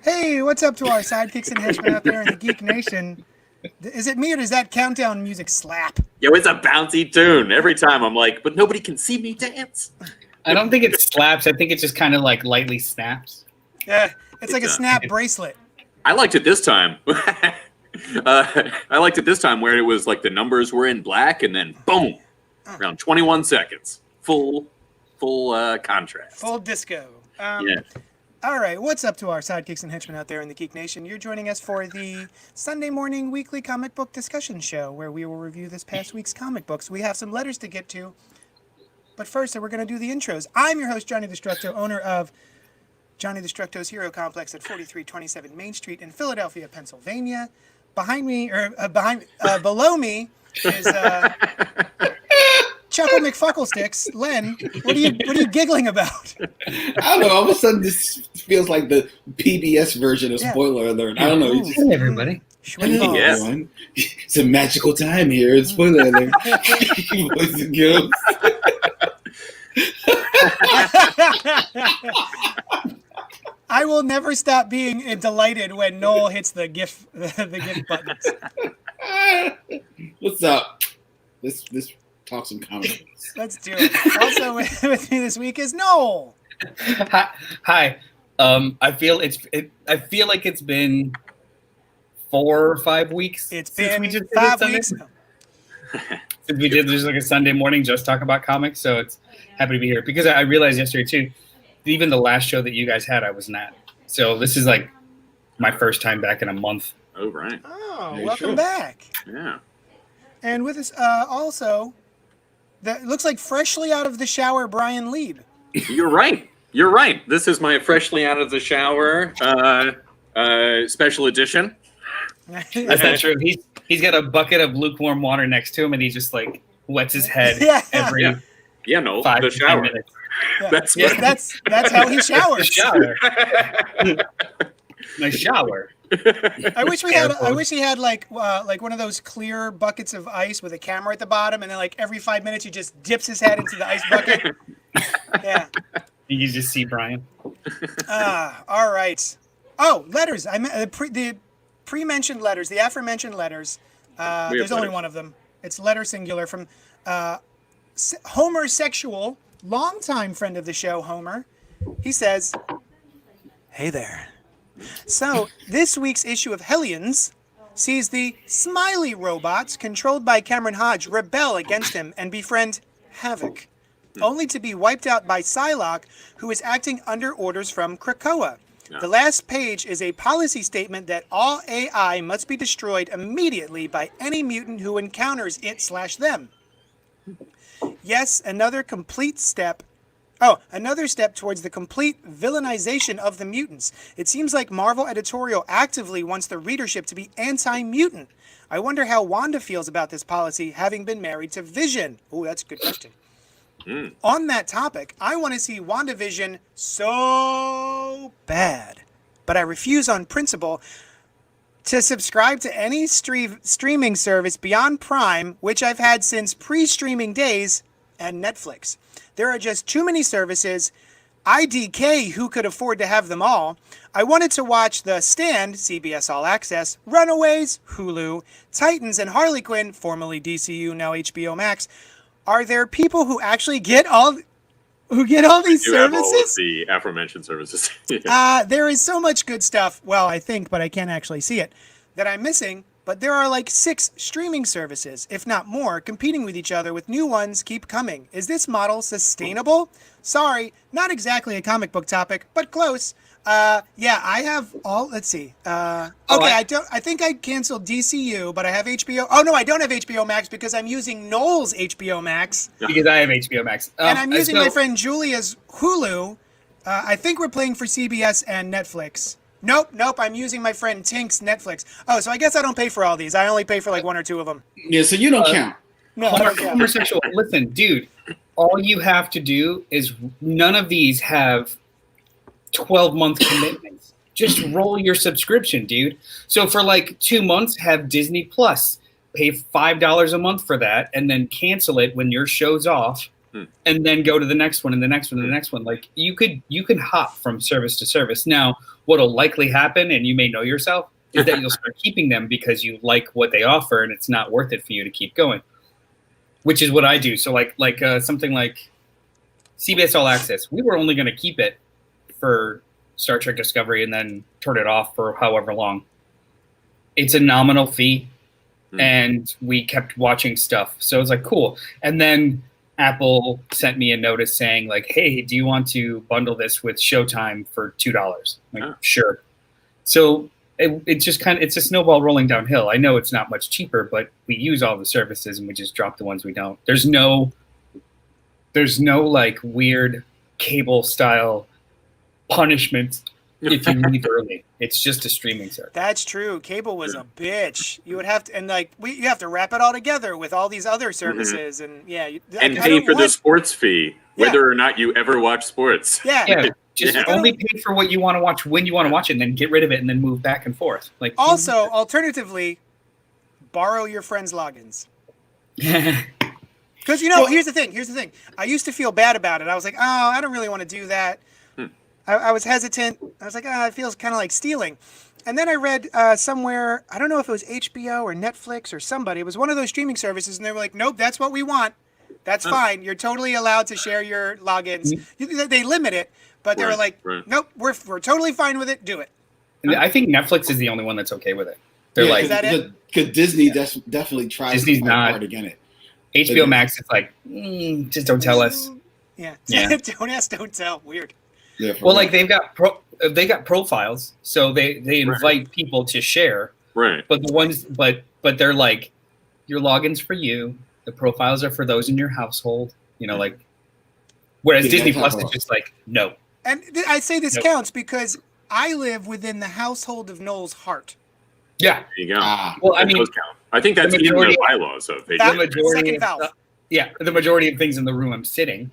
Hey, what's up to our sidekicks and henchmen out there in the Geek Nation? Is it me or does that countdown music slap? Yo, it's a bouncy tune. Every time I'm like, but nobody can see me dance. I don't think it slaps. I think it just kind of like lightly snaps. Yeah, it's like a snap bracelet. I liked it this time. I liked it this time where it was like the numbers were in black and then boom, around 21 seconds. Full contrast. Full disco. Yeah. All right, what's up to our sidekicks and henchmen out there in the Geek Nation? You're joining us for the Sunday morning weekly comic book discussion show where we will review this past week's comic books. We have some letters to get to, but first we're going to do the intros. I'm your host, Johnny Destructo, owner of Johnny Destructo's Hero Complex at 4327 Main Street in Philadelphia, Pennsylvania. Below me is Chuckle McFucklesticks. Len, what are you giggling about? I don't know. All of a sudden, this feels like the PBS version of Spoiler Alert. I don't know. Hey, everybody. Hello, Yes. everyone. It's a magical time here. It's Spoiler Alert. Boys and girls. I will never stop being delighted when Noel hits the GIF buttons. What's up? Let's talk some comics. Let's do it. Also with me this week is Noel. Hi. I feel like it's been 4 or 5 weeks. It's since been we just 5 weeks. Since we did just like a Sunday morning just talk about comics, so it's happy to be here because I realized yesterday too. Even the last show that you guys had, I was not. So this is like my first time back in a month. Oh, right. Oh, welcome back. Yeah. And with us also, that looks like freshly out of the shower, Brian Lieb. You're right. This is my freshly out of the shower special edition. That's not true. He's got a bucket of lukewarm water next to him, and he just like wets his head every No, 5 the to 10 shower. minutes. Yeah. That's how he showers. Shower. My shower. I wish he had like one of those clear buckets of ice with a camera at the bottom, and then like every 5 minutes he just dips his head into the ice bucket. Yeah. You can just see Brian. All right. Oh, letters. I meant the pre-mentioned letters, the aforementioned letters. There's only one of them. It's letter singular from Homer Sexual, longtime friend of the show, Homer. He says, "Hey there. So, this week's issue of Hellions sees the Smiley robots, controlled by Cameron Hodge, rebel against him and befriend Havoc, only to be wiped out by Psylocke, who is acting under orders from Krakoa. Yeah. The last page is a policy statement that all AI must be destroyed immediately by any mutant who encounters it/them. Yes, another step towards the complete villainization of the mutants. It seems like Marvel editorial actively wants the readership to be anti-mutant. I wonder how Wanda feels about this policy, having been married to Vision." Oh, that's a good question. On that topic, I want to see WandaVision so bad, but I refuse on principle to subscribe to any streaming service beyond Prime, which I've had since pre-streaming days, and Netflix. There are just too many services. IDK, who could afford to have them all? I wanted to watch The Stand, CBS All Access, Runaways, Hulu, Titans, and Harley Quinn, formerly DCU, now HBO Max. Are there people who actually get all these services? Have all of the aforementioned services. There is so much good stuff. Well, I think, but I can't actually see it, that I'm missing. But there are like 6 streaming services, if not more, competing with each other, with new ones keep coming. Is this model sustainable? Sorry, not exactly a comic book topic, but close. I have all. Let's see. I think I canceled DCU, but I have HBO. Oh no, I don't have HBO Max because I'm using Noel's HBO Max. Because I have HBO Max. And I'm using my friend Julia's Hulu. I think we're playing for CBS and Netflix. Nope. I'm using my friend Tink's Netflix. Oh, so I guess I don't pay for all these. I only pay for like 1 or 2 of them. Yeah, so you don't count. No, Homosexual. Listen, dude. All you have to do is none of these have 12-month commitments. Just roll your subscription, dude. So for like 2 months, have Disney Plus. Pay $5 a month for that, and then cancel it when your show's off. And then go to the next one and the next one and the next one. Like you can hop from service to service. Now, what'll likely happen, and you may know yourself, is that you'll start keeping them because you like what they offer, and it's not worth it for you to keep going. Which is what I do. So like something like CBS All Access, we were only going to keep it for Star Trek Discovery and then turn it off for however long. It's a nominal fee, and we kept watching stuff. So it was like, cool. And then Apple sent me a notice saying like, hey, do you want to bundle this with Showtime for $2? Like, sure. So it's just it's a snowball rolling downhill. I know it's not much cheaper, but we use all the services and we just drop the ones we don't. There's no like weird cable style punishment if you leave early. It's just a streaming service. That's true. Cable was a bitch. You would have to, and like you have to wrap it all together with all these other services, and and pay for the sports fee, whether or not you ever watch sports. Just only pay for what you want to watch when you want to watch it, and then get rid of it, and then move back and forth. Like also, alternatively, borrow your friends' logins. Because here's the thing. I used to feel bad about it. I was like, oh, I don't really want to do that. I was hesitant. I was like, it feels kind of like stealing. And then I read somewhere, I don't know if it was HBO or Netflix or somebody. It was one of those streaming services, and they were like, nope, that's what we want. That's fine. You're totally allowed to share your logins. They limit it, but they were like, nope, we're totally fine with it. Do it. I think Netflix is the only one that's okay with it. They're like, is that it? Because Disney definitely tries Disney's to fight not hard against it. HBO Max is like, just don't tell us. Yeah. Don't ask, don't tell. Weird. Yeah, well, like they've got profiles, so they invite people to share. Right. But the ones, but they're like, your logins for you. The profiles are for those in your household. Like, whereas Disney Plus is just like, no. And I say this counts because I live within the household of Noel's heart. Yeah. There you go. Well, I mean, does count. I think that's in the bylaws of the majority of valve. The majority of things in the room I'm sitting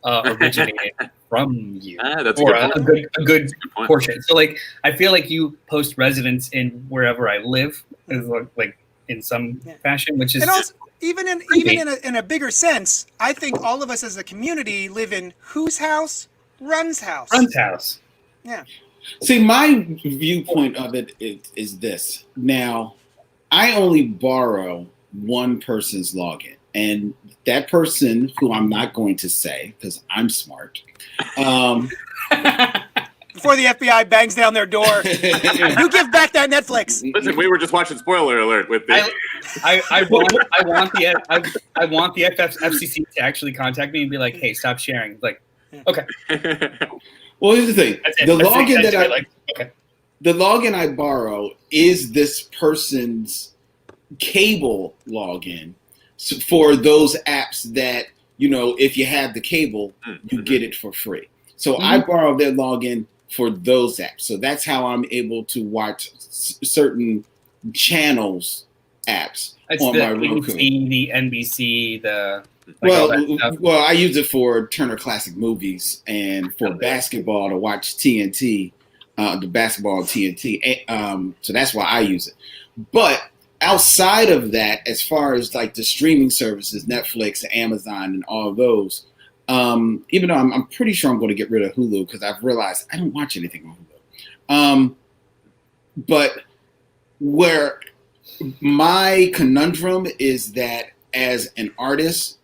originated from you. That's a good portion. So like, I feel like you post residence in wherever I live, like in some fashion, which is and also, even in a bigger sense, I think all of us as a community live in whose house? Run's house. Run's house. Yeah. See, my viewpoint of it is this. Now, I only borrow one person's login, and that person, who I'm not going to say because I'm smart. Before the FBI bangs down their door, you give back that Netflix. Listen, we were just watching Spoiler Alert with this. I want the FCC to actually contact me and be like, hey, stop sharing. Like, okay. Well, here's the thing. The login I borrow is this person's cable login for those apps that, if you have the cable, you get it for free. So I borrow their login for those apps. So that's how I'm able to watch certain channels apps on my Roku. The NBC, Well, I use it for Turner Classic Movies and for basketball to watch TNT, the basketball TNT. So that's why I use it. But outside of that, as far as like the streaming services, Netflix, Amazon, and all of those, even though I'm pretty sure I'm going to get rid of Hulu because I've realized I don't watch anything on Hulu. But where my conundrum is that as an artist,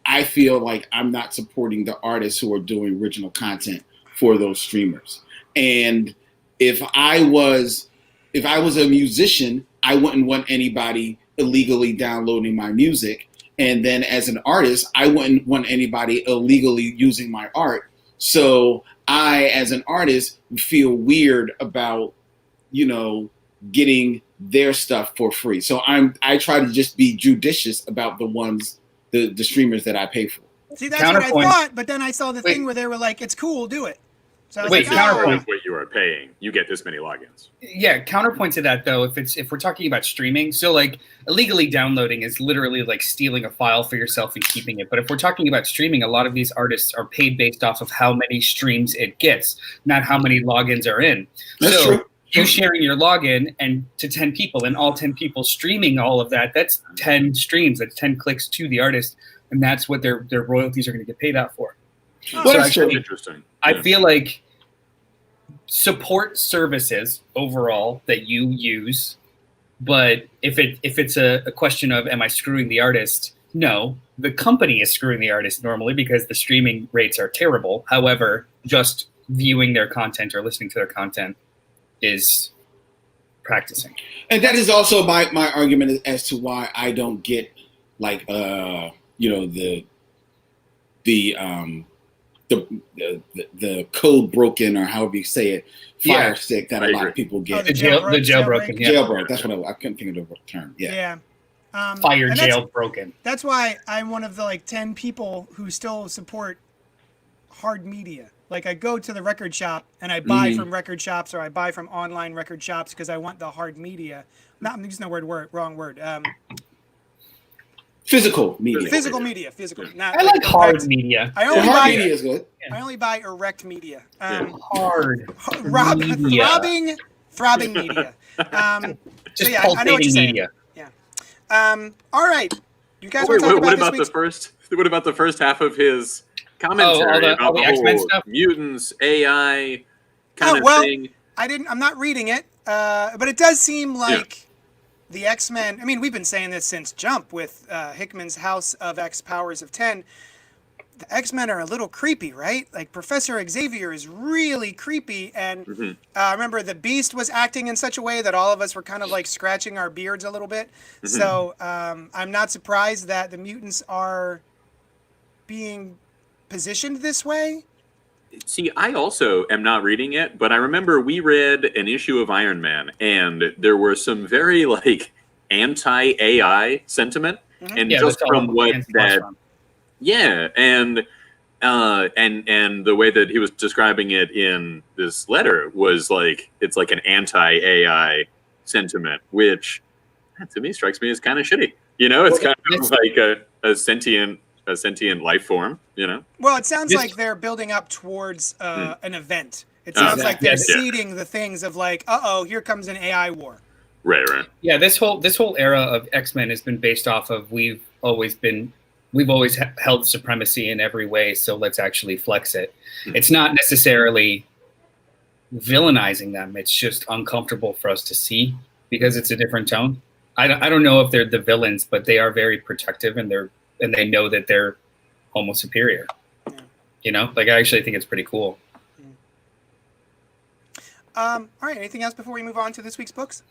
I feel like I'm not supporting the artists who are doing original content for those streamers. And if I was a musician, I wouldn't want anybody illegally downloading my music. And then as an artist, I wouldn't want anybody illegally using my art. So I, as an artist, feel weird about, getting their stuff for free. So I try to just be judicious about the streamers that I pay for. See, that's what I thought, but then I saw the thing where they were like, it's cool, do it. So I was counterpoint what you are paying, you get this many logins. Yeah, counterpoint to that though, if we're talking about streaming, so like illegally downloading is literally like stealing a file for yourself and keeping it. But if we're talking about streaming, a lot of these artists are paid based off of how many streams it gets, not how many logins are in. That's true. You sharing your login and to 10 people and all 10 people streaming all of that, that's 10 streams, that's 10 clicks to the artist, and that's what their royalties are going to get paid out for. Well, that's interesting. I feel like support services overall that you use, but if it's a question of am I screwing the artist? No, the company is screwing the artist normally because the streaming rates are terrible. However, just viewing their content or listening to their content is practicing. And that is also my argument as to why I don't get like the code broken or however you say it, fire stick that a lot of people get. The jailbroken. Yeah. Jailbroken. That's what I couldn't think of the term. Yeah. Fire jailbroken. That's why I'm one of the like 10 people who still support hard media. Like I go to the record shop and I buy from record shops or I buy from online record shops because I want the hard media. I'm using the wrong word. Physical media. Physical media. Not I like hard media. Hard media is good. I only buy erect media. Hard. Throbbing media. Just I know what you're saying. media. Yeah. All right. You guys want to talk about this week's... What about the first half of his commentary all the X-Men stuff? Mutants, AI, kind of thing? I'm not reading it, but it does seem like the X-Men. I mean, we've been saying this since Jump with Hickman's House of X Powers of 10. The X-Men are a little creepy, right? Like Professor Xavier is really creepy, and remember the Beast was acting in such a way that all of us were kind of like scratching our beards a little bit. So I'm not surprised that the mutants are being positioned this way. See, I also am not reading it, but I remember we read an issue of Iron Man, and there were some very like anti-AI sentiment, and just from what that, and the way that he was describing it in this letter was like it's like an anti-AI sentiment, which to me strikes me as kind of shitty. You know, it's kind of like a sentient life form, you know? Well, it sounds like they're building up towards an event. It sounds like they're seeding the things of like, here comes an AI war. Right. Yeah, this whole era of X-Men has been based off of we've always held supremacy in every way, so let's actually flex it. It's not necessarily villainizing them. It's just uncomfortable for us to see because it's a different tone. I don't know if they're the villains, but they are very protective and they know that they're homo superior. You know, like I actually think it's pretty cool. All right. Anything else before we move on to this week's books?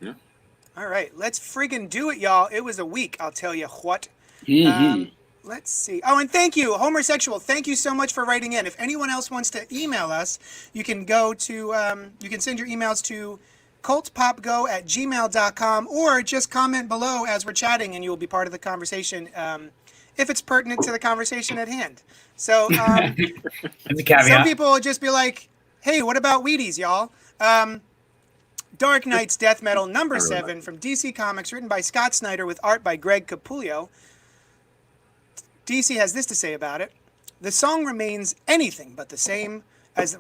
Yeah. All right. Let's friggin' do it, y'all. It was a week. I'll tell you what. Let's see. Oh, and thank you, Homosexual. Thank you so much for writing in. If anyone else wants to email us, you can go to, you can send your emails to cultpopgo@gmail.com or just comment below as we're chatting and you'll be part of the conversation if it's pertinent to the conversation at hand. So That's a caveat. Some people will just be like, hey, what about Wheaties, y'all? Dark Knight's Death Metal number 7 from DC Comics, written by Scott Snyder with art by Greg Capullo. DC has this to say about it. The song remains anything but the same as...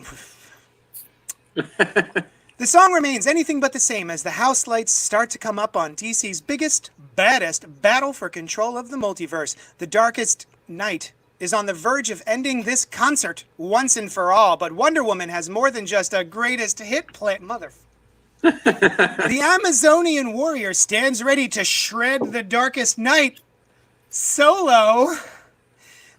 The song remains anything but the same as the house lights start to come up on DC's biggest, baddest battle for control of the multiverse. The Darkest Night is on the verge of ending this concert once and for all, but Wonder Woman has more than just a greatest hit play. The Amazonian warrior stands ready to shred the Darkest Night solo.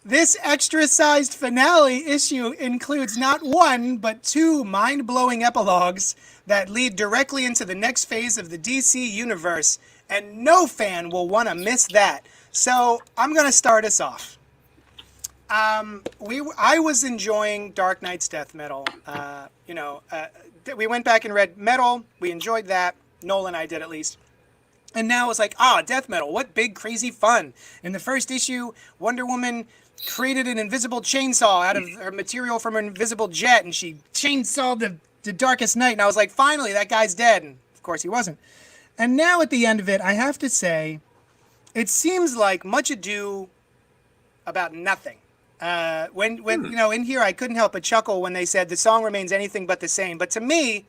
This extra-sized finale issue includes not one, but 2 mind-blowing epilogues that lead directly into the next phase of the DC universe, and no fan will want to miss that. So I'm going to start us off. I was enjoying Dark Knight's Death Metal. We went back and read Metal. We enjoyed that. Noel and I did, at least. And now it's like, Death Metal, what big, crazy fun. In the first issue, Wonder Woman created an invisible chainsaw out of her material from an invisible jet, and she chainsawed the Darkest Night. And I was like, finally, that guy's dead. And of course he wasn't. And now at the end of it, I have to say, it seems like much ado about nothing. In here, I couldn't help but chuckle when they said the song remains anything but the same. But to me,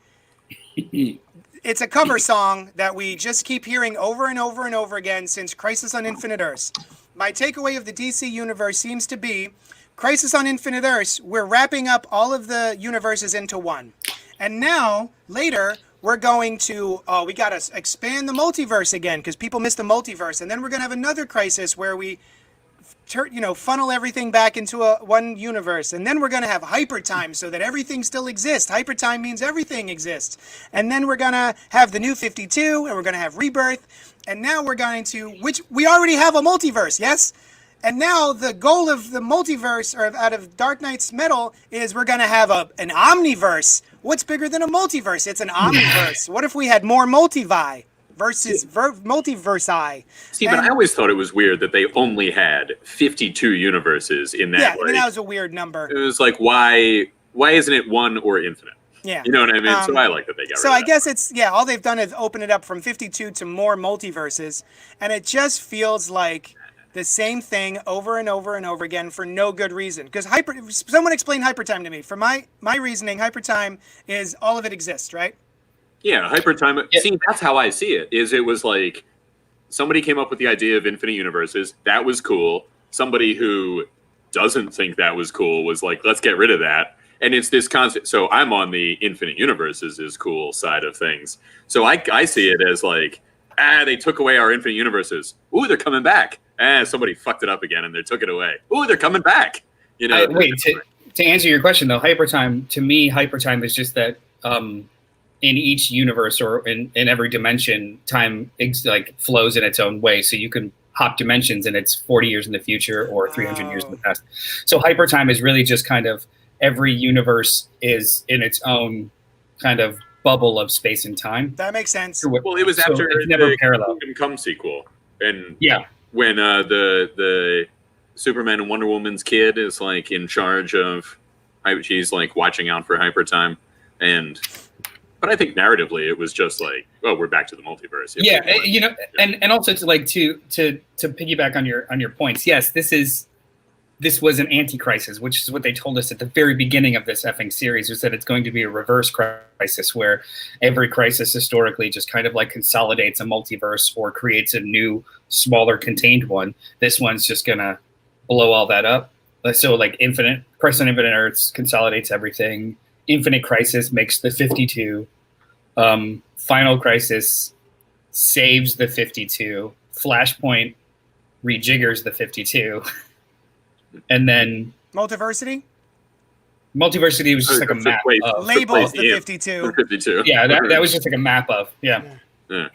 it's a cover song that we just keep hearing over and over and over again since Crisis on Infinite Earths. My takeaway of the DC universe seems to be Crisis on Infinite Earths, we're wrapping up all of the universes into one. And now, later, we're going to, we got to expand the multiverse again because people miss the multiverse. And then we're going to have another crisis where we, funnel everything back into one universe. And then we're going to have hyper time so that everything still exists. Hyper time means everything exists. And then we're going to have the new 52 and we're going to have rebirth. And now we're going to, which we already have a multiverse, yes? And now the goal of the multiverse, or out of Dark Knight's metal, is we're going to have an omniverse. What's bigger than a multiverse? It's an omniverse. What if we had more multivi versus multiversi? But I always thought it was weird that they only had 52 universes in that. Yeah, that was a weird number. It was like, why isn't it one or infinite? Yeah. You know what I mean? So I like that they got rid of that. So I guess it's, all they've done is open it up from 52 to more multiverses. And it just feels like the same thing over and over and over again for no good reason. Because someone explain hypertime to me. For my reasoning, hypertime is all of it exists, right? Yeah, hypertime. Yeah. See, that's how I see it. It was like somebody came up with the idea of infinite universes. That was cool. Somebody who doesn't think that was cool was like, let's get rid of that. And it's this concept. So I'm on the infinite universes is cool side of things. So I see it as like, they took away our infinite universes. Ooh, they're coming back. Somebody fucked it up again and they took it away. Ooh, they're coming back. Wait, to answer your question though, hypertime, to me, hypertime is just that in each universe or in every dimension, time flows in its own way. So you can hop dimensions and it's 40 years in the future or 300 years in the past. So hypertime is really just kind of every universe is in its own kind of bubble of space and time. That makes sense. Well, it was after the Kingdom Come sequel. And when the Superman and Wonder Woman's kid is like in charge of, she's like watching out for hypertime. But I think narratively it was just like, oh, we're back to the multiverse. Yeah, and also to piggyback on your points. Yes, this was an anti-crisis, which is what they told us at the very beginning of this effing series, was that it's going to be a reverse crisis where every crisis historically just kind of like consolidates a multiverse or creates a new, smaller, contained one. This one's just going to blow all that up. So like Crisis on Infinite Earths consolidates everything. Infinite Crisis makes the 52. Final Crisis saves the 52. Flashpoint rejiggers the 52. And then Multiversity was just like a map of labels the 52. 52. Yeah, that was just like a map of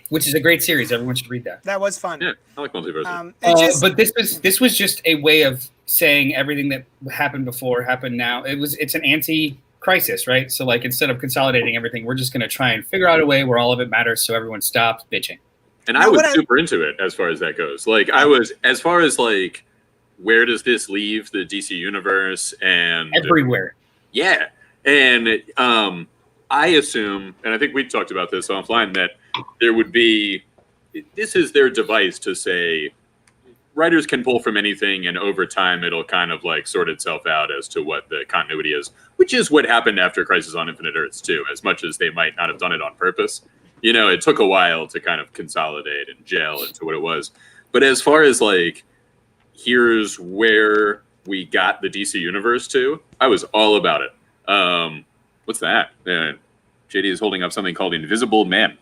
which is a great series. Everyone should read that. That was fun. Yeah, I like Multiversity. But this was just a way of saying everything that happened before happened now. It's an anti-crisis, right? So like instead of consolidating everything, we're just going to try and figure out a way where all of it matters, so everyone stops bitching. And I was super into it as far as that goes. Like I was, as far as like, where does this leave the DC universe and everywhere? Yeah. And I assume, and I think we talked about this offline, that there would be, this is their device to say writers can pull from anything and over time it'll kind of like sort itself out as to what the continuity is, which is what happened after Crisis on Infinite Earths too, as much as they might not have done it on purpose. It took a while to kind of consolidate and gel into what it was. But as far as like, here's where we got the DC universe to, I was all about it. What's that? JD is holding up something called Invisible Man.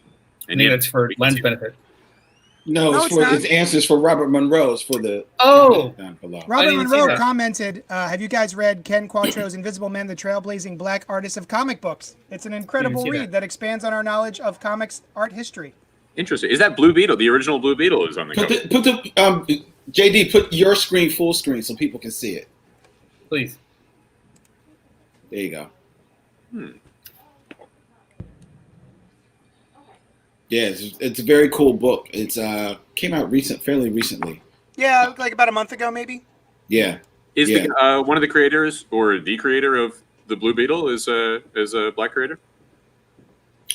And that's for Len's benefit. No, it's answers for Robert Monroe's for the down below. Robert Monroe commented, have you guys read Ken Quattro's Invisible Man, the Trailblazing Black Artist of Comic Books? It's an incredible read that expands on our knowledge of comics art history. Interesting. Is that Blue Beetle? The original Blue Beetle is on the cover. JD, put your screen full screen so people can see it. Please. There you go. Yeah, it's a very cool book. It's came out fairly recently. Yeah, like about a month ago, maybe. Yeah. Is the one of the creators or the creator of the Blue Beetle is a black creator?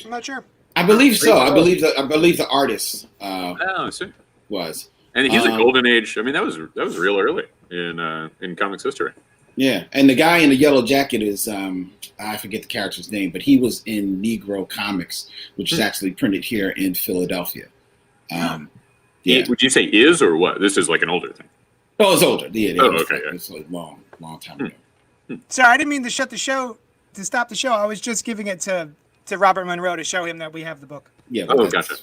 I'm not sure. I believe so. I believe the artist was. And he's a golden age. I mean, that was real early in comics history. Yeah, and the guy in the yellow jacket is I forget the character's name, but he was in Negro Comics, which is actually printed here in Philadelphia. Yeah. Would you say is or what? This is like an older thing. Oh, it's older. Yeah, okay. It's a long time ago. Sorry, I didn't mean to stop the show. I was just giving it to to Robert Monroe to show him that we have the book. Yeah. Oh, gotcha.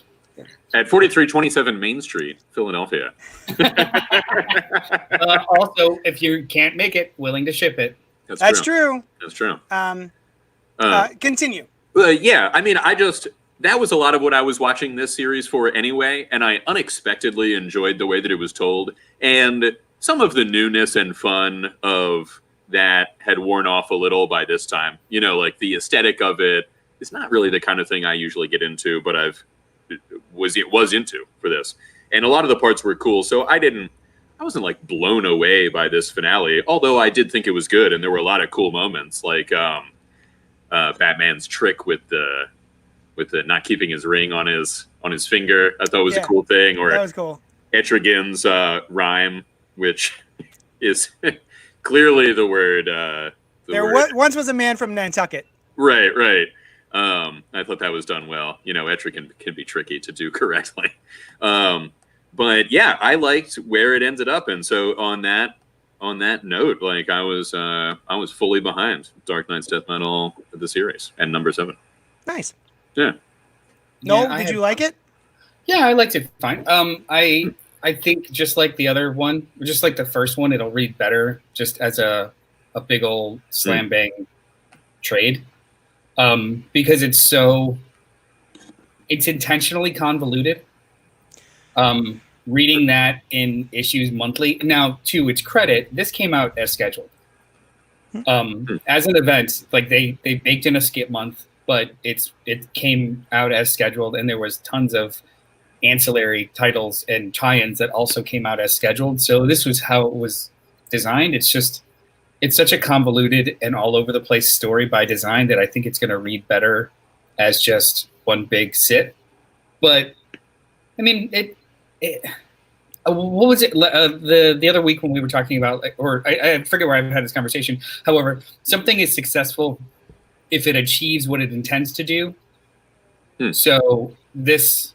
At 4327 Main Street, Philadelphia. Also, if you can't make it, willing to ship it. That's true. That's true. Continue. Yeah, I mean, that was a lot of what I was watching this series for anyway, and I unexpectedly enjoyed the way that it was told. And some of the newness and fun of that had worn off a little by this time. You know, like the aesthetic of it is not really the kind of thing I usually get into, but was into for this. And a lot of the parts were cool, so I wasn't like blown away by this finale, although I did think it was good, and there were a lot of cool moments, like Batman's trick with the not keeping his ring on his finger. I thought was a cool thing. Or that was cool. Etrigan's rhyme, which is clearly the word. Once was a man from Nantucket. Right. I thought that was done well. You know, Etrigan can be tricky to do correctly. But yeah, I liked where it ended up, and so on that note, like I was fully behind Dark Knight's Death Metal, the series, and number 7. Nice. Yeah. No, did you like it? Yeah, I liked it fine. I think just like the other one, just like the first one, it'll read better just as a big old slam bang trade. Because it's intentionally convoluted. Reading that in issues monthly. Now, to its credit, this came out as scheduled. As an event, like they baked in a skip month, but it came out as scheduled, and there was tons of ancillary titles and tie-ins that also came out as scheduled. So this was how it was designed. It's such a convoluted and all over the place story by design that I think it's going to read better as just one big sit. But I mean, what was it the other week when we were talking about, or I forget where I've had this conversation. However, something is successful if it achieves what it intends to do. So this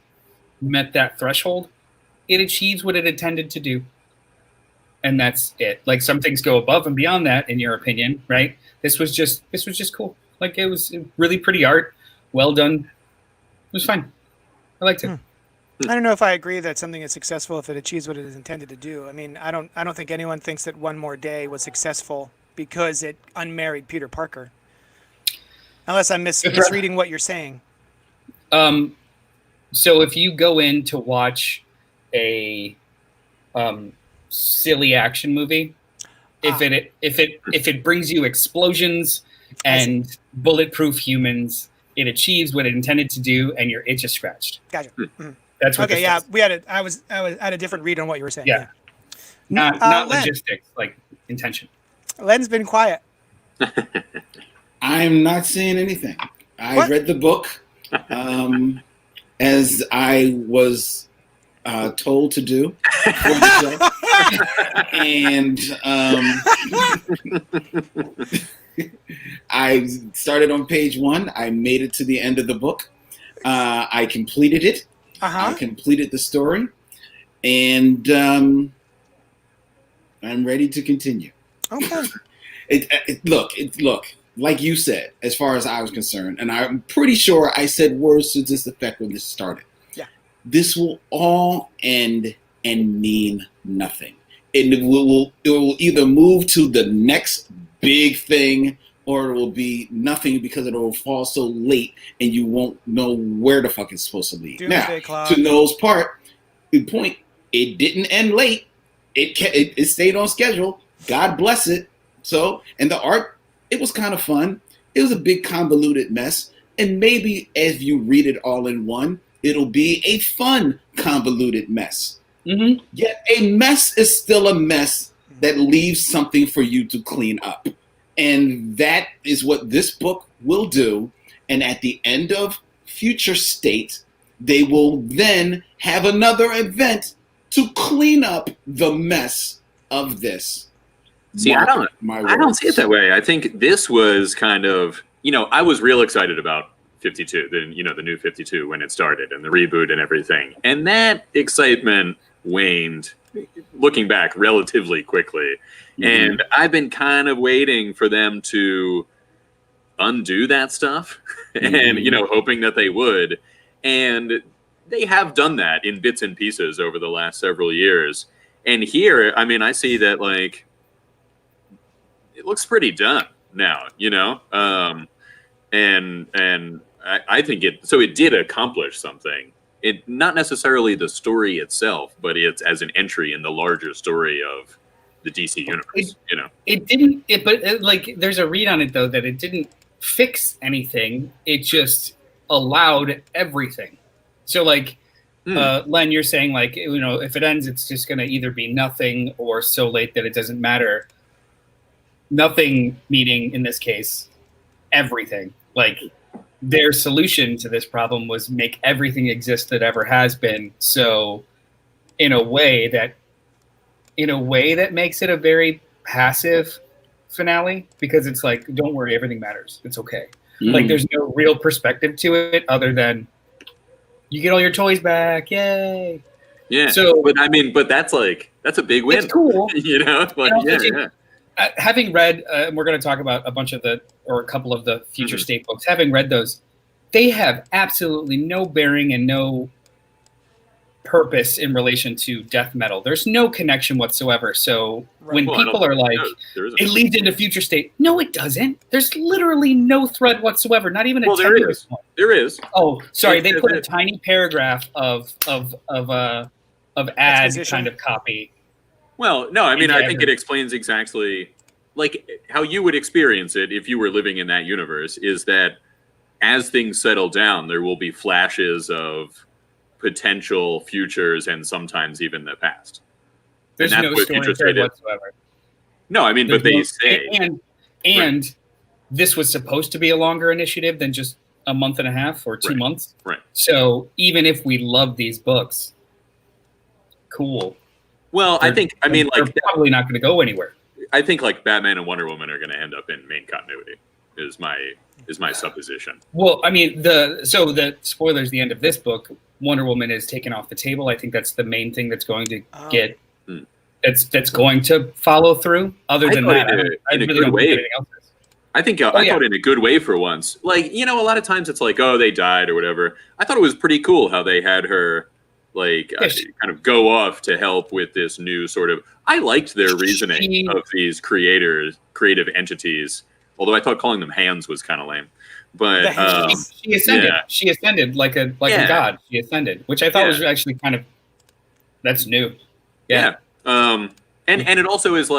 met that threshold. It achieves what it intended to do. And that's it. Like some things go above and beyond that, in your opinion, right? This was just cool. Like it was really pretty art, well done. It was fine. I liked it. I don't know if I agree that something is successful if it achieves what it is intended to do. I mean, I don't think anyone thinks that One More Day was successful because it unmarried Peter Parker. Unless I'm misreading what you're saying. So if you go in to watch a silly action movie, if it brings you explosions and bulletproof humans, it achieves what it intended to do, and your itch is scratched. Gotcha. Mm-hmm. That's what. Okay, yeah, I was at a different read on what you were saying. Yeah, not logistics, like intention. Len's been quiet. I'm not saying anything. I read the book as I was told to do for the show. And I started on page 1. I made it to the end of the book. I completed it. I completed the story. And I'm ready to continue. Okay. Look, like you said, as far as I was concerned, and I'm pretty sure I said words to this effect when this started. Yeah. This will all end and mean nothing. It will either move to the next big thing, or it will be nothing because it will fall so late and you won't know where the fuck it's supposed to lead. Now, to Noel's point, it didn't end late. It stayed on schedule. God bless it. So, and the art, it was kind of fun. It was a big convoluted mess. And maybe as you read it all in one, it'll be a fun convoluted mess. Mm-hmm. Yet a mess is still a mess that leaves something for you to clean up. And that is what this book will do. And at the end of Future State, they will then have another event to clean up the mess of this. See, I don't see it that way. I think this was kind of, I was real excited about 52, the new 52 when it started and the reboot and everything. And that excitement waned, looking back, relatively quickly. Mm-hmm. And I've been kind of waiting for them to undo that stuff, and hoping that they would, and they have done that in bits and pieces over the last several years. And here, I mean, I see that like it looks pretty done now, and I think it did accomplish something. It not necessarily the story itself, but it's as an entry in the larger story of the DC universe. It didn't. But there's a read on it though that it didn't fix anything. It just allowed everything. So Len, you're saying if it ends, it's just going to either be nothing or so late that it doesn't matter. Nothing meaning in this case, everything. Their solution to this problem was make everything exist that ever has been. So in a way that makes it a very passive finale, because it's don't worry, everything matters. It's okay. There's no real perspective to it other than you get all your toys back. Yay. Yeah. So, but that's a big win. It's cool. Having read, we're going to talk about a couple of the Future State books. Having read those, they have absolutely no bearing and no purpose in relation to death metal. There's no connection whatsoever. So when people are it leads into Future State, no, it doesn't. There's literally no thread whatsoever. Not even a tenuous one. There is. Oh, sorry. They put a tiny paragraph of ad kind of copy. Well, no, I mean, I think it explains exactly how you would experience it if you were living in that universe, is that as things settle down, there will be flashes of potential futures and sometimes even the past. There's no story thread whatsoever. No, I mean, but they say. And this was supposed to be a longer initiative than just a month and a half or 2 months. Right. So even if we love these books, cool. Well, they're probably not going to go anywhere. I think Batman and Wonder Woman are going to end up in main continuity. Is my supposition. Well, I mean, the spoilers. The end of this book, Wonder Woman is taken off the table. I think that's the main thing that's going to get that's going to follow through. Other than that, in a good way. I think I thought in a good way for once. A lot of times it's they died or whatever. I thought it was pretty cool how they had her kind of go off to help with this new sort of. I liked their reasoning of these creative entities. Although I thought calling them hands was kind of lame, but she ascended. Yeah. She ascended like a god. She ascended, which I thought was actually that's new. Yeah. And it also is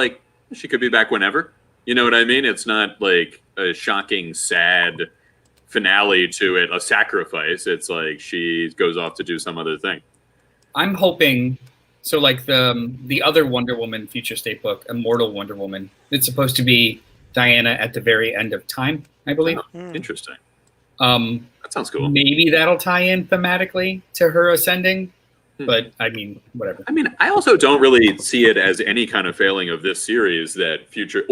she could be back whenever. You know what I mean? It's not a shocking, sad finale to it, a sacrifice. It's she goes off to do some other thing. I'm hoping. So the other Wonder Woman Future State book, Immortal Wonder Woman, it's supposed to be Diana at the very end of time, I believe. Oh, interesting. That sounds cool. Maybe that'll tie in thematically to her ascending, but I mean, whatever. I mean, I also don't really see it as any kind of failing of this series that Future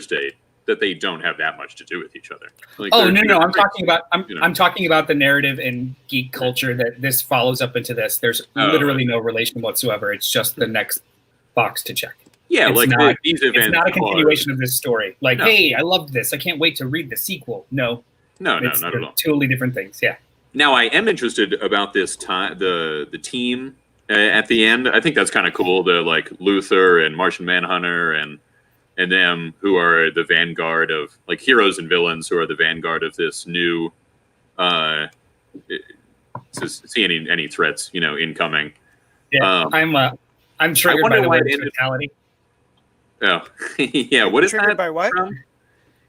State that they don't have that much to do with each other. No! I'm talking about I'm talking about the narrative and geek culture that this follows up into this. There's literally no relation whatsoever. It's just the next box to check. Yeah, these events. It's not a continuation of this story. Hey, I loved this. I can't wait to read the sequel. No, not at all. Totally different things. Yeah. Now I am interested about this the team at the end. I think that's kind of cool. The Luthor and Martian Manhunter and them who are the vanguard of heroes and villains who are the vanguard of this new. See any threats incoming? Yeah, I'm triggered by the word totality. Oh, yeah. What is triggered that? By what? From?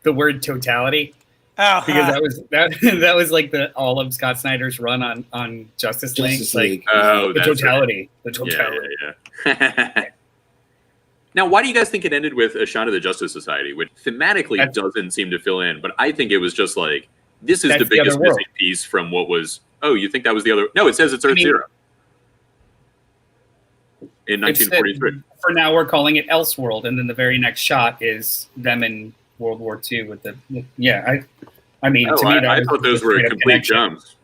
The word totality. Oh, because that was the all of Scott Snyder's run on Justice League. The totality. Right. The totality. Yeah. Now, why do you guys think it ended with a shot of the Justice Society, which thematically doesn't seem to fill in? But I think it was just this is the biggest missing piece from what was. Oh, you think that was the other? No, it says it's Earth Zero. In 1943. For now, we're calling it Elseworld, and then the very next shot is them in World War II with the. Yeah, I mean, to me, I thought those were complete jumps.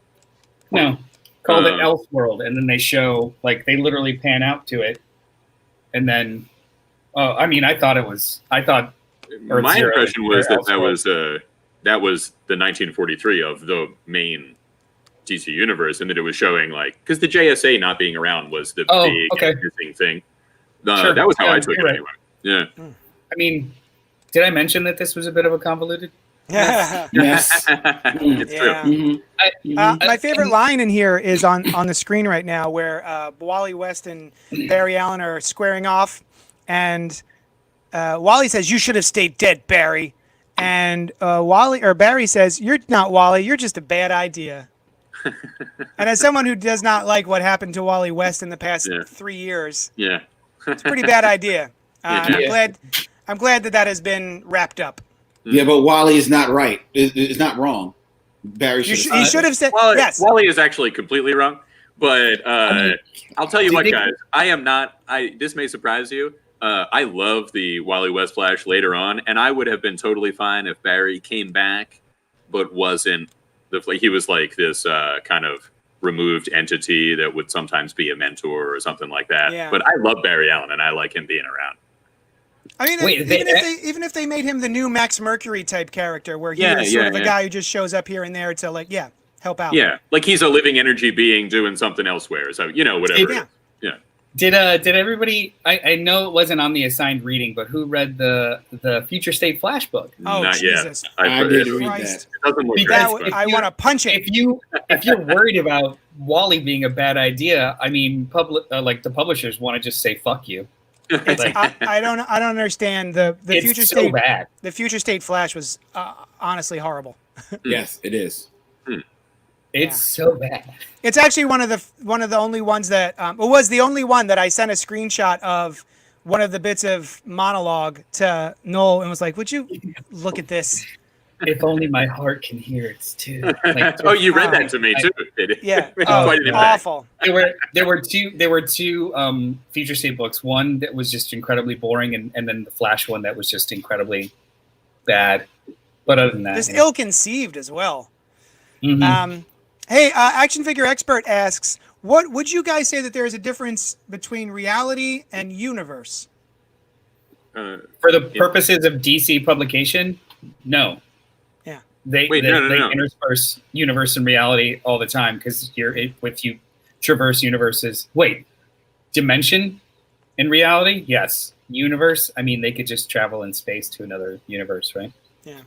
No, called it Elseworld, and then they show they literally pan out to it, and then. Oh, I mean, I thought Earth my Zero impression was that was that was the 1943 of the main DC universe, and that it was showing like because the JSA not being around was the big missing thing. Sure. That was how I took it right. anyway. Yeah. I mean, did I mention that this was a bit of a convoluted? Yes. It's true. My favorite line in here is on the screen right now, where Wally West and Barry Allen are squaring off, and Wally says, "You should have stayed dead, Barry," and Barry says, "You're not Wally. You're just a bad idea." And as someone who does not like what happened to Wally West in the past 3 years, it's a pretty bad idea. I'm glad that has been wrapped up. Yeah, but Wally is not right. It's not wrong. Barry he should have said yes. Wally is actually completely wrong, but I'll tell you what, guys. I am not. This may surprise you. I love the Wally West Flash later on, and I would have been totally fine if Barry came back, but wasn't. He was like this kind of removed entity that would sometimes be a mentor or something like that. Yeah. But I love Barry Allen, and I like him being around. I mean, even if they made him the new Max Mercury type character, where he was sort of a guy who just shows up here and there to help out. Yeah, like he's a living energy being doing something elsewhere. So whatever. Did everybody? I know it wasn't on the assigned reading, but who read the Future State Flash book? Oh, not Jesus! Yet. I did read that. It doesn't look great. I want to punch it. If you're worried about Wally being a bad idea, I mean, the publishers want to just say fuck you. I don't understand the Future State. Bad. The Future State Flash was honestly horrible. Yes, it is. It's so bad. It's actually one of the only ones that it was the only one that I sent a screenshot of one of the bits of monologue to Noel and was like, "Would you look at this?" If only my heart can hear it too. You read that to me too. Yeah. Awful. There were two Future State books. One that was just incredibly boring, and then the Flash one that was just incredibly bad. But other than that, just ill-conceived as well. Mm-hmm. Hey, Action Figure Expert asks, what would you guys say that there is a difference between reality and universe? For the purposes of DC publication, no. Yeah. They intersperse universe and reality all the time because if you traverse universes. Wait, dimension in reality? Yes. Universe? I mean, they could just travel in space to another universe, right? Yeah.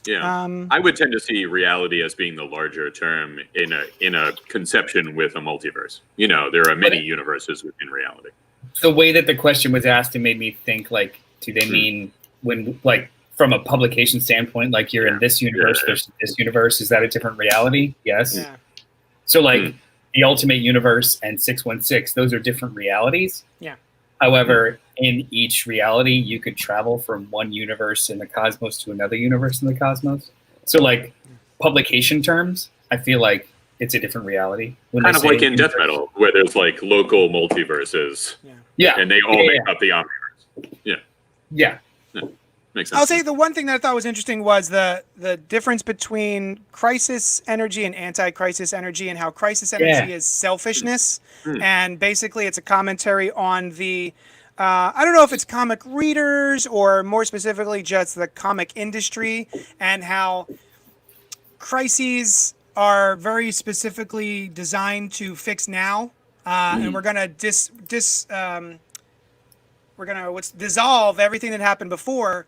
Yeah, I would tend to see reality as being the larger term in a conception with a multiverse. There are many universes within reality. The way that the question was asked, it made me think, like, do they mean when, like, from a publication standpoint, like you're in this universe versus this universe, is that a different reality? Yes. Yeah. So, like, the Ultimate Universe and 616, those are different realities. Yeah. However, in each reality, you could travel from one universe in the cosmos to another universe in the cosmos. So, like, publication terms, I feel like it's a different reality. Kind of like in Death Metal, where there's, like, local multiverses. Yeah. And they all make up the omniverse. Yeah. Makes sense. I'll say the one thing that I thought was interesting was the difference between crisis energy and anti-crisis energy, and how crisis energy is selfishness. And basically it's a commentary on the I don't know if it's comic readers or more specifically just the comic industry, and how crises are very specifically designed to fix now, and we're gonna dissolve everything that happened before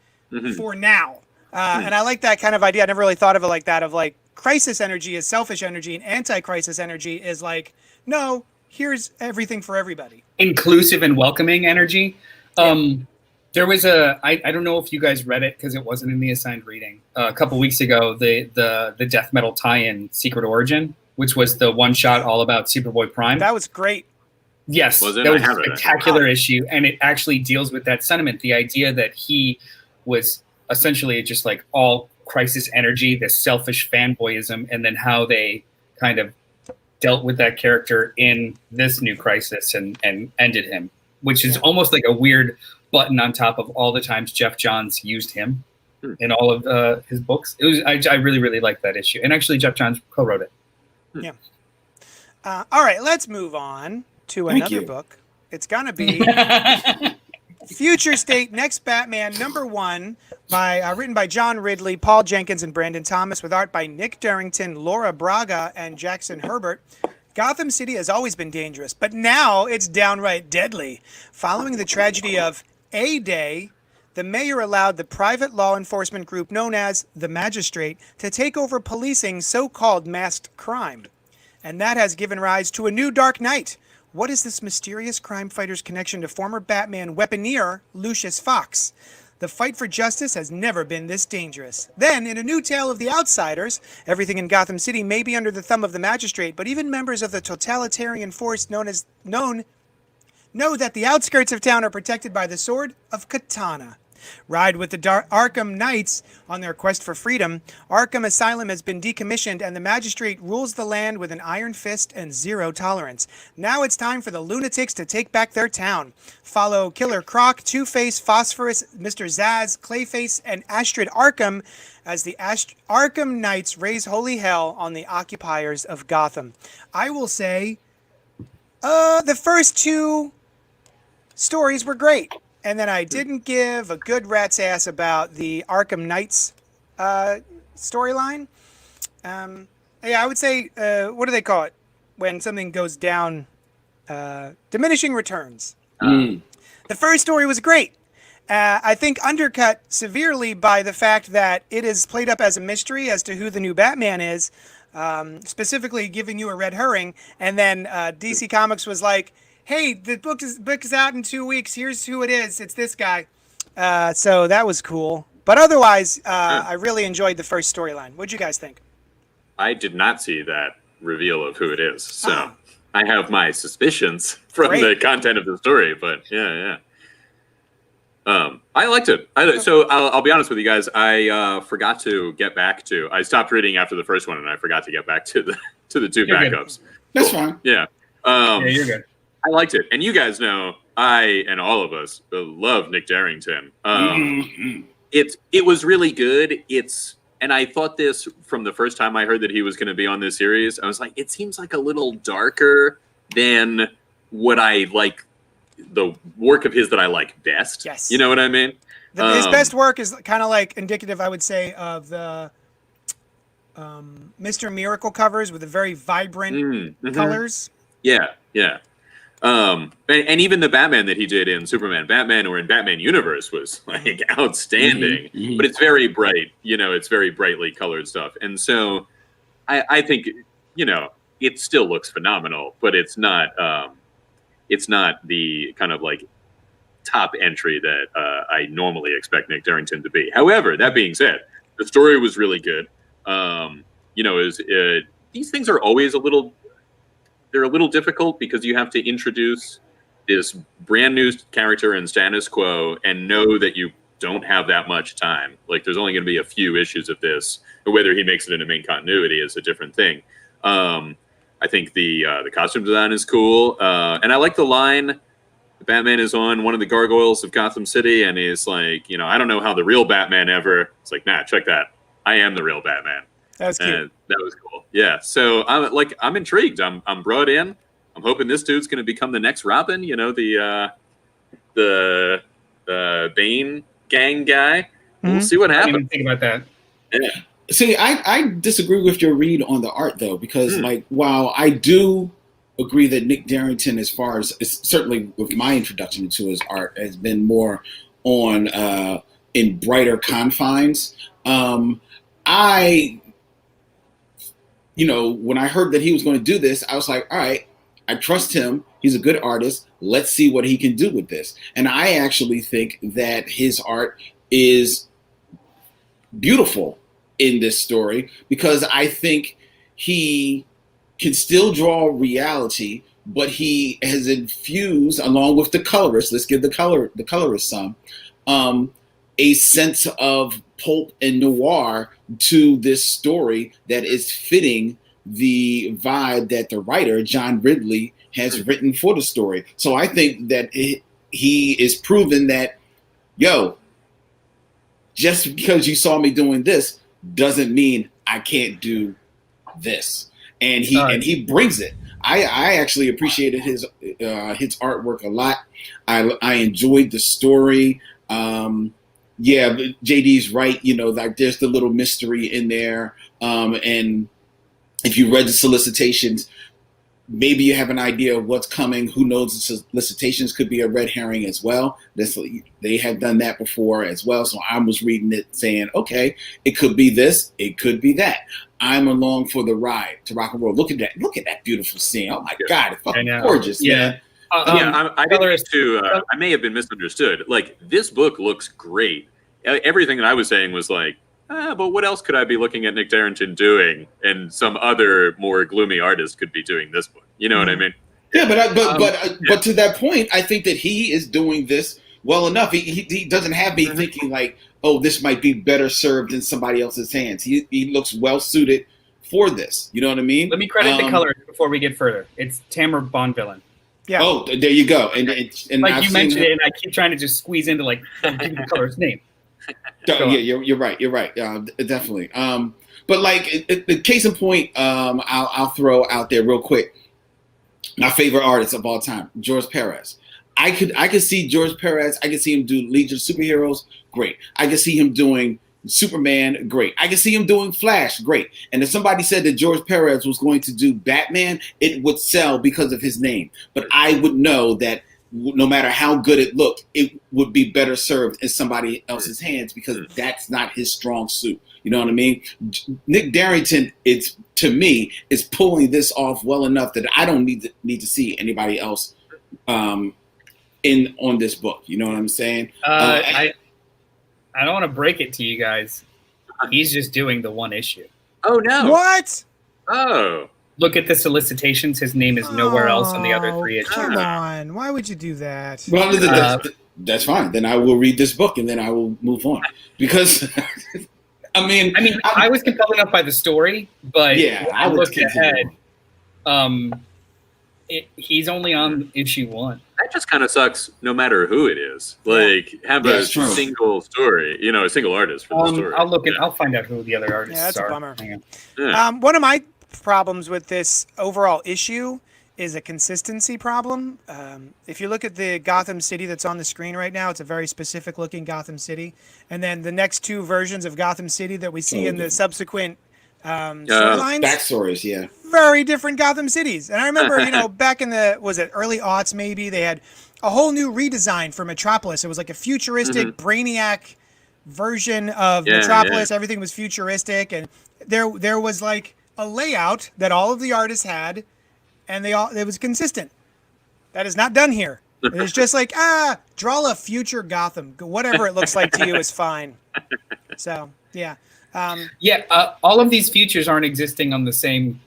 for now. And I like that kind of idea. I never really thought of it like that. Of like, crisis energy is selfish energy, and anti-crisis energy is like, no, here's everything for everybody. Inclusive and welcoming energy. There was I don't know if you guys read it because it wasn't in the assigned reading. A couple weeks ago, the Death Metal tie-in Secret Origin, which was the one shot all about Superboy Prime. That was great. Yes, that was a spectacular issue, and it actually deals with that sentiment, the idea that he was essentially just like all crisis energy, this selfish fanboyism, and then how they kind of dealt with that character in this new crisis and ended him, which is almost like a weird button on top of all the times Geoff Johns used him in all of his books. I really, really liked that issue. And actually Geoff Johns co-wrote it. Yeah. All right, let's move on to another book. It's going to be Future State Next Batman #1 by written by John Ridley, Paul Jenkins, and Brandon Thomas, with art by Nick Derington, Laura Braga, and Jackson Herbert. Gotham City has always been dangerous, but now it's downright deadly. Following the tragedy of A-Day, the mayor allowed the private law enforcement group known as the Magistrate to take over policing so-called masked crime. And that has given rise to a new Dark Knight. What is this mysterious crime fighter's connection to former Batman weaponeer Lucius Fox? The fight for justice has never been this dangerous. Then, in a new tale of the outsiders, everything in Gotham City may be under the thumb of the Magistrate, but even members of the totalitarian force know that the outskirts of town are protected by the sword of Katana. Ride with the Arkham Knights on their quest for freedom. Arkham Asylum has been decommissioned, and the Magistrate rules the land with an iron fist and zero tolerance. Now it's time for the lunatics to take back their town. Follow Killer Croc, Two-Face, Phosphorus, Mr. Zaz, Clayface, and Astrid Arkham as the Arkham Knights raise holy hell on the occupiers of Gotham. I will say, the first 2 stories were great. And then I didn't give a good rat's ass about the Arkham Knights storyline. I would say, what do they call it? When something goes down, diminishing returns. The first story was great. I think undercut severely by the fact that it is played up as a mystery as to who the new Batman is, specifically giving you a red herring. And then DC Comics was like, hey, the book is out in 2 weeks. Here's who it is. It's this guy. So that was cool. But otherwise, I really enjoyed the first storyline. What'd you guys think? I did not see that reveal of who it is. So I have my suspicions from the content of the story. But yeah. I liked it. So I'll be honest with you guys. I forgot to get back to. I stopped reading after the first one, and I forgot to get back to the 2 backups. Good. That's fine. Yeah. Yeah, you're good. I liked it, and you guys know I and all of us love Nick Derington. It was really good. And I thought this from the first time I heard that he was going to be on this series. I was like, it seems like a little darker than what I like, the work of his that I like best. Yes, you know what I mean. His best work is kind of like indicative, I would say, of the Mr. Miracle covers with the very vibrant colors. Yeah. And even the Batman that he did in Superman Batman or in Batman Universe was like outstanding, but it's very bright, it's very brightly colored stuff. And so I think, it still looks phenomenal, but it's not the kind of like top entry that I normally expect Nick Derington to be. However, that being said, the story was really good. These things are always they're a little difficult because you have to introduce this brand new character in status quo and know that you don't have that much time. Like, there's only going to be a few issues of this, or whether he makes it into main continuity is a different thing. I think the costume design is cool. And I like the line, Batman is on one of the gargoyles of Gotham City, and he's like, I don't know how the real Batman ever. It's like, nah, check that. I am the real Batman. That was cute. That was cool. Yeah. So I'm intrigued. I'm brought in. I'm hoping this dude's going to become the next Robin. The Bane gang guy. We'll see what happens. I didn't even think about that. Yeah. See, I disagree with your read on the art though, because while I do agree that Nick Derington, as far as certainly with my introduction to his art, has been more on in brighter confines. When I heard that he was going to do this, I was like, all right, I trust him. He's a good artist. Let's see what he can do with this. And I actually think that his art is beautiful in this story because I think he can still draw reality, but he has infused, along with the colorist, let's give the colorist some, a sense of pulp and noir to this story that is fitting the vibe that the writer, John Ridley, has written for the story. So I think that he is proving that, just because you saw me doing this doesn't mean I can't do this. And he brings it. I actually appreciated his artwork a lot. I enjoyed the story. Yeah, JD's right. Like there's the little mystery in there. And if you read the solicitations, maybe you have an idea of what's coming. Who knows? The solicitations could be a red herring as well. They have done that before as well. So I was reading it saying, okay, it could be this, it could be that. I'm along for the ride to rock and roll. Look at that! Look at that beautiful scene. Oh my God, it's fucking gorgeous, man. I may have been misunderstood. Like, this book looks great. Everything that I was saying was like, but what else could I be looking at Nick Derington doing, and some other more gloomy artist could be doing this book? You know what I mean? Yeah, but to that point, I think that he is doing this well enough. He doesn't have me thinking like, oh, this might be better served in somebody else's hands. He looks well suited for this. You know what I mean? Let me credit the color before we get further. It's Tamara Bonvillain. Yeah. Oh, there you go. And like I've you mentioned it, and I keep trying to just squeeze into like give the color's name. Yeah, you're right. You're right. Definitely. But like the case in point, I'll throw out there real quick. My favorite artist of all time, George Perez. I could see George Perez. I could see him do Legion of Superheroes. Great. I could see him doing Superman. Great. I could see him doing Flash. Great. And if somebody said that George Perez was going to do Batman, it would sell because of his name. But I would know that no matter how good it looked, it would be better served in somebody else's hands because that's not his strong suit. You know what I mean? Nick Derington, to me, is pulling this off well enough that I don't need to see anybody else on this book. You know what I'm saying? I don't want to break it to you guys. He's just doing the one issue. Oh no! What? Oh. Look at the solicitations. His name is nowhere else on the other 3 issues. Come on. Why would you do that? Well, that's fine. Then I will read this book and then I will move on. Because, I was compelled enough by the story, but I looked ahead. He's only on issue 1. That just kind of sucks no matter who it is. Like, have a single story, a single artist for the story. I'll find out who the other artists are. Yeah, that's a bummer. Yeah. One of my problems with this overall issue is a consistency problem. If you look at the Gotham City that's on the screen right now, it's a very specific looking Gotham City. And then the next 2 versions of Gotham City that we see in the subsequent storylines, backstories, yeah, very different Gotham cities. And I remember, back in the early aughts, maybe they had a whole new redesign for Metropolis. It was like a futuristic Brainiac version of Metropolis. Everything was futuristic, and there was like a layout that all of the artists had, and it was consistent. That is not done here. It's just like, draw a future Gotham. Whatever it looks like to you is fine. So, yeah. All of these futures aren't existing on the same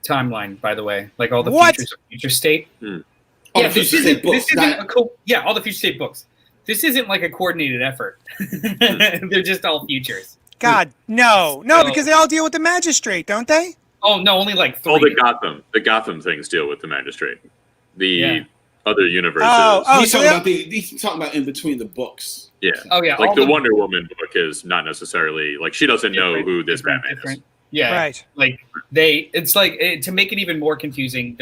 timeline, by the way. Like all the futures of Future State. Yeah, this isn't all the Future State books. This isn't like a coordinated effort. They're just all futures. God, no, because they all deal with the magistrate, don't they? Oh no, only like 3. Oh, the Gotham things deal with the magistrate. The other universes. He's talking about in between the books. Yeah. Oh yeah. Like the Wonder Woman book is not necessarily like she doesn't know who this Batman is. Yeah. Right. Like it's like to make it even more confusing.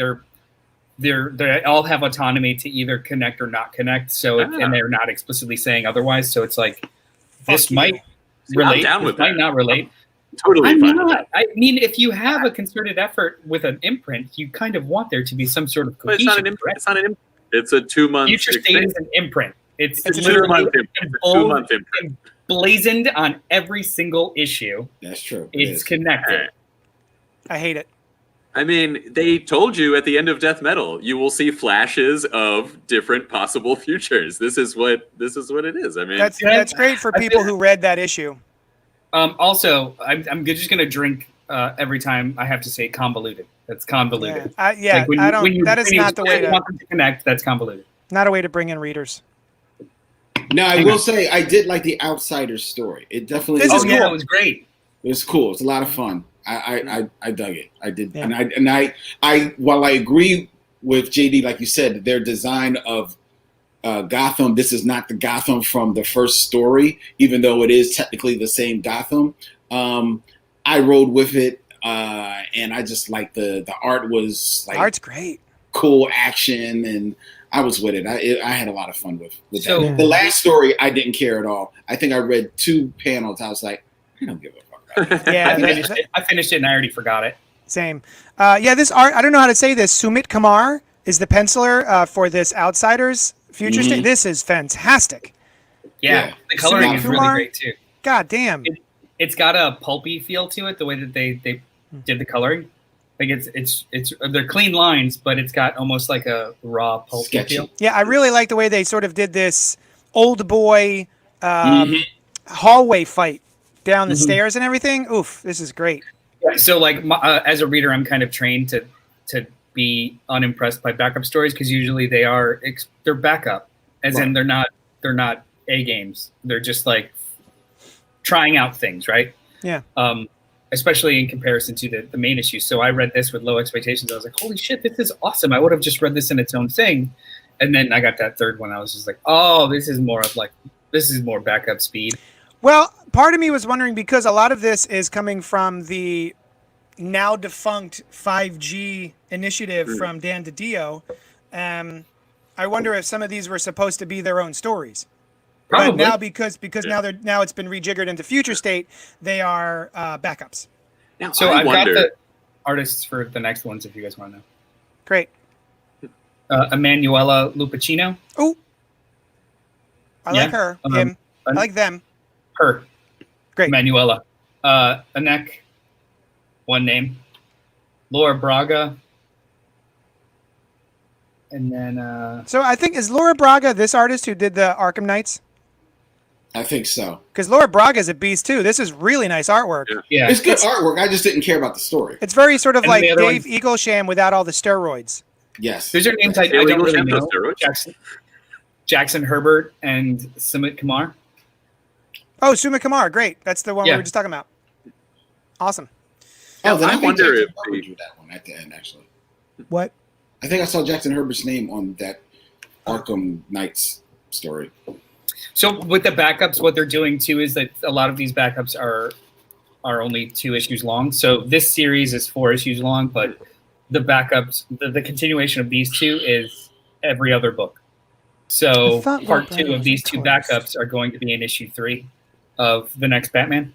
They all have autonomy to either connect or not connect. So and they're not explicitly saying otherwise. So it's like this might relate. This might not relate. Totally fine with that. I mean, if you have a concerted effort with an imprint, you kind of want there to be some sort of cohesion. It's not an imprint. It's not an imprint. It's a 2-month. Future State is an imprint. It's a 2-month imprint. It's a 2-month imprint. Blazoned on every single issue. That's true. It's connected. I hate it. I mean, they told you at the end of Death Metal, you will see flashes of different possible futures. This is what it is. I mean, that's great for people who read that issue. Also, I'm just gonna drink every time I have to say convoluted. That's convoluted. Like that is not the way to want them to connect. That's convoluted. Not a way to bring in readers. Now, I will say I did like the Outsider's story. It definitely. This is cool. Yeah, it was great. It was cool. It's a lot of fun. I dug it. I did, yeah. and I while I agree with JD, like you said, their design of Gotham. This is not the Gotham from the first story, even though it is technically the same Gotham. I rode with it. and I just like the art was like art's great, cool action, and I was with it. I had a lot of fun with So- that. The last story, I didn't care at all. I think I read 2 panels. I was like, I don't give a fuck about it. yeah. I finished it and I already forgot it. Same. This art, I don't know how to say this. Sumit Kumar is the penciler for this Outsiders Future State. This is fantastic. Yeah. The coloring is really great too. God damn. It's got a pulpy feel to it, the way that they did the coloring. Like it's they're clean lines, but it's got almost like a raw pulpy Sketchy. feel. Yeah, I really like the way they sort of did this old boy hallway fight down the stairs and everything. Oof, this is great. Yeah, so like as a reader, I'm kind of trained to be unimpressed by backup stories because usually they're backup, as in they're not A games. They're just like trying out things, right? Yeah. Especially in comparison to the main issue. So I read this with low expectations. I was like, holy shit, this is awesome. I would have just read this in its own thing. And then I got that third one. I was just like, oh, this is more backup speed. Well, part of me was wondering, because a lot of this is coming from the now defunct 5G initiative from Dan DiDio. I wonder if some of these were supposed to be their own stories. Probably. But now because now it's been rejiggered into Future State, they are backups. Now, So I I've got wonder. the artists for the next ones if you guys want to know. Great. Emanuela Lupacino. Oh, I Yeah, like her. Him. I like them. Her. Great. Emanuela. Anek. One name. Laura Braga. And then So I think, is Laura Braga this artist who did the Arkham Knights? I think so. Because Laura Braga is a beast too. This is really nice artwork. yeah. It's good artwork. I just didn't care about the story. It's very sort of And like the other Dave one- Eaglesham without all the steroids. Yes. These are names I Illegal don't really Shampoo know. steroids? Jackson Herbert and Sumit Kumar. Oh, Sumit Kumar, great. That's the one we Yeah. were just talking about. Awesome. Oh, then I I think wonder Jackson if Herbert the- drew that one at the end, actually. What? I think I saw Jackson Herbert's name on that Arkham Knights story. So with the backups, what they're doing too is that a lot of these backups are only 2 issues long. So this series is 4 issues long, but the backups, the continuation of these 2 is every other book. So I thought part Red 2 of these Band 2 was backups are going to be in issue 3 of the next Batman.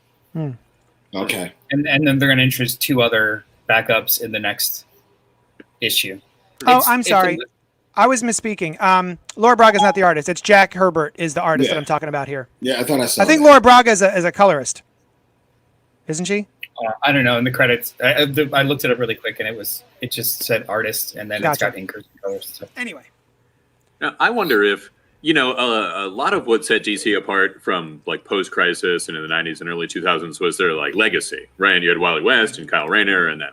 Okay. And then they're going to introduce 2 other backups in the next issue. Oh, I'm sorry. I was misspeaking. Laura Braga is not the artist. It's Jack Herbert is the artist that I'm talking about here. Yeah, I thought I saw I think that. Laura Braga is a colorist. Isn't she? I don't know. In the credits, I looked it up really quick, and it just said artist, and then Gotcha. it's got inkers and colors. So. Anyway. Now, I wonder if, a lot of what set DC apart from like post-crisis and in the 90s and early 2000s was their like legacy, right? And you had Wally West and Kyle Rayner and them.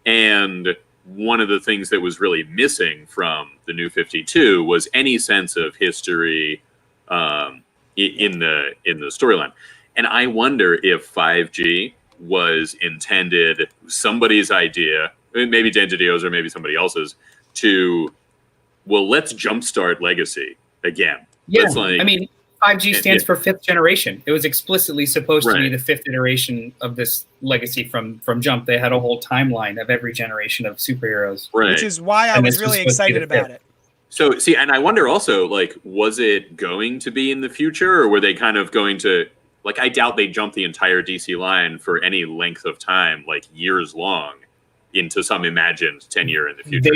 And one of the things that was really missing from the New 52 was any sense of history in the storyline. And I wonder if 5G was intended, somebody's idea, maybe Dan DiDio's or maybe somebody else's, let's jumpstart Legacy again. Yeah, Let's, like, I mean, 5G stands for 5th generation. It was explicitly supposed to be Right. the 5th iteration of this legacy from Jump. They had a whole timeline of every generation of superheroes. right. Which is why I And was this was really supposed to be excited the fifth. about it. So, see, and I wonder also, like, was it going to be in the future, or were they kind of going to, like, I doubt they jumped the entire DC line for any length of time, like years long, into some imagined 10-year in the future.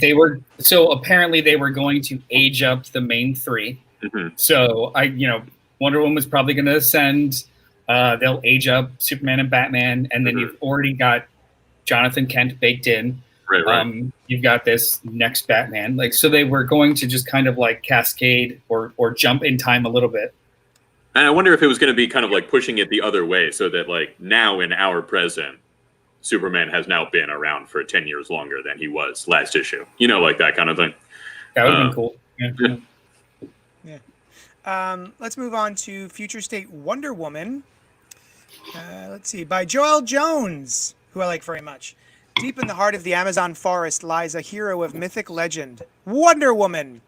They were so apparently they were going to age up the main 3. Mhm. So Wonder Woman was probably going to ascend. They'll age up Superman and Batman, and then you've already got Jonathan Kent baked in. Right. You've got this next Batman. Like, so they were going to just kind of like cascade or jump in time a little bit. And I wonder if it was going to be kind of like pushing it the other way, so that like now in our present, Superman has now been around for 10 years longer than he was last issue. Like that kind of thing. That would have been cool. Yeah. Let's move on to Future State Wonder Woman. Let's see, by Joelle Jones, who I like very much. Deep in the heart of the Amazon forest lies a hero of mythic legend, Wonder Woman.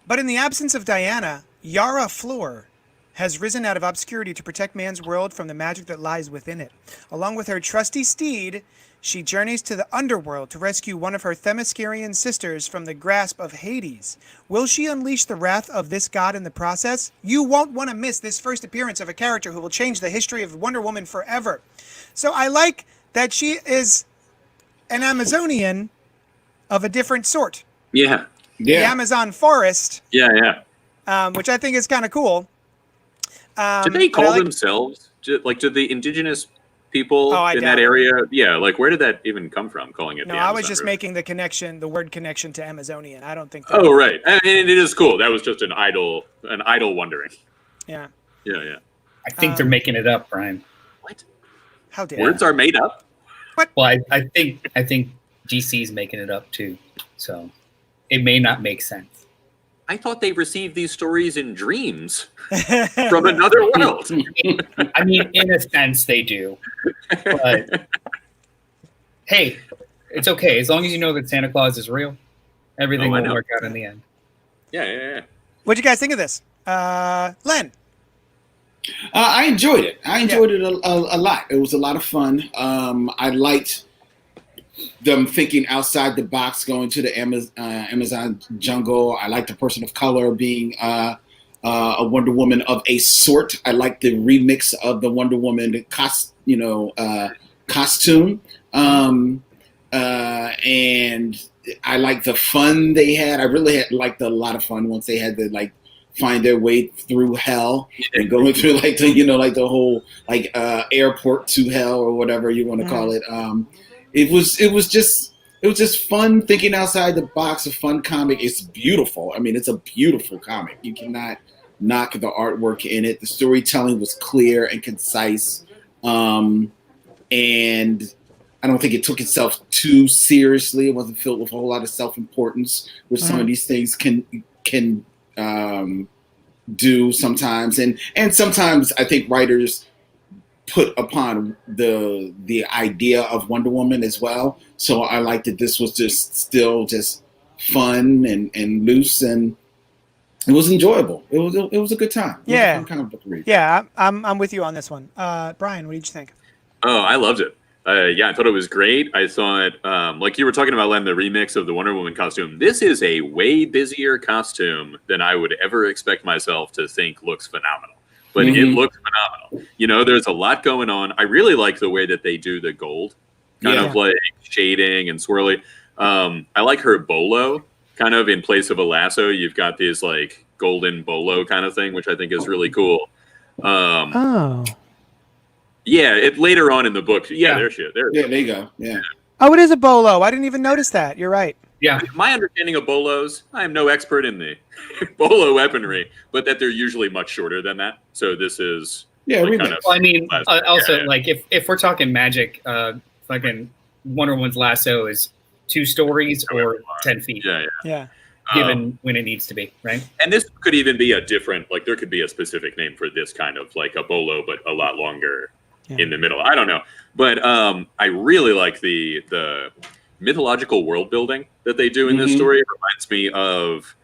But in the absence of Diana, Yara Fleur, has risen out of obscurity to protect man's world from the magic that lies within it. Along with her trusty steed, she journeys to the underworld to rescue one of her Themyscirian sisters from the grasp of Hades. Will she unleash the wrath of this god in the process? You won't want to miss this first appearance of a character who will change the history of Wonder Woman forever. So I like that she is an Amazonian of a different sort. Yeah. The Amazon forest. Yeah. Which I think is kind of cool. Did they call themselves? Like, did the indigenous people in that area? Yeah, like, where did that even come from, calling it the Amazon I was just River? making the connection, the word connection to Amazonian. I don't think that... Oh, right. I mean, it is cool. That was just an idle wondering. Yeah. Yeah. I think they're making it up, Brian. What? How dare Words are made up? What? Well, I think DC's making it up, too. So it may not make sense. I thought they received these stories in dreams from another world. I mean, in a sense, they do. But hey, it's okay. As long as you know that Santa Claus is real, everything will work out in the end. Yeah. What'd you guys think of this? Len? I enjoyed it. I enjoyed it a lot. It was a lot of fun. I liked them thinking outside the box, going to the Amazon jungle. I like the person of color being a Wonder Woman of a sort. I like the remix of the Wonder Woman costume. And I like the fun they had. I really had liked a lot of fun once they had to find their way through hell and going through the whole airport to hell or whatever you want to call it. It was just fun thinking outside the box. A fun comic. It's beautiful. I mean, it's a beautiful comic. You cannot knock the artwork in it. The storytelling was clear and concise, and I don't think it took itself too seriously. It wasn't filled with a whole lot of self-importance, which some of these things can do sometimes, and sometimes I think writers put upon the idea of Wonder Woman as well. So I like that this was still fun and loose, and it was enjoyable. It was a good time. Yeah, I'm kind of book read. Yeah, I'm with you on this one. Brian, what did you think? Oh, I loved it. I thought it was great. I thought, like you were talking about, Len, the remix of the Wonder Woman costume. This is a way busier costume than I would ever expect myself to think looks phenomenal. But it looks phenomenal. There's a lot going on. I really like the way that they do the gold, kind of like shading and swirly. I like her bolo, kind of in place of a lasso. You've got this golden bolo kind of thing, which I think is really cool. Yeah, later on in the book. Yeah, there she is. There you go. Yeah. Oh, it is a bolo. I didn't even notice that. You're right. Yeah. My understanding of bolos, I am no expert in the bolo weaponry, but that they're usually much shorter than that. So this is if we're talking magic, fucking Wonder Woman's lasso is 2 stories or 10 feet. Yeah. Given when it needs to be, right? And this could even be a different, there could be a specific name for this kind of a bolo, but a lot longer in the middle. I don't know. But I really like the mythological world building that they do in this story. It reminds me of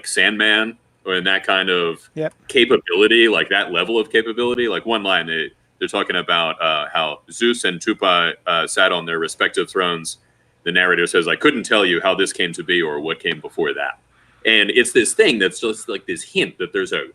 Sandman, or in that kind of capability, that level of capability. One line, they're talking about how Zeus and Tupa sat on their respective thrones. The narrator says, I couldn't tell you how this came to be or what came before that. And it's this thing that's just this hint that there's a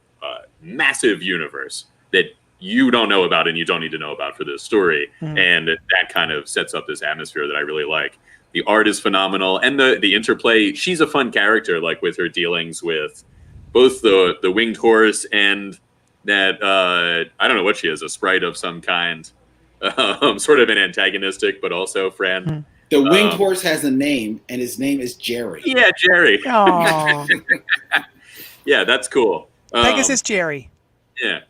massive universe that you don't know about and you don't need to know about for this story. And that kind of sets up this atmosphere that I really like. The art is phenomenal. And the interplay, she's a fun character, with her dealings with both the winged horse and that, I don't know what she is, a sprite of some kind, sort of an antagonistic, but also friend. The winged horse has a name, and his name is Jerry. Yeah, Jerry. Aww. Yeah, that's cool. Pegasus Jerry. Yeah.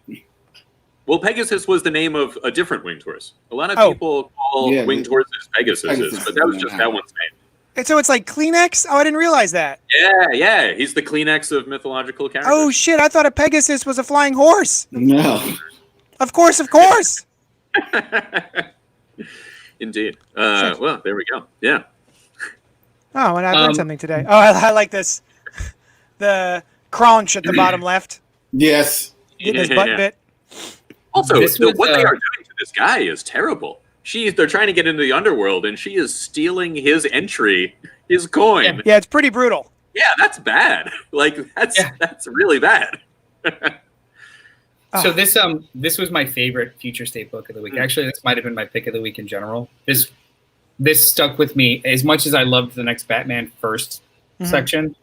Well, Pegasus was the name of a different winged horse. A lot of people call winged horses Pegasus, but that was just that one's name. And so it's like Kleenex? Oh, I didn't realize that. Yeah. He's the Kleenex of mythological characters. Oh, shit. I thought a Pegasus was a flying horse. No. Of course. Indeed. Well, there we go. Yeah. Oh, and I learned something today. Oh, I like this. The crunch at the bottom left. Yes. getting his butt bit. Also, what they are doing to this guy is terrible. They're trying to get into the underworld, and she is stealing his entry, his coin. Yeah, it's pretty brutal. Yeah, that's bad. Like that's really bad. So this was my favorite Future State book of the week. Actually, this might have been my pick of the week in general. This stuck with me as much as I loved the next Batman first section.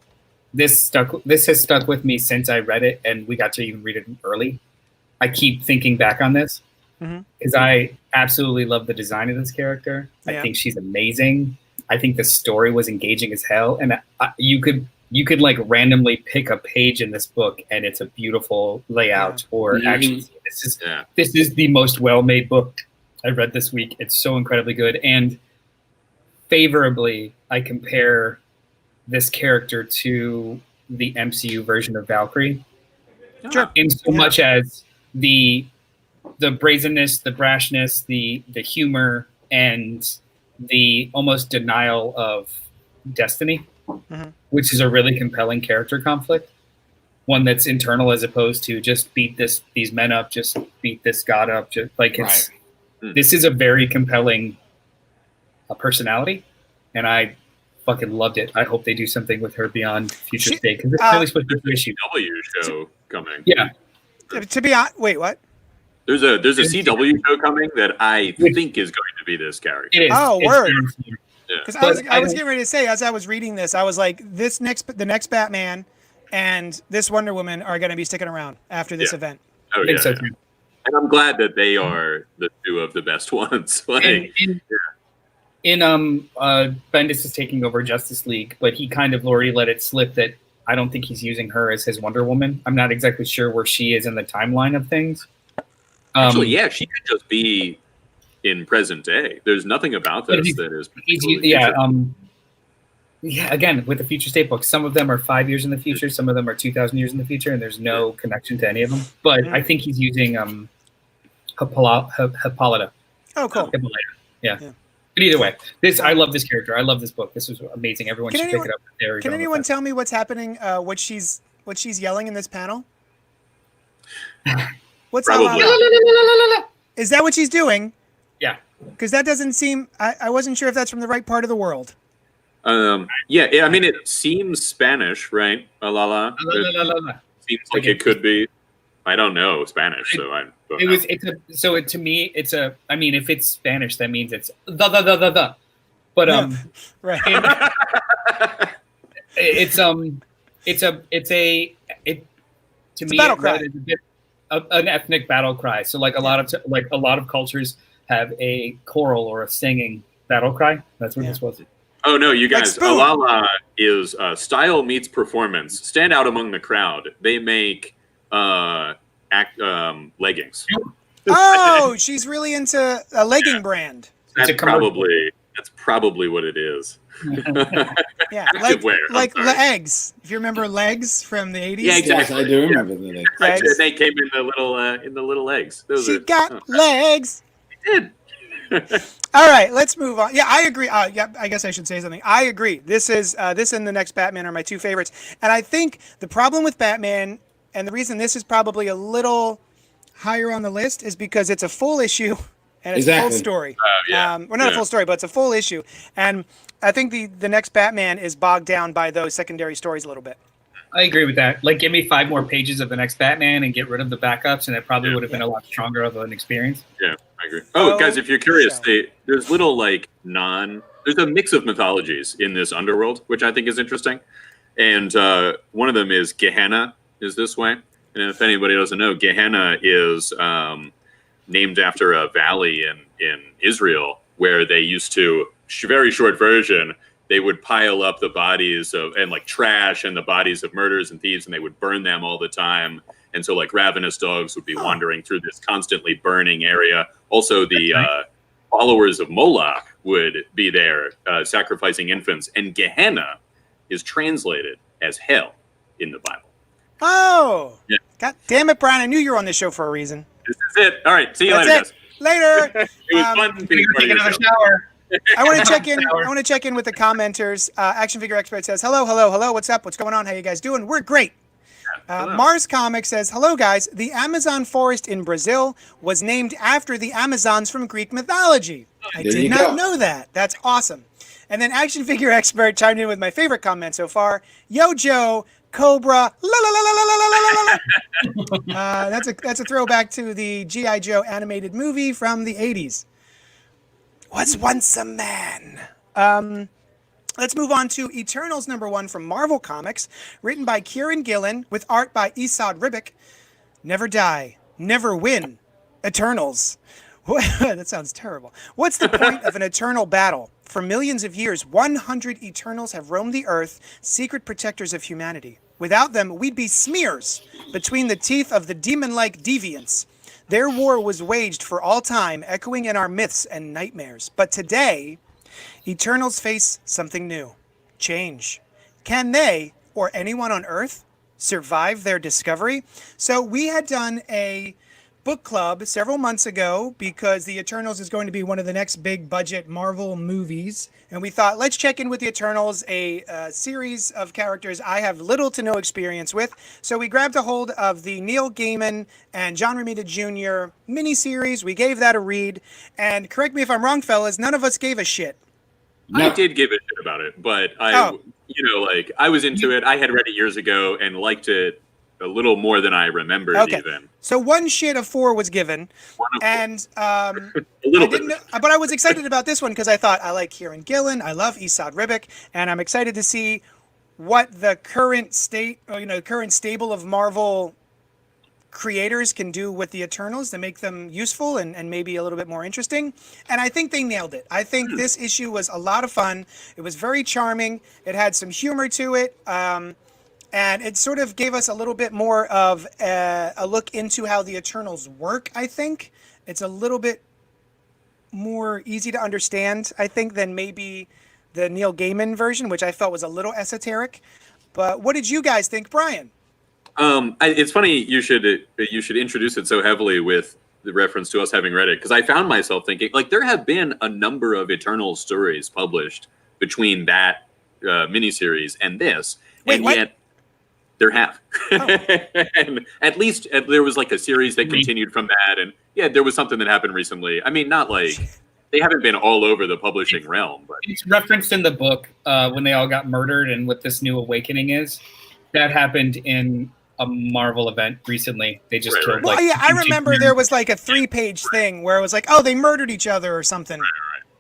This has stuck with me since I read it, and we got to even read it early. I keep thinking back on this because I absolutely love the design of this character. I think she's amazing. I think the story was engaging as hell, and you could like randomly pick a page in this book, and it's a beautiful layout or action. This is the most well-made book I read this week. It's so incredibly good, and favorably, I compare this character to the MCU version of Valkyrie, in so much as the brazenness, the brashness, the humor, and the almost denial of destiny, which is a really compelling character conflict. One that's internal as opposed to just beat these men up, just beat this god up. Just like this is a very compelling personality, and I fucking loved it. I hope they do something with her beyond Future State because it's really supposed to be an issue. CW show coming. Yeah. To be honest, wait, what? There's a CW show coming that I think is going to be this character. It is. Oh, word. Because I was getting ready to say, as I was reading this, I was like, the next Batman and this Wonder Woman are going to be sticking around after this event. Oh, yeah. And I'm glad that they are the two of the best ones. Bendis is taking over Justice League, but he kind of already let it slip that I don't think he's using her as his Wonder Woman. I'm not exactly sure where she is in the timeline of things. Actually, she could just be in present day. There's nothing about this that is. Again, with the Future State books, some of them are 5 years in the future, some of them are 2,000 years in the future, and there's no connection to any of them. But I think he's using Hippolyta. Oh, cool. Hippolyta. Yeah. But either way, I love this character. I love this book. This was amazing. Everyone should pick it up. Can anyone tell me what's happening? What she's yelling in this panel? What's that? Is that what she's doing? Yeah. Because that doesn't seem. I wasn't sure if that's from the right part of the world. I mean, it seems Spanish, right? La la. Seems like it could be. I don't know Spanish, so I. Don't know. To me, it's a. I mean, if it's Spanish, that means it's the. But right. To me, battle cry. It's a bit an ethnic battle cry. So like a lot of cultures have a choral or a singing battle cry. That's what this was. Oh no, you guys! Alala is style meets performance. Stand out among the crowd. They make leggings. Oh, she's really into a legging brand. That's probably what it is. Yeah, like legs. If you remember legs from the 80s. Yeah, exactly. Yes, I do remember the legs. They came in the little legs. She got legs. She did. All right, let's move on. Yeah, I agree. I guess I should say something. I agree. This and the next Batman are my two favorites. And I think the problem with Batman, and the reason this is probably a little higher on the list, is because it's a full issue and it's a full story. Well, not a full story, but it's a full issue. And I think the next Batman is bogged down by those secondary stories a little bit. I agree with that. Like, give me 5 more pages of the next Batman and get rid of the backups, and it probably would have been a lot stronger of an experience. Yeah, I agree. Oh, guys, if you're curious, there's little there's a mix of mythologies in this underworld, which I think is interesting. And one of them is Gehenna, is this way. And if anybody doesn't know, Gehenna is named after a valley in Israel where they used to, very short version, they would pile up the bodies and trash and the bodies of murderers and thieves, and they would burn them all the time. And so ravenous dogs would be wandering through this constantly burning area. Also, the followers of Moloch would be there sacrificing infants. And Gehenna is translated as hell in the Bible. Oh, yeah. God damn it, Brian. I knew you were on this show for a reason. This is it. All right. See you later, guys. Later. It was fun being part of your show. Shower. I want to check in with the commenters. Action Figure Expert says, hello. What's up? What's going on? How you guys doing? We're great. Mars Comics says, hello guys, the Amazon forest in Brazil was named after the Amazons from Greek mythology. I did not know that. That's awesome. And then Action Figure Expert chimed in with my favorite comment so far. Yo Joe, Cobra, la la la la la la la la. That's a throwback to the G.I. Joe animated movie from the 80s. Was once a man. Let's move on to Eternals #1 from Marvel Comics, written by Kieron Gillen with art by Esad Ribic. Never die, never win. Eternals. That sounds terrible. What's the point of an eternal battle? For millions of years, 100 Eternals have roamed the earth, secret protectors of humanity. Without them, we'd be smears between the teeth of the demon-like deviants. Their war was waged for all time, echoing in our myths and nightmares. But today, Eternals face something new. Change. Can they, or anyone on Earth, survive their discovery? So we had done a book club several months ago because the Eternals is going to be one of the next big budget Marvel movies. And we thought, let's check in with the Eternals, a series of characters I have little to no experience with. So we grabbed a hold of the Neil Gaiman and John Romita Jr. miniseries. We gave that a read. And correct me if I'm wrong, fellas, none of us gave a shit. No. I did give a shit about it, but I was into it. I had read it years ago and liked it a little more than I remembered. Okay. Even. So 1 shit of 4 was given, and a little bit. But I was excited about this one because I thought I like Kieron Gillen, I love Esad Ribic, and I'm excited to see what the current stable of Marvel creators can do with the Eternals to make them useful and maybe a little bit more interesting. And I think they nailed it. I think this issue was a lot of fun. It was very charming. It had some humor to it. And it sort of gave us a little bit more of a look into how the Eternals work, I think. It's a little bit more easy to understand, I think, than maybe the Neil Gaiman version, which I felt was a little esoteric. But what did you guys think, Brian? It's funny you should introduce it so heavily with the reference to us having read it, because I found myself thinking, like, there have been a number of Eternal stories published between that miniseries and this. Wait, and what? Yet there have. Oh. And at least there was like a series that continued from that. And yeah, there was something that happened recently. I mean, not like they haven't been all over the publishing realm. But it's referenced in the book when they all got murdered and what this new awakening is. That happened in a Marvel event recently. They just killed Well, yeah, I remember there was like a 3-page thing where it was like, oh, they murdered each other or something.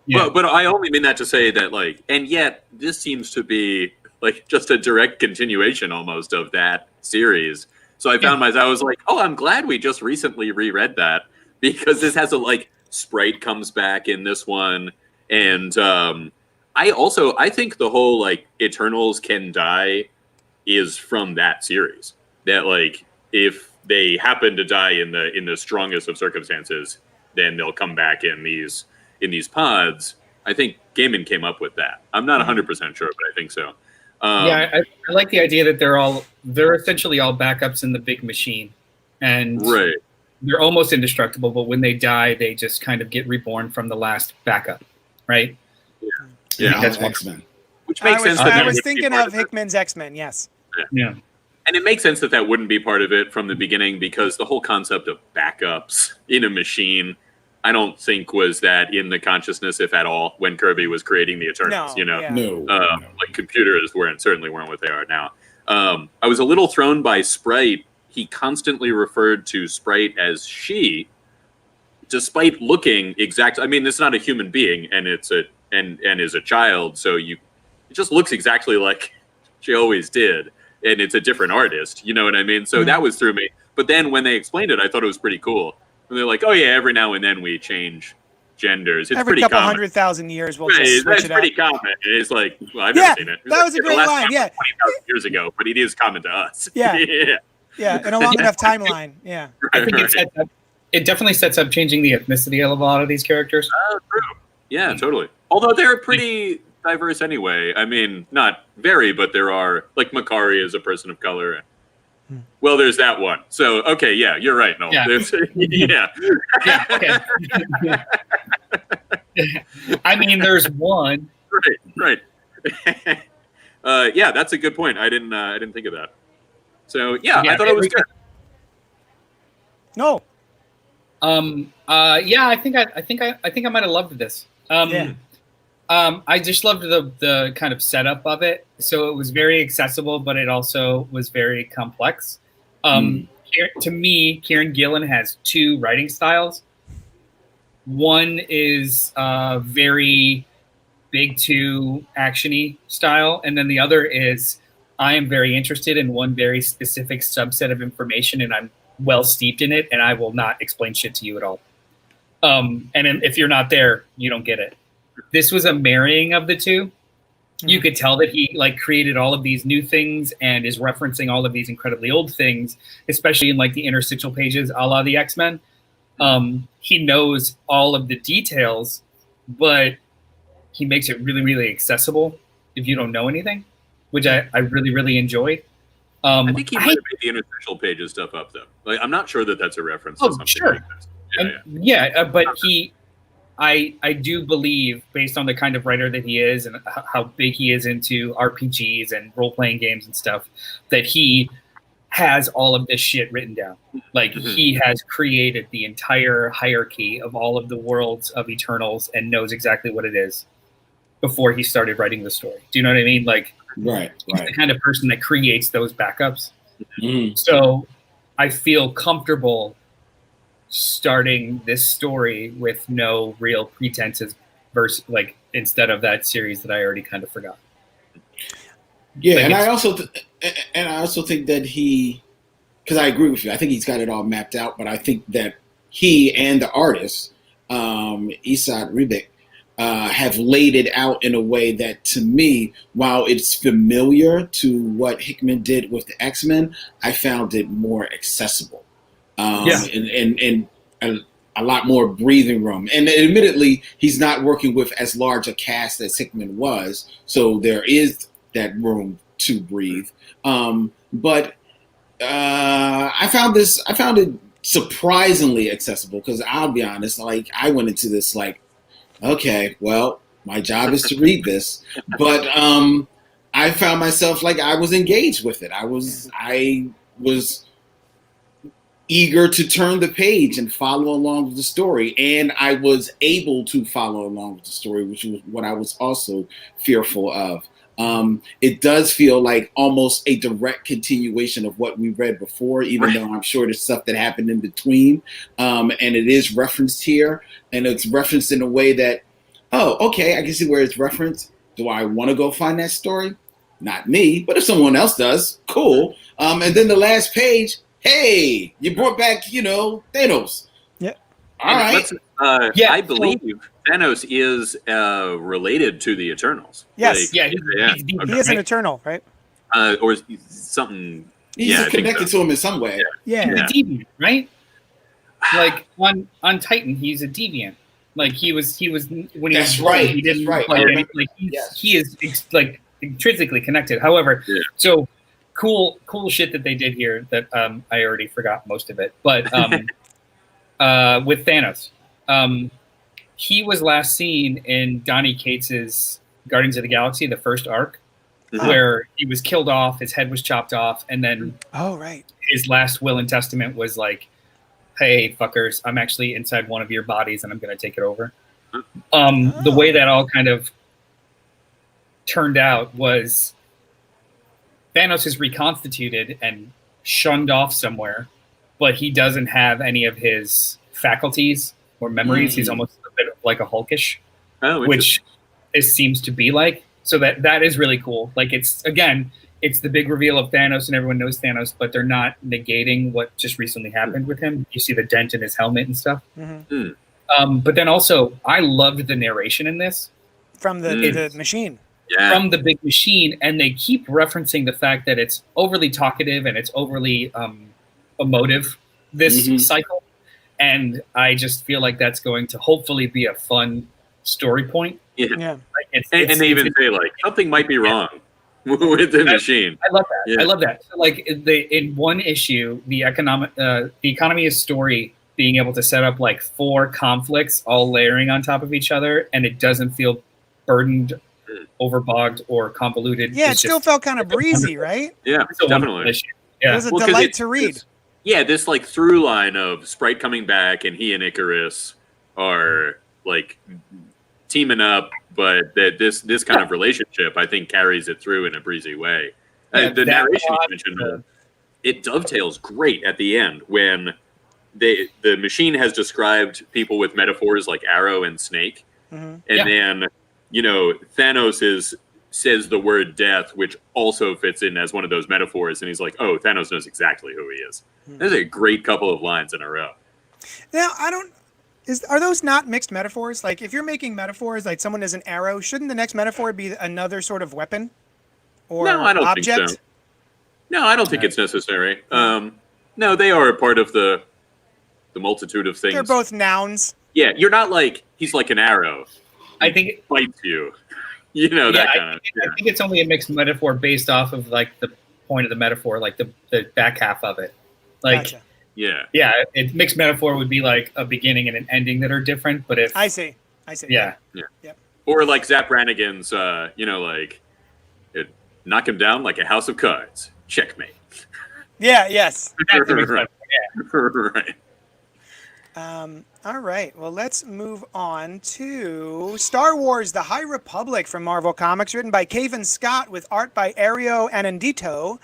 Yeah. But I only mean that to say that, like, and yet this seems to be like just a direct continuation almost of that series. So I found myself, I was like, oh, I'm glad we just recently reread that, because this has a, like, Sprite comes back in this one. And I think the whole, like, Eternals can die is from that series. That, like, if they happen to die in the strongest of circumstances, then they'll come back in these pods. I think Gaiman came up with that. I'm not 100% sure, but I think so. I like the idea that they're essentially all backups in the big machine, and they're almost indestructible. But when they die, they just kind of get reborn from the last backup, right? Yeah. That's X-Men. Which makes sense. I was thinking of Hickman's X-Men. Yes. Yeah. And it makes sense that wouldn't be part of it from the beginning, because the whole concept of backups in a machine, I don't think was that in the consciousness, if at all, when Kirby was creating the Eternals. No. Like, computers certainly weren't what they are now. I was a little thrown by Sprite. He constantly referred to Sprite as she, despite looking exactly. I mean, it's not a human being, and it's and is a child, so it just looks exactly like she always did. And it's a different artist, you know what I mean? So that was through me. But then when they explained it, I thought it was pretty cool. And they're like, oh yeah, every now and then we change genders. It's every pretty couple common. 100,000 years we'll just switch it's it pretty up. common. It's like, well, I've never seen it. That was a great line, yeah. 20,000 years ago, but it is common to us. Yeah. Yeah, in a long enough timeline, yeah. I think it definitely sets up changing the ethnicity of a lot of these characters. Oh, true. Yeah, totally. Although they're pretty diverse anyway. I mean, not very, but there are, like, Makari is a person of color. Well, there's that one. So, okay, yeah, you're right, Noel. Yeah. Yeah, okay. I mean, there's one. Right. Yeah, that's a good point. I didn't think of that. So I thought it was good. No. I think I might have loved this. I just loved the kind of setup of it. So it was very accessible, but it also was very complex. To me, Kieron Gillen has two writing styles. One is very big two actiony style, and then the other is I am very interested in one very specific subset of information, and I'm well steeped in it, and I will not explain shit to you at all. And if you're not there, you don't get it. This was a marrying of the two. You could tell that he like created all of these new things and is referencing all of these incredibly old things, especially in like the interstitial pages, a la the X-Men. He knows all of the details, but he makes it really, really accessible if you don't know anything, which I really, really enjoyed. I think he might have made the interstitial pages stuff up, though. Like, I'm not sure that that's a reference to something sure. like this. But I do believe, based on the kind of writer that he is and how big he is into RPGs and role-playing games and stuff, that he has all of this shit written down. Like, he has created the entire hierarchy of all of the worlds of Eternals and knows exactly what it is before he started writing the story. Do you know what I mean? Like, he's the kind of person that creates those backups. So I feel comfortable starting this story with no real pretenses versus like instead of that series that I already kind of forgot. Yeah, like, and I also think that he, because I agree with you, I think he's got it all mapped out, but I think that he and the artist, Esad Ribic, have laid it out in a way that, to me, while it's familiar to what Hickman did with the X-Men, I found it more accessible. And a lot more breathing room. And admittedly, he's not working with as large a cast as Hickman was, so there is that room to breathe. But I found it surprisingly accessible, because I'll be honest, like, I went into this like, okay, well, my job is to read this, but I found myself like I was engaged with it. I was eager to turn the page and follow along with the story, and I was able to follow along with the story, which was what I was also fearful of. It does feel like almost a direct continuation of what we read before, even though I'm sure there's stuff that happened in between. And it is referenced here, and it's referenced in a way that, oh, okay, I can see where it's referenced. Do I want to go find that story? Not me, but if someone else does, cool. And then the last page, hey, you brought back, Thanos. Yeah. All right. I believe Thanos is related to the Eternals. Yes. Like, he is an Eternal, right? Or something. He's connected to him in some way. Yeah. He's a deviant, right? Like on Titan, he's a deviant. Like he was when he That's was right. He didn't That's like, right. like he is like intrinsically connected. However, so cool shit that they did here that I already forgot most of it. But with Thanos, he was last seen in Donny Cates's Guardians of the Galaxy, the first arc, where he was killed off, his head was chopped off, and then his last will and testament was like, hey, fuckers, I'm actually inside one of your bodies and I'm going to take it over. The way that all kind of turned out was Thanos is reconstituted and shunned off somewhere, but he doesn't have any of his faculties or memories. He's almost a bit like a Hulkish, which it seems to be like. So that is really cool. Like, it's the big reveal of Thanos, and everyone knows Thanos, but they're not negating what just recently happened with him. You see the dent in his helmet and stuff. But then also, I loved the narration in this. From the machine. Yeah. From the big machine, and they keep referencing the fact that it's overly talkative and it's overly emotive, this cycle. And I just feel like that's going to hopefully be a fun story point. Yeah. Like and they even say, like, something might be wrong with the machine. I love that. Yeah. I love that. So, like, in one issue, the economy of story being able to set up like 4 conflicts all layering on top of each other, and it doesn't feel burdened, overbogged, or convoluted. Yeah, it still felt kind of breezy, right? Yeah, definitely. It was a delight to read. This like through line of Sprite coming back and he and Icarus are like teaming up, but that this kind of relationship I think carries it through in a breezy way. The narration you mentioned, it dovetails great at the end when the machine has described people with metaphors like arrow and snake, and then Thanos says the word death, which also fits in as one of those metaphors, and he's like, "Oh, Thanos knows exactly who he is." There's a great couple of lines in a row. Now, are those not mixed metaphors? Like, if you're making metaphors, like someone is an arrow, shouldn't the next metaphor be another sort of weapon or no, I don't object? think so. No, I don't think it's necessary. No, they are a part of the multitude of things. They're both nouns. Yeah, you're not like he's like an arrow. I think it bites you. That kind of. I think it's only a mixed metaphor based off of like the point of the metaphor, like the back half of it. Like, Gotcha. Yeah. Mixed metaphor would be like a beginning and an ending that are different. But if I see. Yeah. Yep. Or like Zap Brannigan's, knock him down like a house of cards. Checkmate. Yeah. Yes. Right. All right. Well, let's move on to Star Wars: The High Republic from Marvel Comics, written by Cavan Scott with art by Ario and Anindito.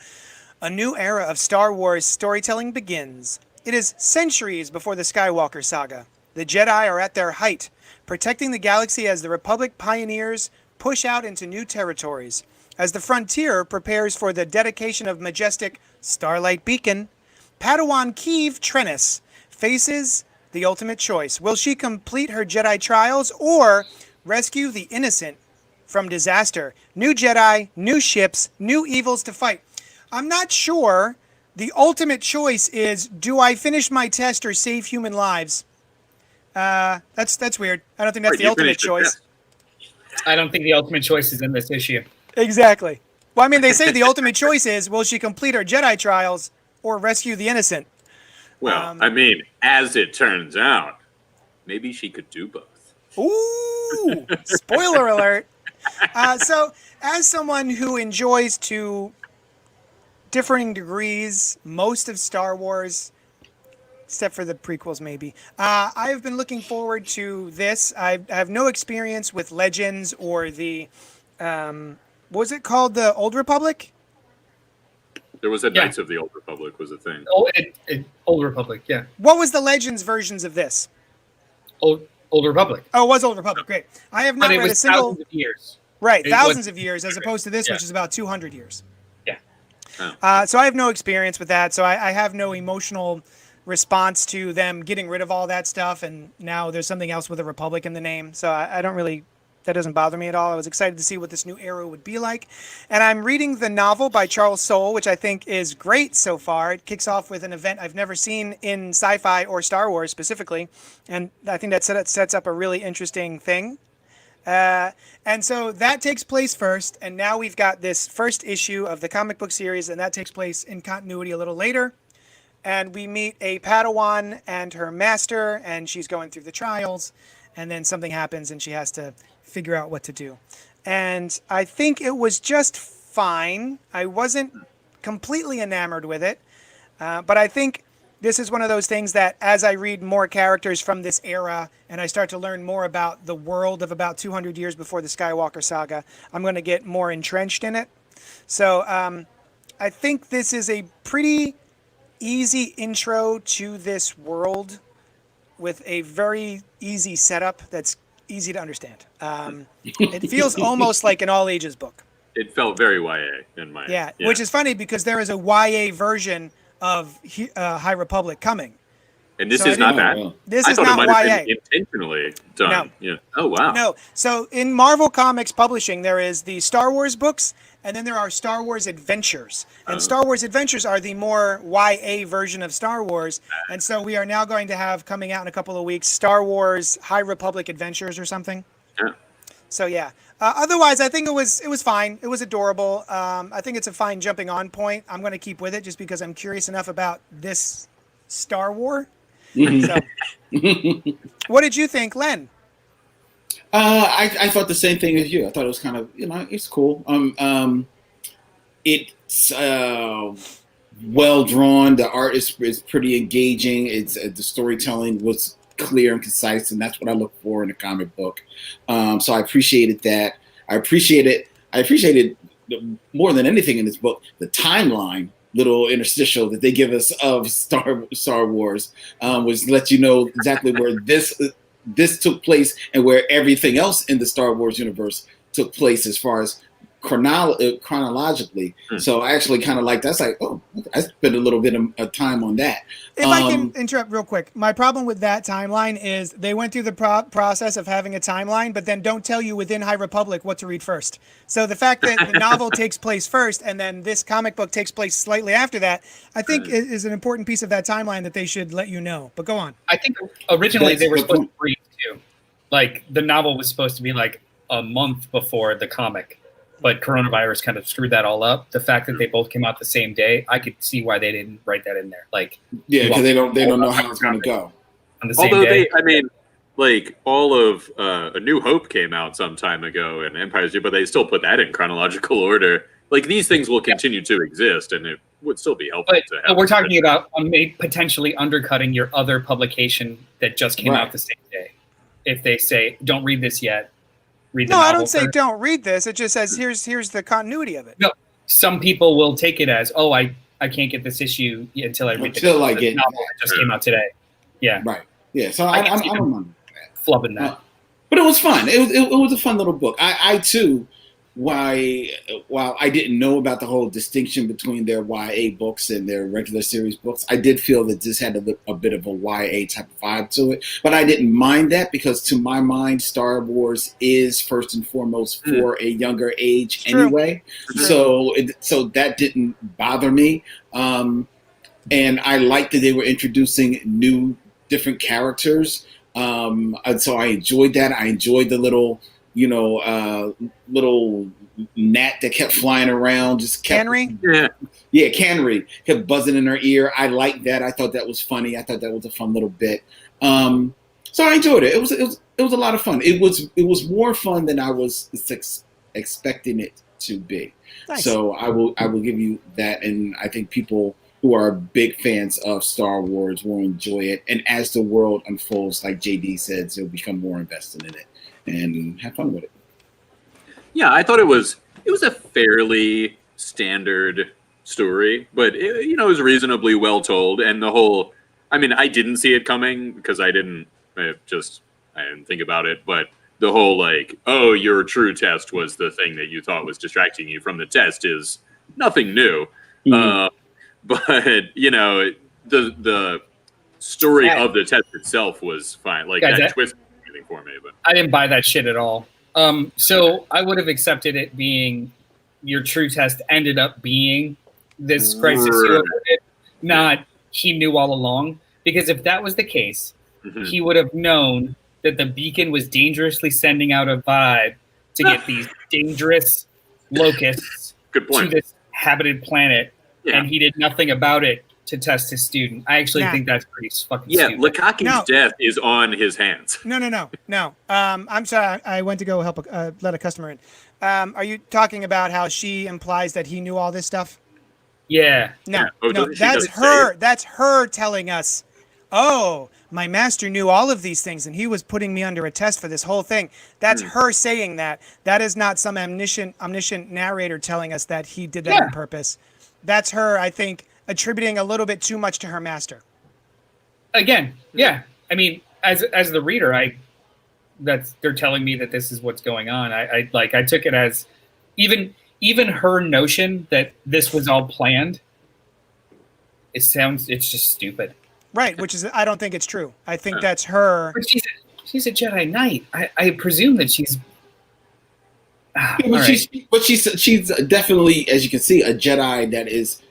A new era of Star Wars storytelling begins. It is centuries before the Skywalker saga. The Jedi are at their height, protecting the galaxy as the Republic pioneers push out into new territories. As the frontier prepares for the dedication of majestic Starlight Beacon, Padawan Keeve Trennis faces the ultimate choice. Will she complete her Jedi trials or rescue the innocent from disaster? New Jedi, new ships, new evils to fight. I'm not sure. The ultimate choice is, do I finish my test or save human lives? That's weird. I don't think that's the ultimate choice. I don't think the ultimate choice is in this issue. Exactly. Well, I mean, they say the ultimate choice is, will she complete her Jedi trials or rescue the innocent? Well, as it turns out, maybe she could do both. Ooh, spoiler alert. So, as someone who enjoys to differing degrees most of Star Wars, except for the prequels maybe, I've been looking forward to this. I have no experience with Legends or the, what was it called? The Old Republic? There was a Knights of the Old Republic was a thing. Old Republic, yeah. What was the Legends versions of this? Old Republic. Oh, it was Old Republic. Great. I have not read a single. Thousands of years. Right, thousands of years, as opposed to this, which is about 200 years. Yeah. So I have no experience with that. So I have no emotional response to them getting rid of all that stuff, and now there's something else with a Republic in the name. So I don't really. That doesn't bother me at all. I was excited to see what this new era would be like. And I'm reading the novel by Charles Soule, which I think is great so far. It kicks off with an event I've never seen in sci-fi or Star Wars specifically. And I think that sets up a really interesting thing. And so that takes place first. And now we've got this first issue of the comic book series, and that takes place in continuity a little later. And we meet a Padawan and her master, and she's going through the trials. And then something happens, and she has to figure out what to do. And I think it was just fine. I wasn't completely enamored with it. But I think this is one of those things that as I read more characters from this era and I start to learn more about the world of about 200 years before the Skywalker saga, I'm going to get more entrenched in it. So I think this is a pretty easy intro to this world with a very easy setup that's easy to understand. It feels almost like an all ages book. It felt very YA in my which is funny because there is a YA version of High Republic coming. And this is not that. This is not YA. Intentionally done. No. Yeah. Oh wow. No. So in Marvel Comics Publishing, there is the Star Wars books, and then there are Star Wars Adventures. And Star Wars Adventures are the more YA version of Star Wars. And so we are now going to have coming out in a couple of weeks Star Wars High Republic Adventures or something. Yeah. So yeah. Otherwise, I think it was fine. It was adorable. I think it's a fine jumping on point. I'm going to keep with it just because I'm curious enough about this Star War. So, what did you think, Len? I thought the same thing as you. I thought it was kind of, it's cool. It's well drawn. The art is pretty engaging. It's the storytelling was clear and concise, and that's what I look for in a comic book. So I appreciated that. I appreciated more than anything in this book the timeline little interstitial that they give us of Star Wars, which lets you know exactly where this took place and where everything else in the Star Wars universe took place as far as chronologically. So I actually kind of like that's like, oh, I spent a little bit of time on that. If I can interrupt real quick, my problem with that timeline is they went through the process of having a timeline, but then don't tell you within High Republic what to read first. So the fact that the novel takes place first and then this comic book takes place slightly after that, I think is an important piece of that timeline that they should let you know. But go on. I think originally they were supposed to read too. Like the novel was supposed to be like a month before the comic. But coronavirus kind of screwed that all up. The fact that they both came out the same day, I could see why they didn't write that in there. Like, yeah, because they don't know how it's going to go. On the same day. Like all of A New Hope came out some time ago, and Empire's New, but they still put that in chronological order. Like these things will continue to exist, and it would still be helpful to have. But we're talking about potentially undercutting your other publication that just came out the same day. If they say, "Don't read this yet." No, I don't say don't read this. It just says here's the continuity of it. No, some people will take it as, oh, I can't get this issue until I read the novel that just came out today. Yeah. Right. Yeah. So I don't mind flubbing that. But it was fun. It was a fun little book. I too, while I didn't know about the whole distinction between their YA books and their regular series books, I did feel that this had a bit of a YA type of vibe to it. But I didn't mind that because to my mind, Star Wars is first and foremost for a younger age anyway. So that didn't bother me. And I liked that they were introducing new, different characters. And so I enjoyed that. I enjoyed the little little gnat that kept flying around, cannery. Yeah, cannery kept buzzing in her ear. I liked that. I thought that was funny. I thought that was a fun little bit. So I enjoyed it. It was a lot of fun. It was more fun than I was expecting it to be. Nice. So I will give you that, and I think people who are big fans of Star Wars will enjoy it. And as the world unfolds, like JD said, they'll become more invested in it and have fun with it. Yeah, I thought it was a fairly standard story, but it was reasonably well told. And the whole, I didn't see it coming because I didn't think about it. But the whole like, oh, your true test was the thing that you thought was distracting you from the test is nothing new. Mm-hmm. But the story of the test itself was fine. Like that twist for me, but I didn't buy that shit at all. So I would have accepted it being your true test ended up being this crisis you avoided, not he knew all along. Because if that was the case, he would have known that the beacon was dangerously sending out a vibe to get these dangerous locusts to this habited planet, and he did nothing about it to test his student. I actually think that's pretty fucking stupid. Lukaku's death is on his hands. No. I'm sorry. I went to go help let a customer in. Are you talking about how she implies that he knew all this stuff? Yeah. No, that's her. That's her telling us, oh, my master knew all of these things, and he was putting me under a test for this whole thing. That's her saying that. That is not some omniscient narrator telling us that he did that on purpose. That's her, I think, attributing a little bit too much to her master. Again, yeah. As the reader, they're telling me that this is what's going on. I took it as even her notion that this was all planned. It's just stupid. Right, which is I don't think it's true. I think that's her. But she's a Jedi Knight. I presume that she's. She's definitely, as you can see, a Jedi that is,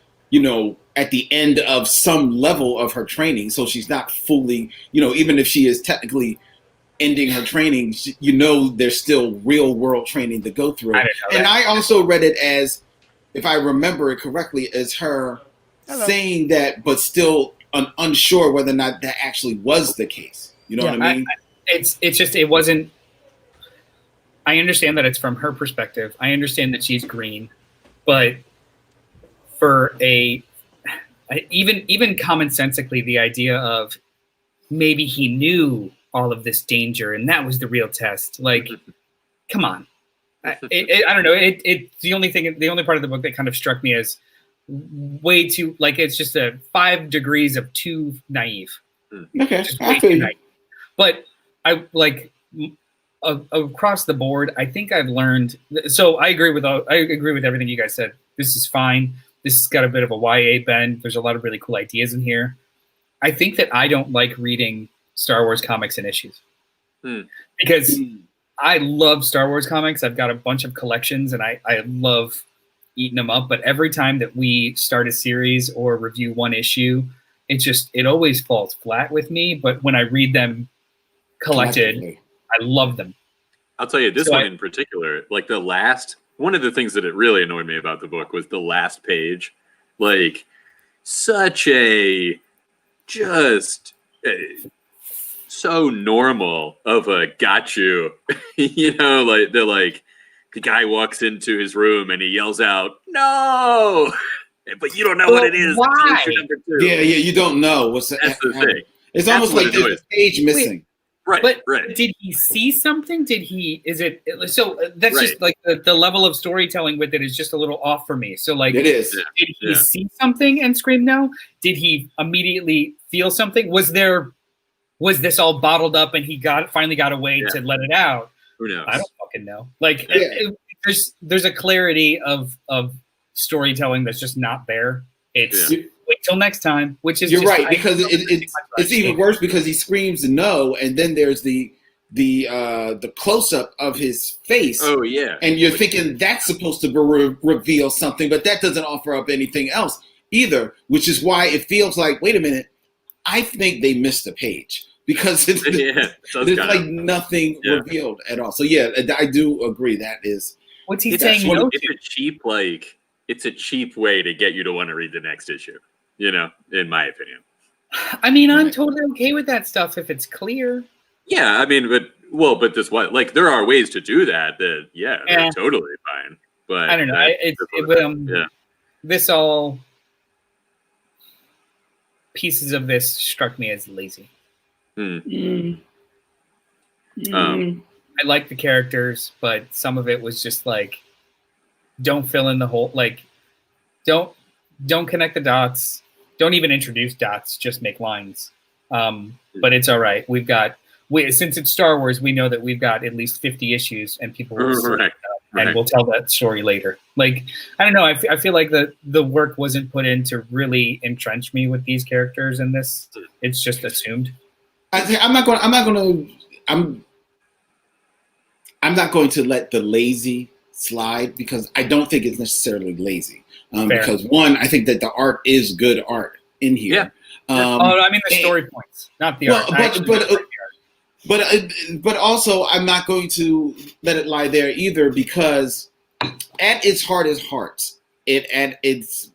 at the end of some level of her training. So she's not fully, even if she is technically ending her training, there's still real world training to go through. I also read it as, if I remember it correctly, as her saying that, but still unsure whether or not that actually was the case. You know what I mean? It's just, it wasn't. I understand that it's from her perspective. I understand that she's green, but for even commonsensically, the idea of maybe he knew all of this danger and that was the real test. Like, come on. I don't know. It's the only part of the book that kind of struck me as way too, like, it's just 5 degrees of too naive. Okay, just way too naive. But I like across the board, I think I've learned. So I agree with everything you guys said. This is fine. This has got a bit of a YA bend. There's a lot of really cool ideas in here. I think that I don't like reading Star Wars comics in issues because I love Star Wars comics. I've got a bunch of collections and I love eating them up. But every time that we start a series or review one issue, it always falls flat with me. But when I read them collected, I love them. I'll tell you this one in particular, like one of the things that it really annoyed me about the book was the last page. Like, such a so normal of a got you. Like they're like, the guy walks into his room and he yells out, "No!" But you don't know what it is. Why? Yeah, you don't know what's that's the thing. It's almost like there's a page missing. Right, but did he see something? That's just like the level of storytelling with it is just a little off for me. So like, it is. Did he see something and scream no? Did he immediately feel something? Was this all bottled up and he finally got a way to let it out? Who knows? I don't fucking know. Like there's a clarity of storytelling that's just not there. It's wait till next time, which is right, because it's even worse because he screams no, and then there's the close up of his face. Oh yeah, and you're thinking that's supposed to reveal something, but that doesn't offer up anything else either. Which is why it feels like, wait a minute, I think they missed a page because there's like nothing revealed at all. So yeah, I do agree. That is what's he saying? No, it's a cheap way to get you to want to read the next issue. In my opinion. I mean, I'm totally okay with that stuff if it's clear. Yeah, I mean, but this what there are ways to do that. They're totally fine. But I don't know. This all pieces of this struck me as lazy. I like the characters, but some of it was just like, don't fill in the hole. Like, don't connect the dots. Don't even introduce dots. Just make lines. But it's all right. Since it's Star Wars, we know that we've got at least 50 issues, and people will and we'll tell that story later. Like, I don't know. I feel like the work wasn't put in to really entrench me with these characters in this. It's just assumed. I'm not going to let the lazy slide because I don't think it's necessarily lazy. Because one, I think that the art is good art in here. Yeah. I mean the story points, not the art. But also, I'm not going to let it lie there either because at its heart is hearts. It's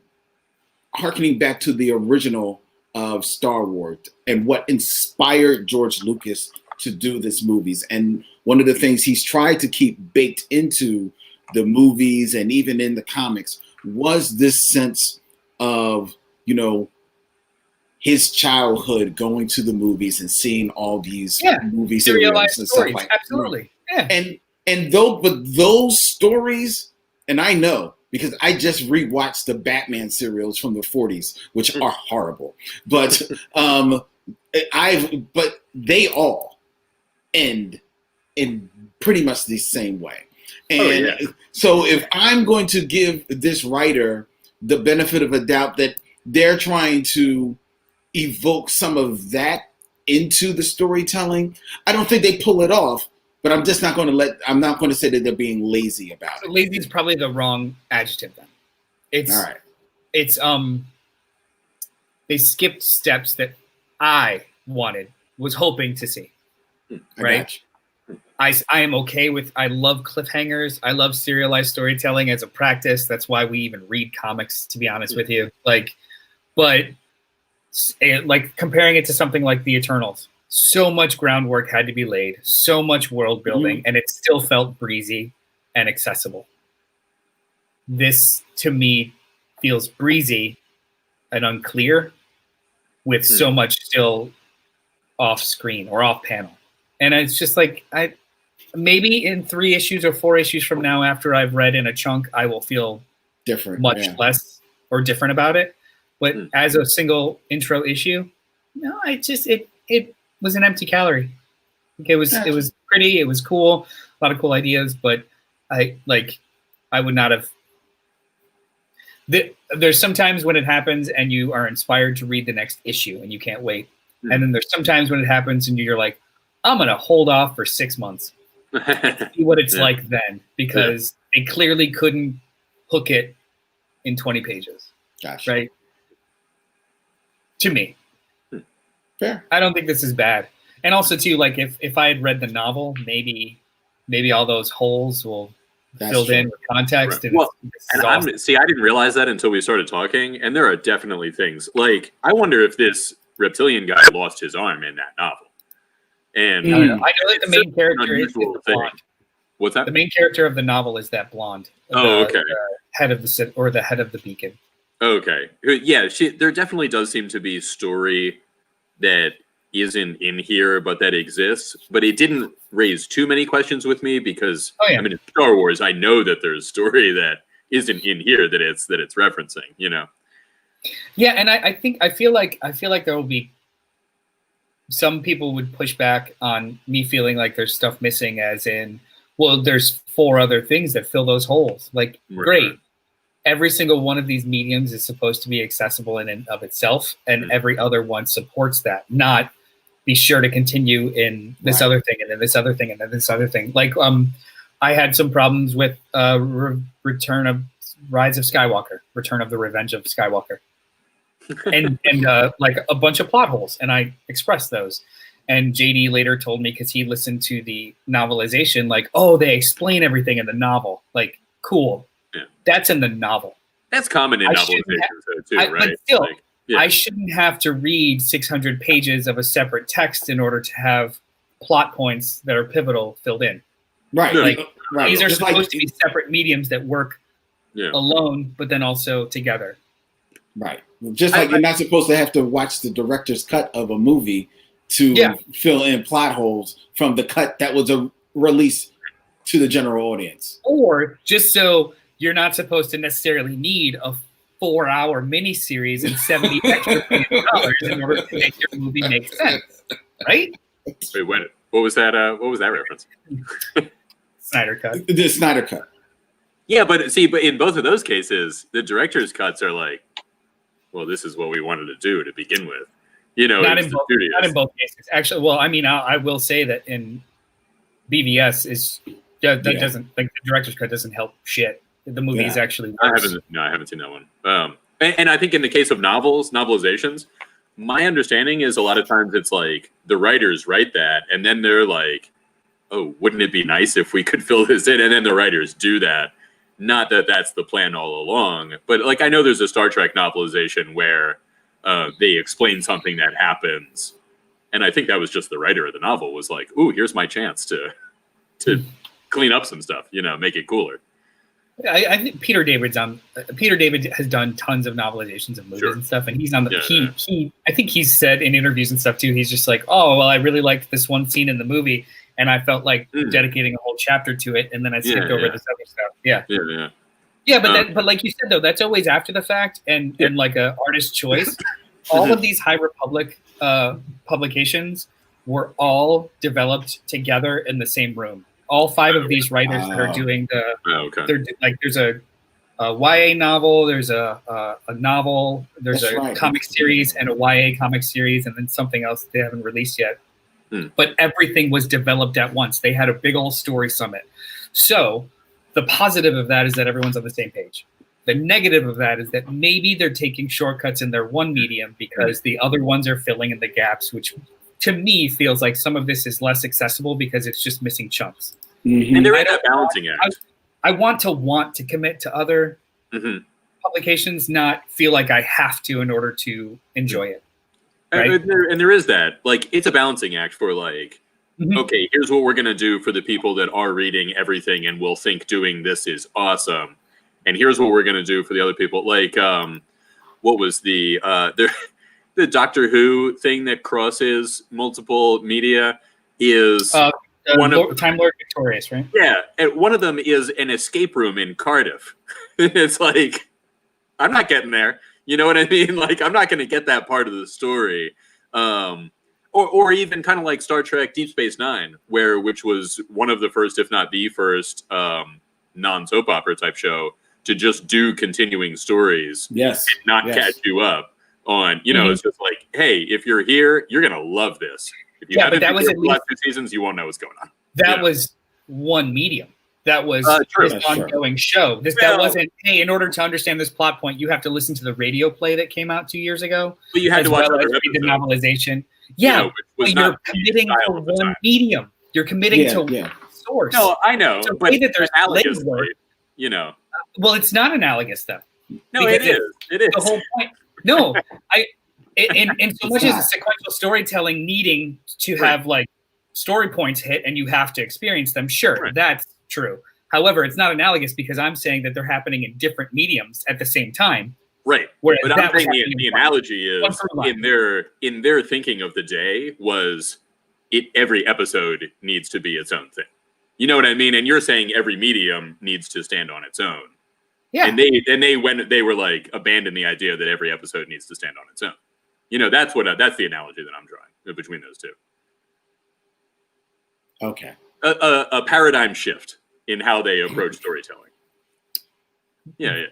harkening back to the original of Star Wars and what inspired George Lucas to do this movies. And one of the things he's tried to keep baked into the movies and even in the comics was this sense of, his childhood going to the movies and seeing all these movie serials and stuff like that. Absolutely. Yeah. And those stories, and I know because I just rewatched the Batman serials from the 40s, which are horrible. But they all end in pretty much the same way. And so if I'm going to give this writer the benefit of a doubt that they're trying to evoke some of that into the storytelling, I don't think they pull it off, but I'm just not going to say that they're being lazy about it. Lazy is probably the wrong adjective then. It's all right. It's they skipped steps that I was hoping to see. Right? I am okay with, I love cliffhangers. I love serialized storytelling as a practice. That's why we even read comics, to be honest with you. But comparing it to something like The Eternals, so much groundwork had to be laid, so much world building, and it still felt breezy and accessible. This, to me, feels breezy and unclear with so much still off screen or off panel. And it's just like, maybe in 3 issues or 4 issues from now, after I've read in a chunk, I will feel different, much less or different about it. But as a single intro issue, no, it was an empty calorie. It was pretty, it was cool, a lot of cool ideas, but I would not have. There's sometimes when it happens and you are inspired to read the next issue and you can't wait. And then there's sometimes when it happens and you're like, I'm going to hold off for 6 months. See what it's like then, because they clearly couldn't hook it in 20 pages. Gotcha. Right? To me. Fair. I don't think this is bad. And also, too, like, if I had read the novel, maybe all those holes will filled in with context. Right. And I didn't realize that until we started talking, and there are definitely things. Like, I wonder if this reptilian guy lost his arm in that novel. And I know that the main character is the blonde. What's that? The main character of the novel is that blonde. Okay. The head of the head of the beacon. Okay. Yeah, there definitely does seem to be a story that isn't in here, but that exists. But it didn't raise too many questions with me because I mean, in Star Wars, I know that there's a story that isn't in here that it's referencing. You know. Yeah, and I feel like there will be. Some people would push back on me feeling like there's stuff missing, as in, well, there's 4 other things that fill those holes. Like, great. Every single one of these mediums is supposed to be accessible in and of itself, and every other one supports that. Not be sure to continue in this other thing, and then this other thing, and then this other thing. Like, I had some problems with Return of the Revenge of Skywalker. and like a bunch of plot holes, and I expressed those. And JD later told me, because he listened to the novelization, like, oh, they explain everything in the novel. Like, cool. Yeah. That's in the novel. That's common in novelizations, though, too, right? But still, I shouldn't have to read 600 pages of a separate text in order to have plot points that are pivotal filled in. Right. Like, these are supposed to be separate mediums that work alone, but then also together. Right. Just like you're not supposed to have to watch the director's cut of a movie to fill in plot holes from the cut that was released to the general audience. Or just so you're not supposed to necessarily need a 4-hour miniseries and $70 extra million in order to make your movie make sense. Right? Wait, what was that? What was that reference? Snyder Cut. The Snyder Cut. Yeah, but in both of those cases, the director's cuts are like, well, this is what we wanted to do to begin with. You know, not in both cases. Actually, well, I mean, I will say that in BVS doesn't, like, the director's cut doesn't help shit. The movie is actually worse. I haven't seen that one. And I think in the case of novelizations, my understanding is a lot of times it's like the writers write that, and then they're like, oh, wouldn't it be nice if we could fill this in? And then the writers do that. Not that that's the plan all along, but like I know there's a Star Trek novelization where they explain something that happens, and I think that was just the writer of the novel was like, "Ooh, here's my chance to clean up some stuff, you know, make it cooler." I think Peter David has done tons of novelizations of movies and stuff, and he's on the I think he's said in interviews and stuff too. He's just like, "Oh, well, I really liked this one scene in the movie." And I felt like dedicating a whole chapter to it, and then I skipped over this other stuff. Yeah, but like you said though, that's always after the fact, and like a artist choice. All of these High Republic publications were all developed together in the same room. All 5 of these writers that are doing they're like, there's a YA novel, there's a novel, there's comic series, and a YA comic series, and then something else they haven't released yet. But everything was developed at once. They had a big old story summit. So the positive of that is that everyone's on the same page. The negative of that is that maybe they're taking shortcuts in their one medium because the other ones are filling in the gaps, which to me feels like some of this is less accessible because it's just missing chunks. And there is a balancing act. I want to commit to other publications, not feel like I have to in order to enjoy it. Right? And there is that. Like, it's a balancing act for like, okay, here's what we're going to do for the people that are reading everything and will think doing this is awesome. And here's what we're going to do for the other people. Like, what was the Doctor Who thing that crosses multiple media is one of Time Lord Victorious, right? Yeah, and one of them is an escape room in Cardiff. It's like, I'm not getting there. You know what I mean? Like, I'm not going to get that part of the story. Or even kind of like Star Trek Deep Space Nine, which was one of the first, if not the first, non-soap opera type show to just do continuing stories. Yes. And not catch you up on, it's just like, hey, if you're here, you're going to love this. If you haven't been here for the last 2 seasons, you won't know what's going on. That was one medium. That was this ongoing show. That wasn't, hey, in order to understand this plot point, you have to listen to the radio play that came out 2 years ago. But you had to watch the novelization. Yeah, but you're committing to one medium. You're committing to one source. No, I know. So but that there's analogously, Well, it's not analogous, though. No, it is. It is. The whole point. No, in so much as a sequential storytelling needing to have like story points hit and you have to experience them, sure, that's true. However, it's not analogous because I'm saying that they're happening in different mediums at the same time. Right. But I'm saying the analogy is in their thinking of the day was every episode needs to be its own thing. You know what I mean? And you're saying every medium needs to stand on its own. Yeah. And they were like abandon the idea that every episode needs to stand on its own. That's the analogy that I'm drawing between those two. Okay. A paradigm shift in how they approach storytelling. Yeah.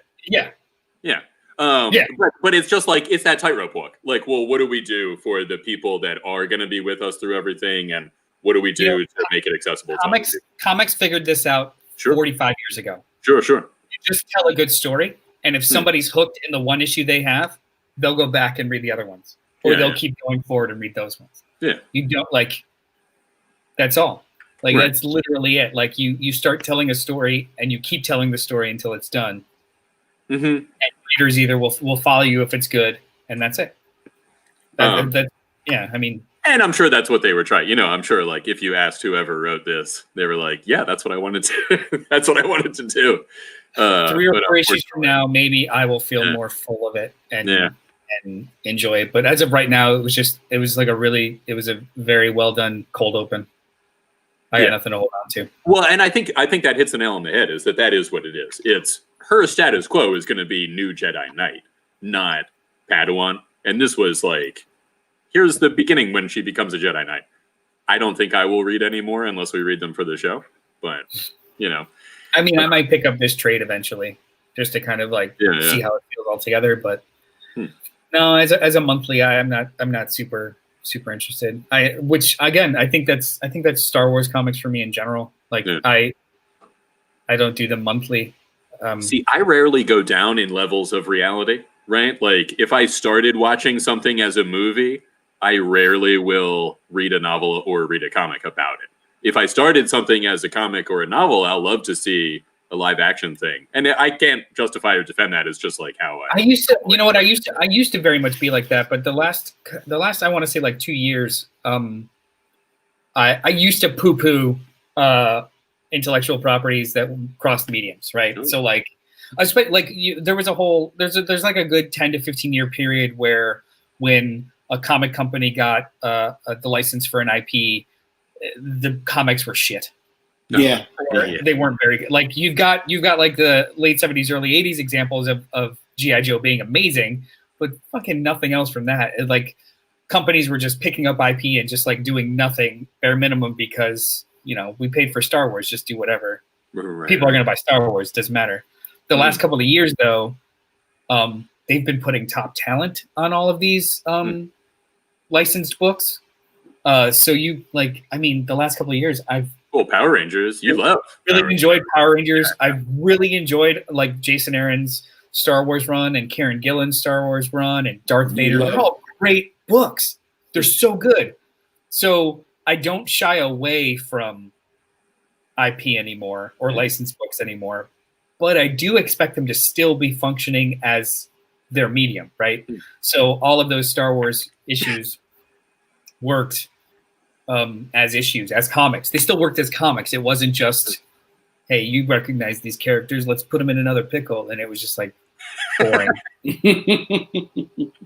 But it's just like, it's that tightrope walk. Like, well, what do we do for the people that are going to be with us through everything, and what do we do to make it accessible? Comics figured this out 45 years ago. Sure. You just tell a good story, and if somebody's hooked in the one issue they have, they'll go back and read the other ones, or they'll keep going forward and read those ones. Yeah, you don't that's all. That's literally it. Like you start telling a story, and you keep telling the story until it's done. Mm-hmm. And readers either will follow you if it's good, and that's it. And I'm sure that's what they were trying. I'm sure, like, if you asked whoever wrote this, they were like, "Yeah, that's what I wanted to. That's what I wanted to do." 3 or 4 issues from now, maybe I will feel more full of it and enjoy it. But as of right now, it was a very well done cold open. I got nothing to hold on to. Well, and I think that hits the nail on the head. Is that is what it is. It's her status quo is going to be new Jedi Knight, not Padawan. And this was like, here's the beginning when she becomes a Jedi Knight. I don't think I will read anymore unless we read them for the show. But I mean, I might pick up this trade eventually, just to kind of see how it feels altogether. But no, as a monthly, I'm not super interested. Which again, I think that's Star Wars comics for me in general. I don't do the monthly. See, I rarely go down in levels of reality, right? Like, if I started watching something as a movie, I rarely will read a novel or read a comic about it. If I started something as a comic or a novel, I'll love to see a live action thing. And I can't justify or defend that. It's just like how I used to, I used to very much be like that. But the last, I want to say 2 years, I used to poo-poo intellectual properties that crossed mediums, right? Mm-hmm. So there was there's a good 10 to 15 year period where when a comic company got the license for an IP, the comics were shit. Yeah. They weren't very good. Like you've got the late 70s, early 80s examples of G.I. Joe being amazing, but fucking nothing else from that. Companies were just picking up IP and just doing nothing bare minimum because we paid for Star Wars, just do whatever. Right. People are going to buy Star Wars, doesn't matter. The last couple of years though, they've been putting top talent on all of these licensed books. So the last couple of years I've Power Rangers, really enjoyed Power Rangers. I've really enjoyed Jason Aaron's Star Wars run and Kieron Gillen's Star Wars run and Darth Vader. They're all great books. They're so good. So I don't shy away from IP anymore or licensed books anymore, but I do expect them to still be functioning as their medium, right? So all of those Star Wars issues worked as issues, as comics. They still worked as comics. It wasn't just, hey, you recognize these characters, let's put them in another pickle. And it was just boring.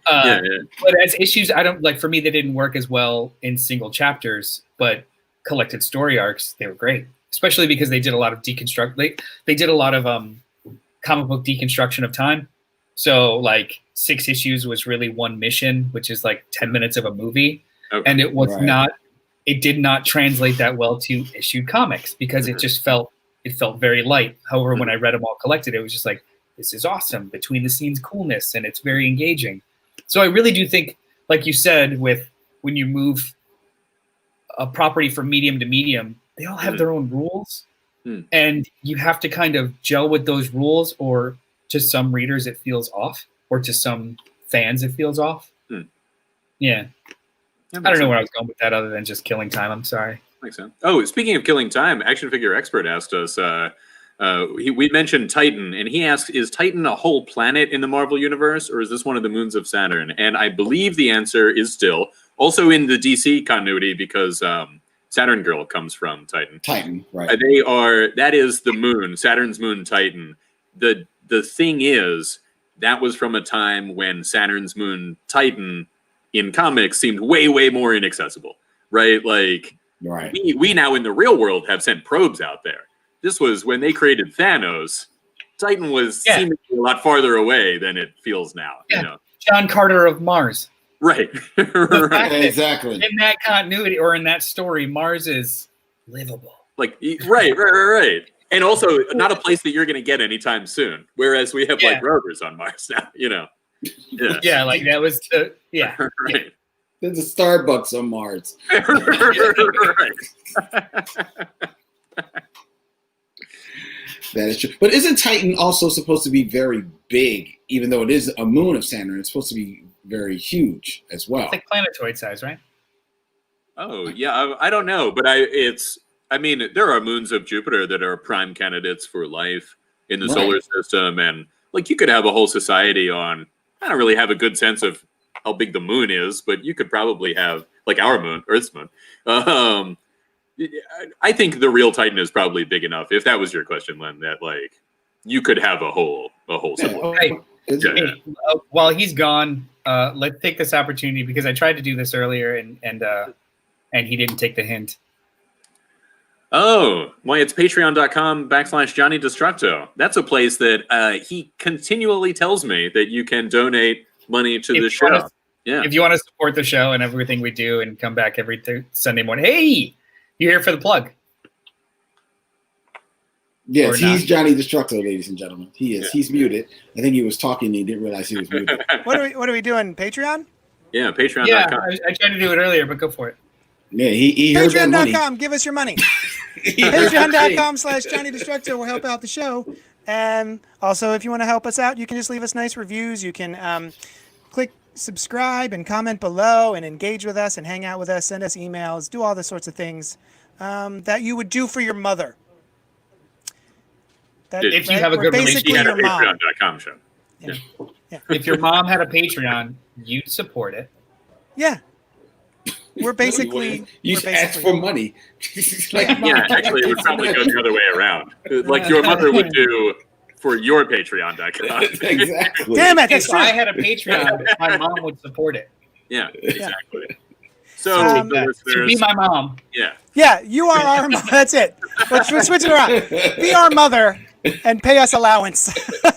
But as issues, I don't like. For me, they didn't work as well in single chapters, but collected story arcs, they were great. Especially because they did a lot of deconstruct. They did a lot of comic book deconstruction of time. So like 6 issues was really one mission, which is like 10 minutes of a movie, and it was not. It did not translate that well to issued comics because it just felt very light. However, when I read them all collected, it was just like, this is awesome, between the scenes coolness, and it's very engaging. So I really do think, like you said, with when you move a property from medium to medium, they all have their own rules, and you have to kind of gel with those rules, or to some readers it feels off, or to some fans it feels off. Yeah. I don't know where I was going with that other than just killing time. I'm sorry. Makes sense. Oh, speaking of killing time, Action Figure Expert asked us, we mentioned Titan, and he asked, is Titan a whole planet in the Marvel Universe, or is this one of the moons of Saturn? And I believe the answer is still, also in the DC continuity, because Saturn Girl comes from Titan. Titan, right. That is the moon, Saturn's moon, Titan. The thing is, that was from a time when Saturn's moon, Titan, in comics seemed way, way more inaccessible, right? Like, we now in the real world have sent probes out there. This was when they created Thanos. Titan was seemingly a lot farther away than it feels now. Yeah. You know? John Carter of Mars. Right. Right. Exactly. In that continuity or in that story, Mars is livable. Like, right. And also not a place that you're going to get anytime soon. Whereas we have like rovers on Mars now, you know. Yeah, like that was right. There's a Starbucks on Mars. That is true. But isn't Titan also supposed to be very big, even though it is a moon of Saturn? It's supposed to be very huge as well. It's like planetoid size, right? Oh, yeah. I don't know. But I mean, there are moons of Jupiter that are prime candidates for life in the solar system. And like you could have a whole society on, I don't really have a good sense of how big the moon is, but you could probably have like our moon, Earth's moon. I think the real Titan is probably big enough. If that was your question, Len, that like you could have a whole civilization. Hey, while he's gone, let's take this opportunity because I tried to do this earlier and he didn't take the hint. Oh, why it's patreon.com/Johnny Destructo. That's a place that he continually tells me that you can donate money to the show. If you want to support the show and everything we do and come back every Sunday morning, hey, you're here for the plug. Yes, he's Johnny Destructo, ladies and gentlemen. He is. Yeah. He's muted. I think he was talking and he didn't realize he was muted. What are we doing? Patreon? Yeah, patreon.com. Yeah, I tried to do it earlier, but go for it. Yeah, he heard that money. Patreon.com, give us your money. Patreon.com/Johnny Destructo will help out the show. And also, if you want to help us out, you can just leave us nice reviews. You can click subscribe and comment below and engage with us and hang out with us, send us emails, do all the sorts of things that you would do for your mother. If you have a good relationship, a patreon.com show. Yeah. If your mom had a Patreon, you'd support it. Yeah. We're basically you ask for money. Actually, it would probably go the other way around. Like your mother would do for your Patreon.com. Exactly. Damn it! If I had a Patreon, my mom would support it. Yeah, exactly. So, to be my mom. Yeah, you are our mom. That's it. Let's switch it around. Be our mother and pay us allowance. You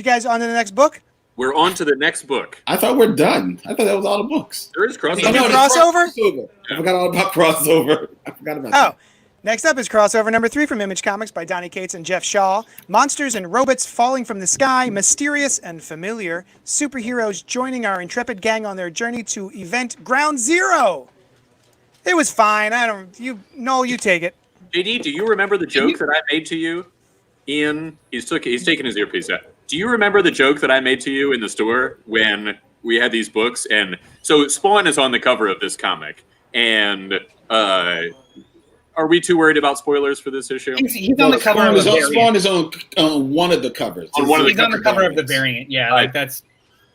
guys on to the next book? We're on to the next book. I thought we're done. I thought that was all the books. There is crossover. Crossover? I forgot all about crossover. I forgot about that. Next up is crossover number 3 from Image Comics by Donny Cates and Geoff Shaw. Monsters and robots falling from the sky, mysterious and familiar. Superheroes joining our intrepid gang on their journey to event Ground Zero. It was fine. You take it. JD, do you remember the joke that I made to you? Ian, he's taking his earpiece out. Do you remember the joke that I made to you in the store when we had these books? And so Spawn is on the cover of this comic. And are we too worried about spoilers for this issue? He's on the cover of the variant. Spawn is on one of the covers. He's on the cover of the variant. Yeah, like that's...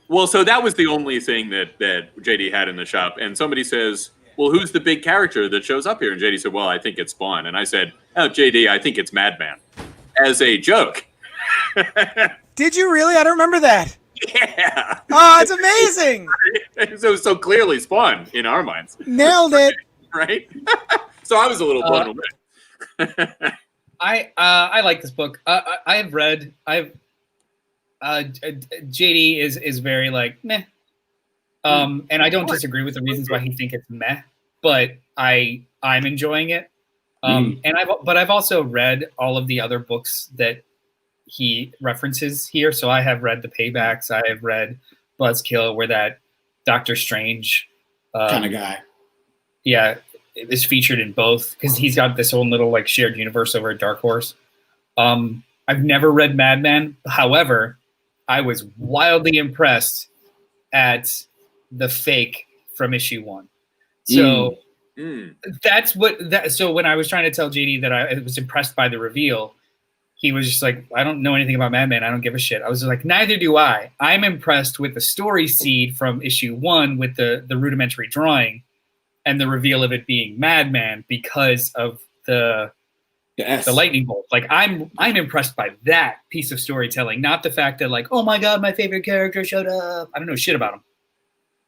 Well, so that was the only thing that JD had in the shop. And somebody says, well, who's the big character that shows up here? And JD said, well, I think it's Spawn. And I said, oh, JD, I think it's Madman. as a joke. Did you really? I don't remember that. Yeah. Oh, it's amazing. So clearly Spawn in our minds. Nailed it. Right? So I was a little blown away. I like this book. JD is very like meh. And I don't disagree with the reasons why he think it's meh, but I'm enjoying it. But I've also read all of the other books that he references here. So I have read The Paybacks. I have read Buzzkill, where that Doctor Strange kind of guy. Yeah, is featured in both because he's got this whole little like shared universe over at Dark Horse. I've never read Madman. However, I was wildly impressed at the fake from issue 1. So that's what so when I was trying to tell JD that I was impressed by the reveal, he was just like, I don't know anything about Madman. I don't give a shit. I was like, neither do I. I'm impressed with the story seed from issue 1 with the rudimentary drawing and the reveal of it being Madman because of the lightning bolt. Like I'm impressed by that piece of storytelling, not the fact that like, oh my God, my favorite character showed up. I don't know shit about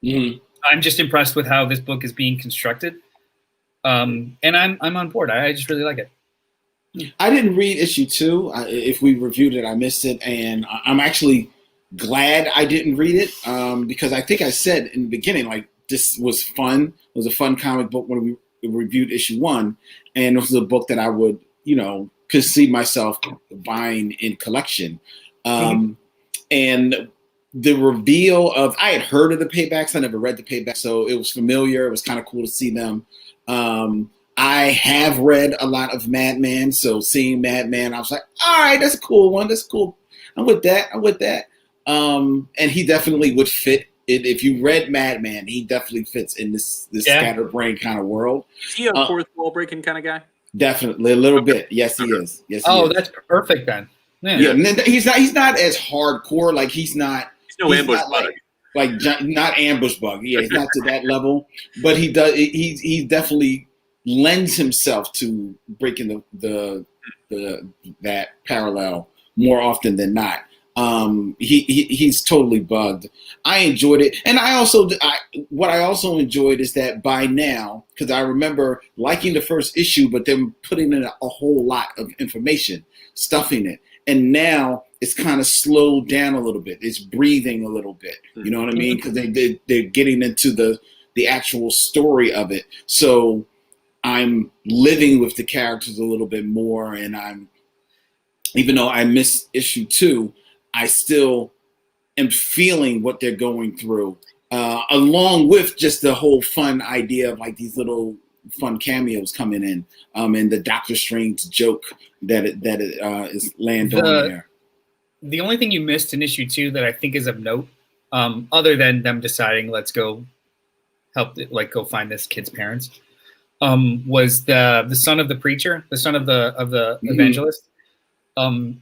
him. I'm just impressed with how this book is being constructed. And I'm on board. I just really like it. I didn't read issue 2. If we reviewed it, I missed it. And I'm actually glad I didn't read it because I think I said in the beginning, like, this was fun. It was a fun comic book when we reviewed issue 1. And it was a book that I would, could see myself buying in collection. And the reveal of, I had heard of the Paybacks. I never read the Paybacks. So it was familiar. It was kind of cool to see them. I have read a lot of Madman, so seeing Madman, I was like, all right, that's a cool one. That's cool. I'm with that. And he definitely would fit it. If you read Madman, he definitely fits in this scatterbrain kind of world. Is he a fourth wall breaking kind of guy? Definitely, a little bit. Yes, he is. Yes, he is. That's perfect then. Yeah, and then he's not as hardcore. Like he's no ambush bug. Like not ambush bug. Yeah, he's not to that level. But he does. He definitely lends himself to breaking that parallel more often than not. He's totally bugged. I enjoyed it, and what I also enjoyed is that by now, because I remember liking the first issue, but then putting in a whole lot of information, stuffing it, and now it's kind of slowed down a little bit. It's breathing a little bit. You know what I mean? Because they're getting into the actual story of it. So I'm living with the characters a little bit more, and even though I missed issue 2, I still am feeling what they're going through, along with just the whole fun idea of like these little fun cameos coming in, and the Doctor Strange joke that is landed on there. The only thing you missed in issue 2 that I think is of note, other than them deciding let's go go find this kid's parents, was the son of the preacher, the son of the evangelist.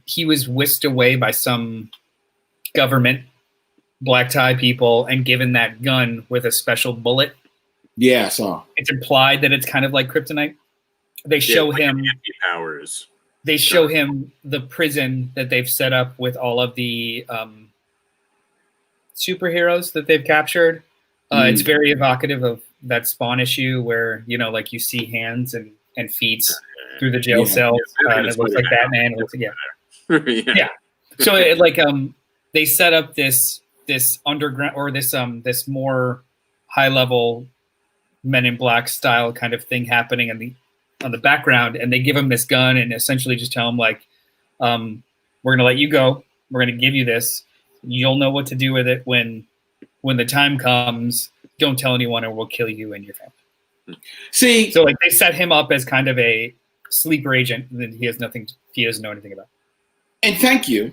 He was whisked away by some government black tie people and given that gun with a special bullet. Yeah, I saw. It's implied that it's kind of like kryptonite. They show him powers. They show him the prison that they've set up with all of the superheroes that they've captured. It's very evocative of that Spawn issue where, like you see hands and feet through the jail cell. And it looks like Batman. It looks like, yeah. So they set up this underground or this more high level Men in Black style kind of thing happening on the background, and they give him this gun and essentially just tell him we're going to let you go. We're going to give you this. You'll know what to do with it when the time comes. Don't tell anyone or we'll kill you and your family. See, so they set him up as kind of a sleeper agent that he doesn't know anything about. And thank you,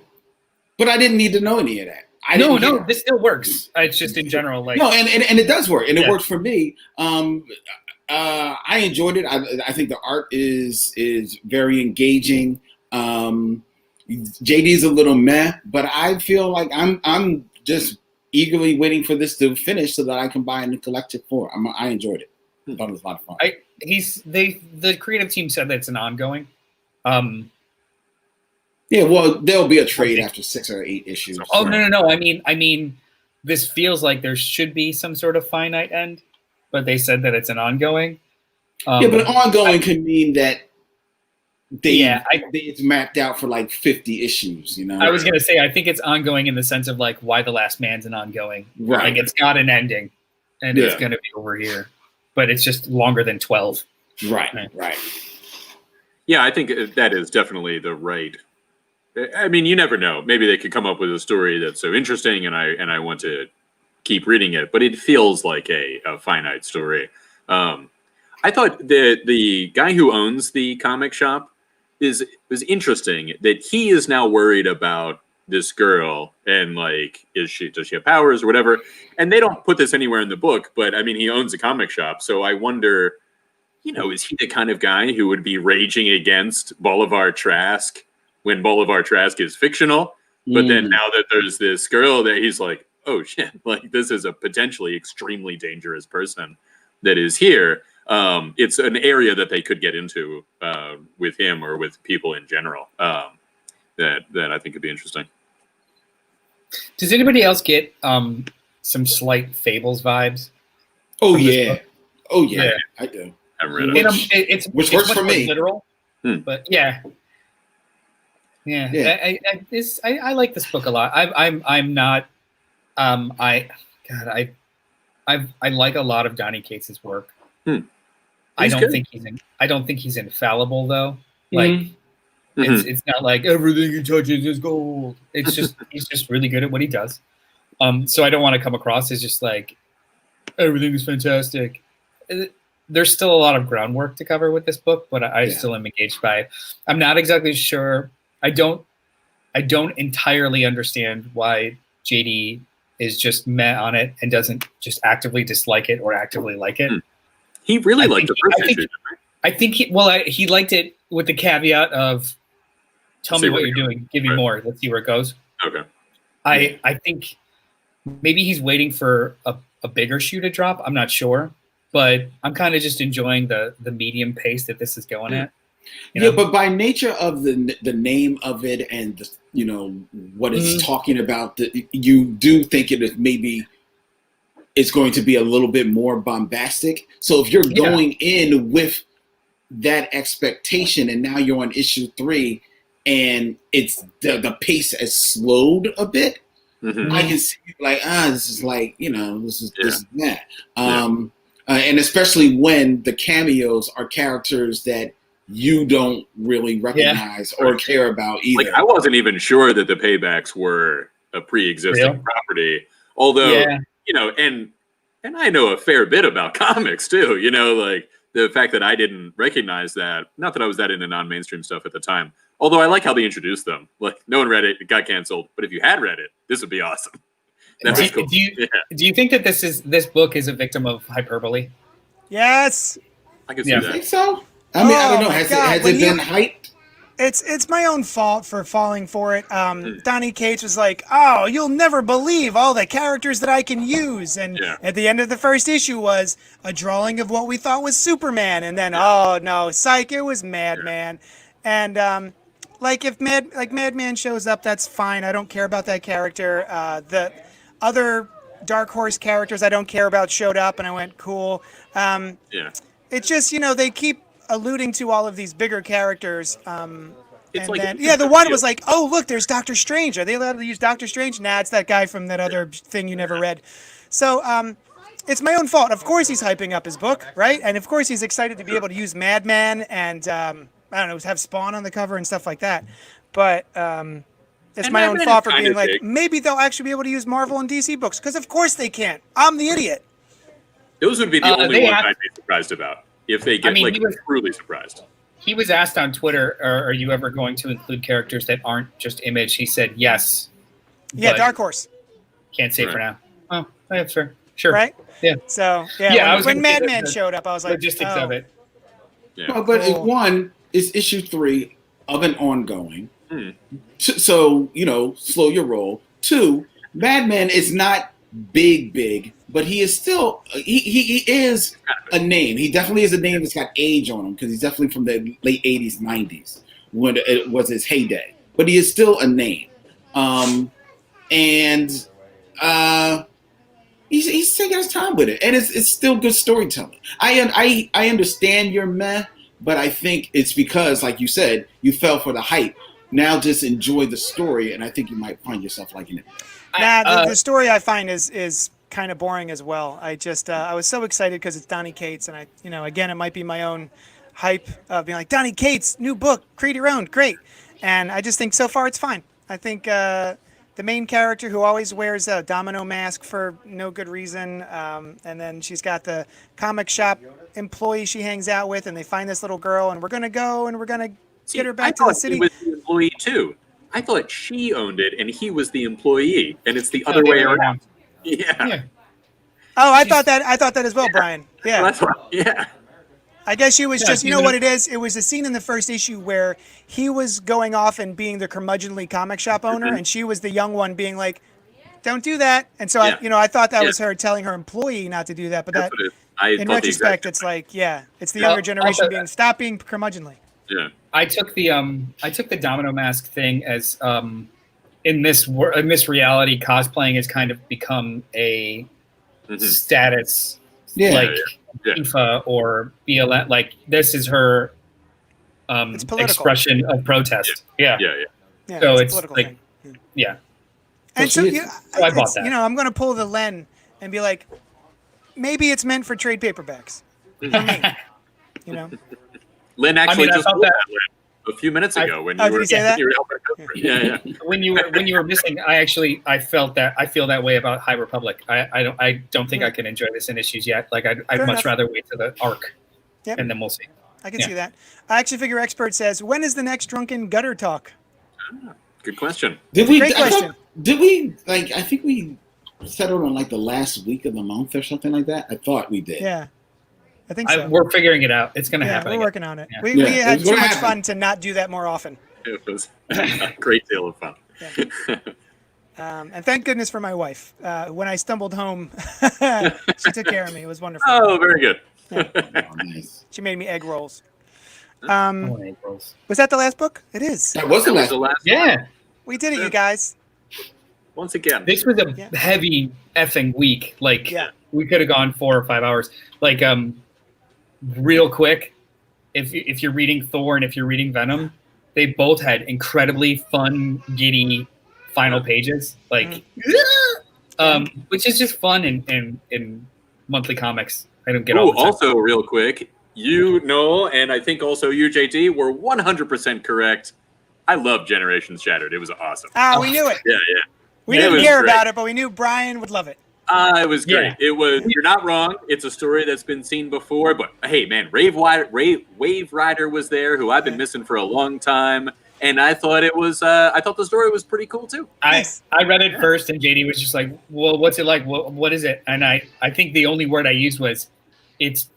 but I didn't need to know any of that. No, this still works. It's just in general, no, and it does work, and it worked for me. I enjoyed it. I think the art is very engaging. JD's a little meh, but I feel like I'm just eagerly waiting for this to finish so that I can buy and collect it for. I enjoyed it. I thought it was a lot of fun. The creative team said that it's an ongoing. Yeah, well, there'll be a trade after 6 or 8 issues. Oh no! I mean, this feels like there should be some sort of finite end, but they said that it's an ongoing. Yeah, but ongoing could mean that it's mapped out for like 50 issues. You know, I was gonna say I think it's ongoing in the sense of like why the Last Man's an ongoing. Right. Like it's got an ending, and it's gonna be over here, but it's just longer than 12. Right. Yeah, I think that is definitely the right. I mean, you never know. Maybe they could come up with a story that's so interesting, and I want to keep reading it. But it feels like a finite story. I thought the guy who owns the comic shop was interesting. That he is now worried about this girl and like, does she have powers or whatever? And they don't put this anywhere in the book. But I mean, he owns a comic shop, so I wonder, is he the kind of guy who would be raging against Bolivar Trask? When Bolivar Trask is fictional, but then now that there's this girl that he's like, oh shit, like this is a potentially extremely dangerous person that is here. It's an area that they could get into with him or with people in general that I think could be interesting. Does anybody else get some slight Fables vibes? Oh yeah, I do. I haven't read it. Which works for me. Literal, but yeah. I like this book a lot. I'm not. I like a lot of Donny Cates's work. I don't think he's infallible though. Like it's not like everything he touches is gold. It's just he's just really good at what he does. So I don't want to come across as just like everything is fantastic. There's still a lot of groundwork to cover with this book, but I still am engaged by it. I'm not exactly sure. I don't entirely understand why JD is just meh on it and doesn't just actively dislike it or actively like it. He really liked the first issue. I think he liked it with the caveat of tell me what you're doing, give me more, let's see where it goes. Okay. I think maybe he's waiting for a bigger shoe to drop. I'm not sure, but I'm kind of just enjoying the medium pace that this is going at. But by nature of the name of it and what it's talking about, you do think it is maybe it's going to be a little bit more bombastic. So if you're going in with that expectation, and now you're on issue 3, and it's the pace has slowed a bit, I can see like this is like this is that, and especially when the cameos are characters that you don't really recognize or care about either. Like I wasn't even sure that the paybacks were a pre-existing property, although and I know a fair bit about comics too. Like the fact that I didn't recognize that. Not that I was that into non-mainstream stuff at the time. Although I like how they introduced them. Like no one read it, it got canceled. But if you had read it, this would be awesome. That's cool. Do you think that this book is a victim of hyperbole? Yes. I can see that. I think so. I mean, I don't know. Has it been hyped? It's my own fault for falling for it. Donny Cates was like, "Oh, you'll never believe all the characters that I can use," and at the end of the first issue was a drawing of what we thought was Superman, and then oh no, psych, it was Madman, and like if Madman shows up, that's fine. I don't care about that character. The other Dark Horse characters I don't care about showed up, and I went cool. It's just they keep alluding to all of these bigger characters, It's and like then the one was like, oh look, there's Doctor Strange. Are they allowed to use Doctor Strange? Nah, it's that guy from that other thing you never read. So it's my own fault. Of course he's hyping up his book, right? And of course he's excited to be able to use Madman and I don't know, have Spawn on the cover and stuff like that. But it's my own fault for being like, maybe they'll actually be able to use Marvel and DC books, because of course they can't. I'm the idiot. Those would be the only ones I'd be surprised about. If they get truly surprised. He was asked on Twitter, are you ever going to include characters that aren't just Image? He said yes. Yeah, Dark Horse. Can't say for now. Oh, that's fair. Sure. Right? Yeah. So, when Madman showed up, I was like, logistics of it. Yeah. Well, but one is issue 3 of an ongoing. So, slow your roll. 2, Madman is not big, but he is still he is a name. He definitely is a name that's got age on him, because he's definitely from the late 80s, 90s when it was his heyday. but he is still a name. And he's taking his time with it, and it's still good storytelling. I understand your meh, but I think it's because, like you said, you fell for the hype. Now just enjoy the story, and I think you might find yourself liking it. The story I find is kind of boring as well. I was so excited because it's Donny Cates, and again, it might be my own hype of being like, Donny Cates, new book, create your own, great. And I just think so far it's fine. I think the main character who always wears a domino mask for no good reason, and then she's got the comic shop employee she hangs out with, and they find this little girl, and we're going to go and we're going to get her back to the city. He was the employee too. I thought she owned it and he was the employee, and it's the other way around. Yeah. Oh, I thought that as well, Brian. Yeah. Yeah. I guess she was just, you know what it is? It was a scene in the first issue where he was going off and being the curmudgeonly comic shop owner, and she was the young one being like, don't do that. And so, I thought that was her telling her employee not to do that. But in retrospect, it's like, it's the younger generation stop being curmudgeonly. Yeah. I took the domino mask thing as in this reality, cosplaying has kind of become a status, FIFA or BLM. Like, this is her expression of protest. Yeah. So it's like, And so I bought that. I'm going to pull the Len and be like, maybe it's meant for trade paperbacks. Lynn actually just pulled that a few minutes ago when you were say that? When you were missing, I feel that way about High Republic. I don't think I can enjoy this in issues yet. Like I'd much rather wait to the arc, and then we'll see. I can see that. Action Figure Expert says, when is the next Drunken Gutter talk? Good question. Great question. I think we settled on like the last week of the month or something like that. I thought we did. Yeah. I think so. We're figuring it out. It's going to happen. We're working on it. Yeah. We had too much fun to not do that more often. It was a great deal of fun. And thank goodness for my wife. When I stumbled home, she took care of me. It was wonderful. Oh, very good. Yeah. Nice. She made me egg rolls. Egg rolls. Was that the last book? It is. That was the last one. Yeah. We did it, you guys. Once again. This was a heavy effing week. Like, we could have gone 4 or 5 hours. Like, real quick, if you're reading Thor and if you're reading Venom, they both had incredibly fun, giddy final pages. Like, which is just fun in monthly comics. I don't get all the time. Also, real quick, and I think also you, JT, were 100% correct. I love Generations Shattered. It was awesome. We knew it. Yeah. We didn't hear about it, but we knew Brian would love it. It was great. Yeah. It was. You're not wrong. It's a story that's been seen before, but hey, man, Wave Rider was there, who I've been missing for a long time, and I thought it was. I thought the story was pretty cool too. I read it first, and JD was just like, "Well, what's it like? What is it?" And I think the only word I used was, "It's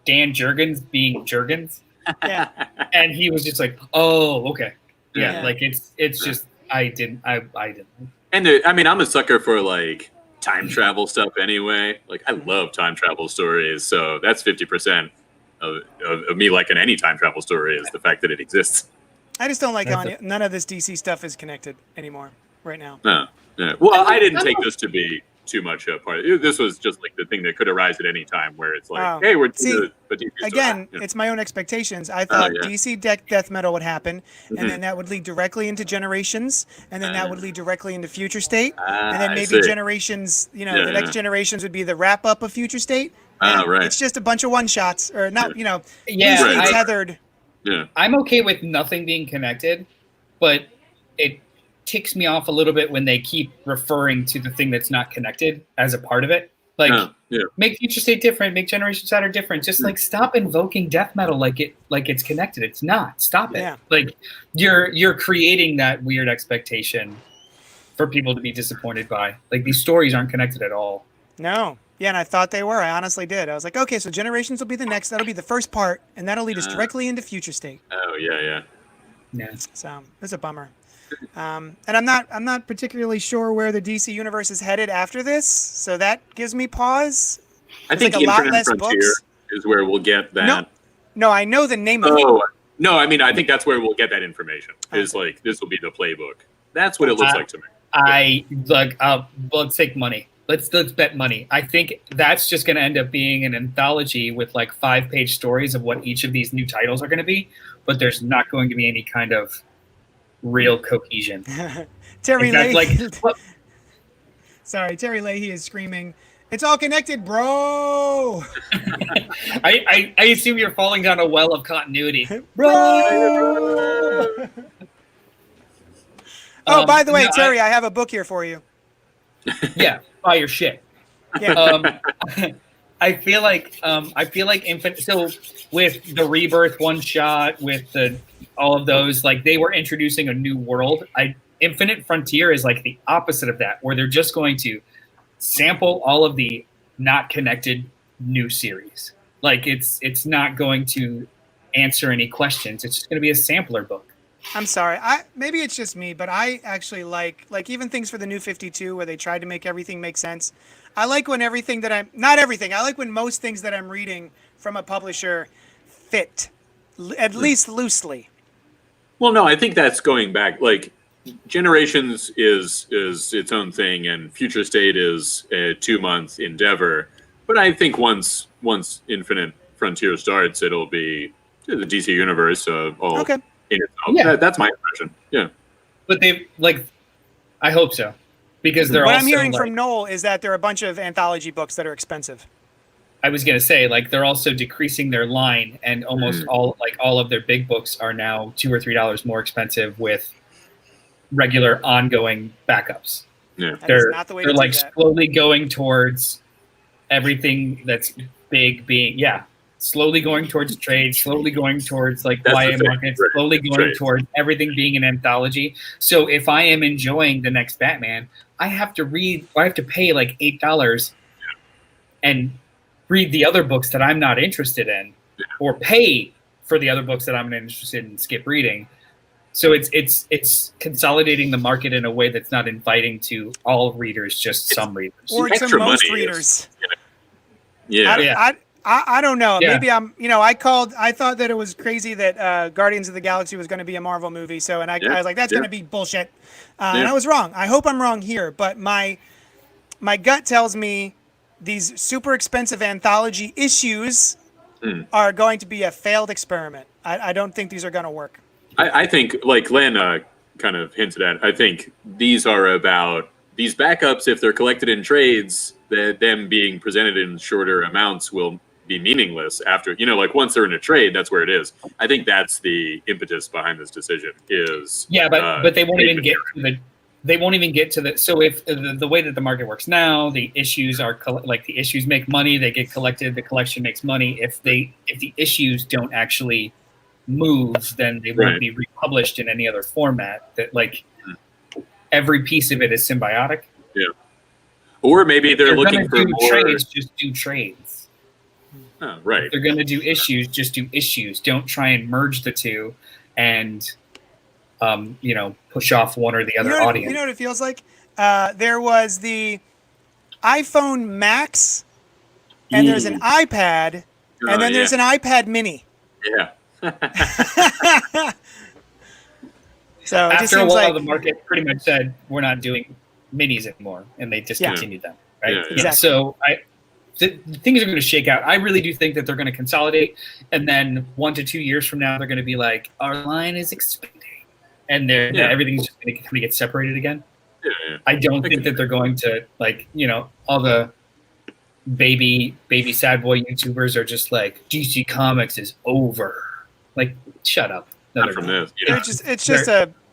Dan Jurgens being Jurgens." Yeah. And he was just like, "Oh, okay." Yeah. Like it's just I didn't. And I'm a sucker for like time travel stuff anyway. Like I love time travel stories, so that's 50% of me liking any time travel story is the fact that it exists. I just don't like how none of this DC stuff is connected anymore right now. No. Yeah. Well, I didn't take this to be too much a part. This was just like the thing that could arise at any time where it's like, hey, we're again, it's my own expectations. I thought DC Death Metal would happen, and then that would lead directly into Generations, and then that would lead directly into Future State, and then maybe Generations, the next Generations would be the wrap up of Future State. Right. It's just a bunch of one shots, or not, loosely tethered. Yeah. I'm okay with nothing being connected, but it ticks me off a little bit when they keep referring to the thing that's not connected as a part of it. Like, make Future State different, make Generation Shattered different. Just like stop invoking death metal like it's connected. It's not. Stop it. Yeah. Like you're creating that weird expectation for people to be disappointed by. Like these stories aren't connected at all. No. Yeah, and I thought they were. I honestly did. I was like, okay, so Generations will be the next. That'll be the first part, and that'll lead us directly into Future State. Oh yeah. So it's a bummer. And I'm not particularly sure where the DC universe is headed after this, so that gives me pause. I think Infinite Frontier is where we'll get that. No, I know the name of it. No, I mean, I think that's where we'll get that information. Is like, this will be the playbook. That's what it looks like to me. Let's take money. Let's bet money. I think that's just going to end up being an anthology with like 5-page stories of what each of these new titles are going to be, but there's not going to be any kind of real cohesion. Terry Leahy. Sorry, Terry Leahy is screaming, "It's all connected, bro!" I assume you're falling down a well of continuity, bro. Oh, by the way, Terry, I have a book here for you. Yeah, buy your shit. Yeah. I feel like Infinite. So with the Rebirth one shot, with all of those, like they were introducing a new world. Infinite Frontier is like the opposite of that, where they're just going to sample all of the not connected new series. Like it's not going to answer any questions. It's just going to be a sampler book. I'm sorry. Maybe it's just me, but I actually like even things for the New 52 where they tried to make everything make sense. I like when everything that not everything. I like when most things that I'm reading from a publisher fit, at least loosely. Well, no, I think that's going back. Like, Generations is its own thing, and Future State is a 2-month endeavor. But I think once Infinite Frontier starts, it'll be the DC universe. All okay. In itself. Yeah, that's my impression. Yeah, but I hope so, because they're. What also, I'm hearing from Noel is that there are a bunch of anthology books that are expensive. I was gonna say, like, they're also decreasing their line, and almost all of their big books are now $2 or $3 more expensive with regular ongoing backups. Yeah, they're like slowly going towards everything that's big being slowly going towards trade, slowly going towards like YA markets, slowly going towards everything being an anthology. So if I am enjoying the next Batman, I have to pay like $8 and read the other books that I'm not interested in, or pay for the other books that I'm interested in, skip reading. So it's consolidating the market in a way that's not inviting to all readers, just some readers. Or to most readers. Yeah. I don't know. Yeah. Maybe I thought that it was crazy that Guardians of the Galaxy was going to be a Marvel movie. So, and I was like, that's going to be bullshit. And I was wrong. I hope I'm wrong here, but my gut tells me these super expensive anthology issues are going to be a failed experiment. I don't think these are going to work. I think, like Len kind of hinted at, I think these are about these backups. If they're collected in trades, them being presented in shorter amounts will be meaningless after, like once they're in a trade, that's where it is. I think that's the impetus behind this decision is. Yeah, but they won't even get to the, so if the way that the market works now, the issues are like the issues make money, they get collected, the collection makes money. If the issues don't actually move, then they won't be republished in any other format. That like every piece of it is symbiotic. Yeah. Or maybe they're looking for more trades. Just do trades. Oh, right. If they're going to do issues, just do issues. Don't try and merge the two, and push off one or the other audience. You know what it feels like? There was the iPhone Max, and there's an iPad, and then there's an iPad Mini. Yeah. So it after a while, the market pretty much said we're not doing minis anymore, and they discontinued them. Right? Yeah, exactly. So things are going to shake out. I really do think that they're going to consolidate, and then 1 to 2 years from now, they're going to be like, our line is expanding, and everything's just going to kind of get separated again. Yeah. I don't think that they're going to all the baby sad boy YouTubers are just like DC Comics is over. Like, shut up. Not from this. Yeah.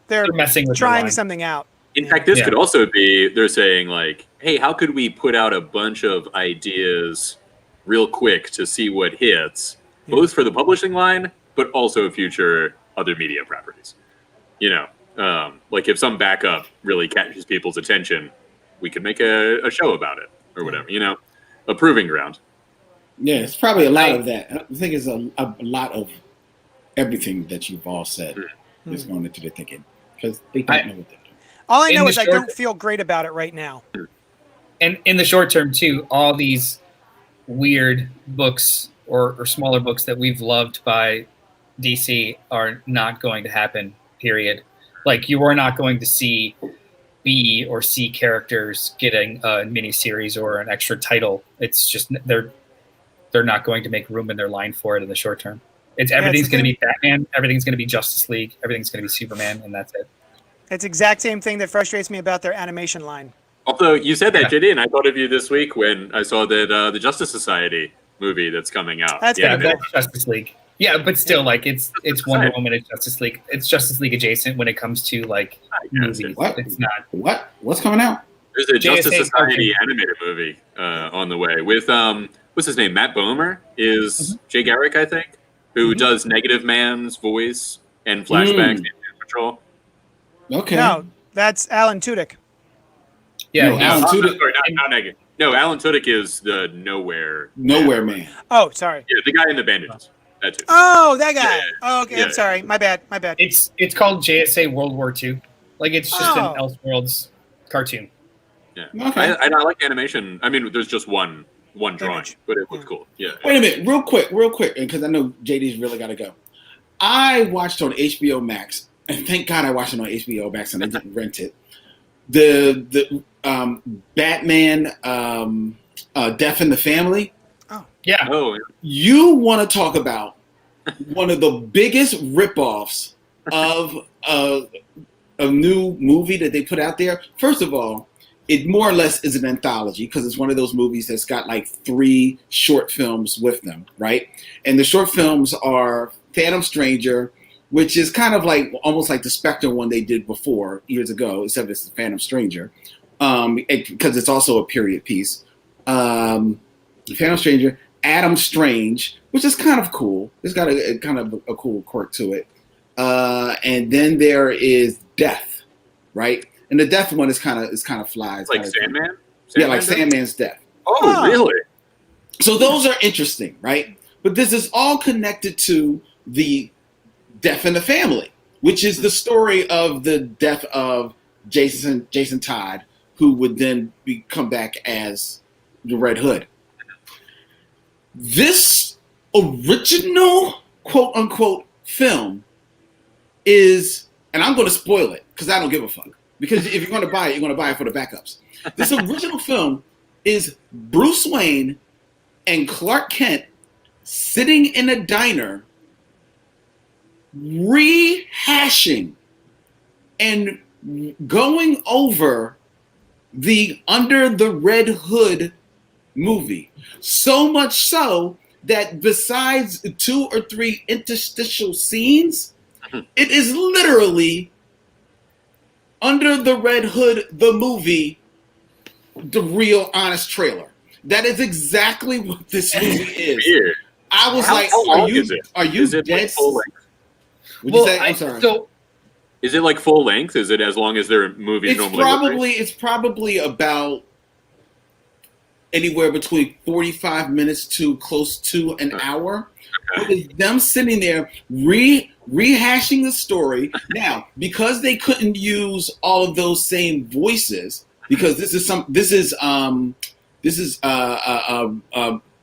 They're messing with trying something out. In fact, this could also be, they're saying like, hey, how could we put out a bunch of ideas real quick to see what hits, both for the publishing line, but also future other media properties. Like if some backup really catches people's attention, we could make a show about it or whatever, a proving ground. Yeah, it's probably a lot of that. I think it's a lot of everything that you've all said is going into the thinking because they don't know what they're doing. All I know is I don't feel great about it right now. And in the short term, too, all these weird books or smaller books that we've loved by DC are not going to happen, period. Like, you are not going to see B or C characters getting a miniseries or an extra title. It's just they're not going to make room in their line for it in the short term. Everything's going to be Batman, everything's going to be Justice League, everything's going to be Superman, and that's it. It's the exact same thing that frustrates me about their animation line. Although you said that, JD, and I thought of you this week when I saw that the Justice Society movie that's coming out. That's that's Justice League. Yeah, but still, like, it's Wonder Woman, it's Justice League. It's Justice League adjacent when it comes to, like, movies. What? It's not. What's coming out? There's a Justice Society animated movie on the way with what's his name? Matt Bomer is Jay Garrick, I think, who does Negative Man's voice and flashbacks in Patrol. Okay. No, that's Alan Tudyk. Yeah, No, Alan Tudyk. Sorry, not Negative. No, Alan Tudyk is the Nowhere Man. Oh, sorry. Yeah, the guy in the bandages. That too. Oh, that guy. Yeah. Oh, okay, I'm sorry. My bad. It's called JSA World War II. Like, it's just an Oh. Elseworlds cartoon. Yeah. Okay. I like animation. I mean, there's just one drawing, Image. but it looks cool. Yeah. Wait a minute, real quick, because I know JD's really got to go. I watched on HBO Max, and thank God I watched it on HBO Max and I didn't rent it. The Batman Death in the Family. Yeah. Oh, You want to talk about one of the biggest ripoffs of a new movie that they put out there? First of all, it more or less is an anthology because it's one of those movies that's got like 3 short films with them, right? And the short films are Phantom Stranger, which is kind of like almost like the Spectre one they did before years ago, except it's the Phantom Stranger, because it's also a period piece. Phantom Stranger, Adam Strange, which is kind of cool. It's got a kind of a cool quirk to it. And then there is Death, right? And the Death one is kind of flies. like Sandman? Yeah, like Sandman's Death. Oh, really? So those are interesting, right? But this is all connected to the Death in the Family, which is the story of the death of Jason Todd, who would then come back as the Red Hood. This original quote unquote film is, and I'm going to spoil it because I don't give a fuck. Because if you're going to buy it, you're going to buy it for the backups. This original film is Bruce Wayne and Clark Kent sitting in a diner rehashing and going over the Under the Red Hood movie. So much so that besides 2 or 3 interstitial scenes, it is literally Under the Red Hood, the movie, the real honest trailer. That is exactly what this movie is. Weird. I was How like, long is it? Are you Is it dead? like full length? Would you say? I'm sorry. So Is it like full length? Is it as long as their movies normally? It's probably about anywhere between 45 minutes to close to an hour. But it's them sitting there rehashing the story. Now, because they couldn't use all of those same voices, because this is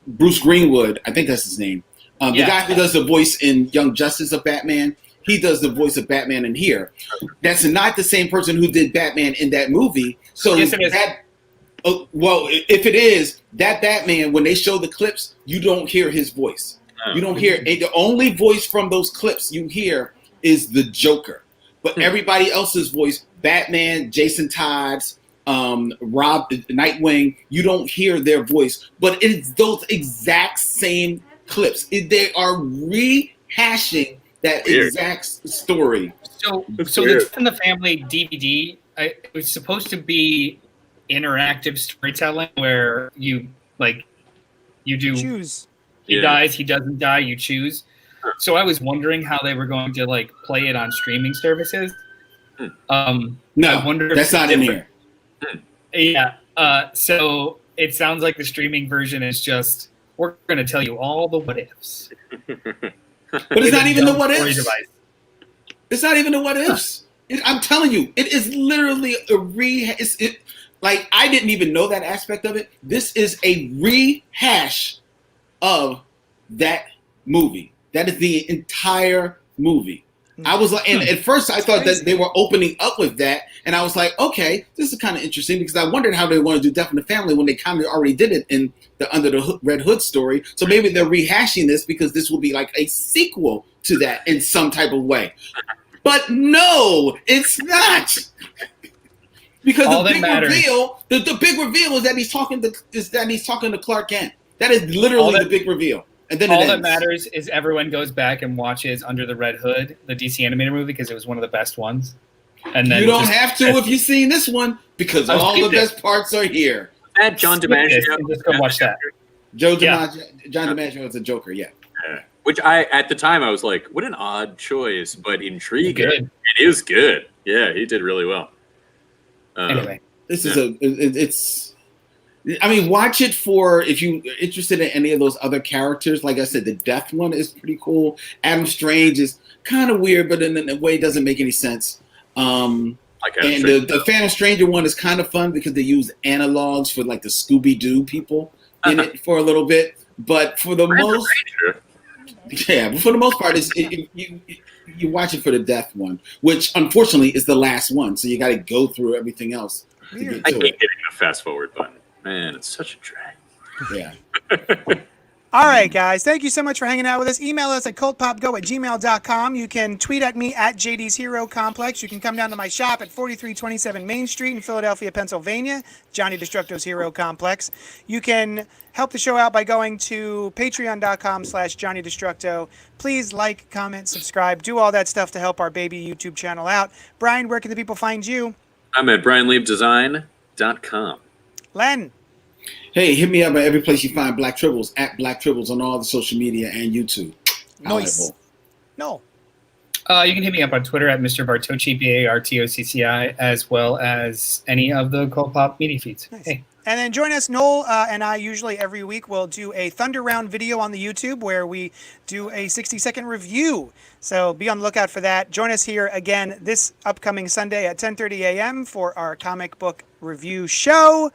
Bruce Greenwood, I think that's his name. The guy who does the voice in Young Justice of Batman, he does the voice of Batman in here. That's not the same person who did Batman in that movie. So yes, it is. well, if it is, that Batman, when they show the clips, you don't hear his voice. You don't hear the only voice from those clips you hear is the Joker. But everybody else's voice, Batman, Jason Todd's, Rob, Nightwing, you don't hear their voice. But it's those exact same clips. They are rehashing that exact story. So the Death in the Family DVD, it was supposed to be interactive storytelling where you do Choose. He dies, he doesn't die, you choose. So I was wondering how they were going to like play it on streaming services. No, I wonder if that's not in here. Yeah. So it sounds like the streaming version is just, we're going to tell you all the what ifs. But it's not even the what ifs. Device. It's not even the what ifs. I'm telling you, it is literally a rehash. Like, I didn't even know that aspect of it. This is a rehash of that movie. That is the entire movie. I was like, and at first I thought that they were opening up with that, and I was like, okay, this is kind of interesting because I wondered how they want to do Death in the Family when they kind of already did it in the Under the Red Hood story. So maybe they're rehashing this because this will be like a sequel to that in some type of way. But no, it's not. Because the big reveal is that he's talking to Clark Kent. That is literally the big reveal. And then all that matters is everyone goes back and watches Under the Red Hood, the DC animated movie, because it was one of the best ones. And then you don't have to if you've seen this one because all the best parts are here. That John DiMaggio. Just go watch that. John DiMaggio is a Joker, yeah. Which at the time I was like, what an odd choice, but intriguing. Good. It is good. Yeah, he did really well. Anyway, this is I mean, watch it for if you're interested in any of those other characters. Like I said, the Death one is pretty cool. Adam Strange is kind of weird, but in a way it doesn't make any sense. And the Phantom Stranger one is kind of fun because they use analogs for like the Scooby-Doo people in it for a little bit. But for the most part, you watch it for the Death one, which unfortunately is the last one. So you got to go through everything else. I hate getting the fast forward button. Man, it's such a drag. Yeah. All right, guys. Thank you so much for hanging out with us. Email us at cultpopgo@gmail.com. You can tweet at me at JD's Hero Complex. You can come down to my shop at 4327 Main Street in Philadelphia, Pennsylvania, Johnny Destructo's Hero Complex. You can help the show out by going to patreon.com/Johnny Destructo. Please like, comment, subscribe, do all that stuff to help our baby YouTube channel out. Brian, where can the people find you? I'm at brianleibdesign.com. Len. Hey, hit me up at every place you find Black Tribbles, at Black Tribbles on all the social media and YouTube. Nice. No. You can hit me up on Twitter at Mr. Bartocci, BARTOCCI, as well as any of the Cultpop media feeds. Nice. Hey. And then join us, Noel and I usually every week will do a Thunder Round video on the YouTube where we do a 60-second review. So be on the lookout for that. Join us here again this upcoming Sunday at 10:30 a.m. for our comic book review show.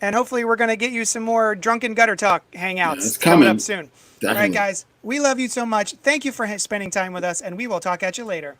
And hopefully we're going to get you some more drunken gutter talk hangouts it's coming up soon. Definitely. All right, guys. We love you so much. Thank you for spending time with us, and we will talk at you later.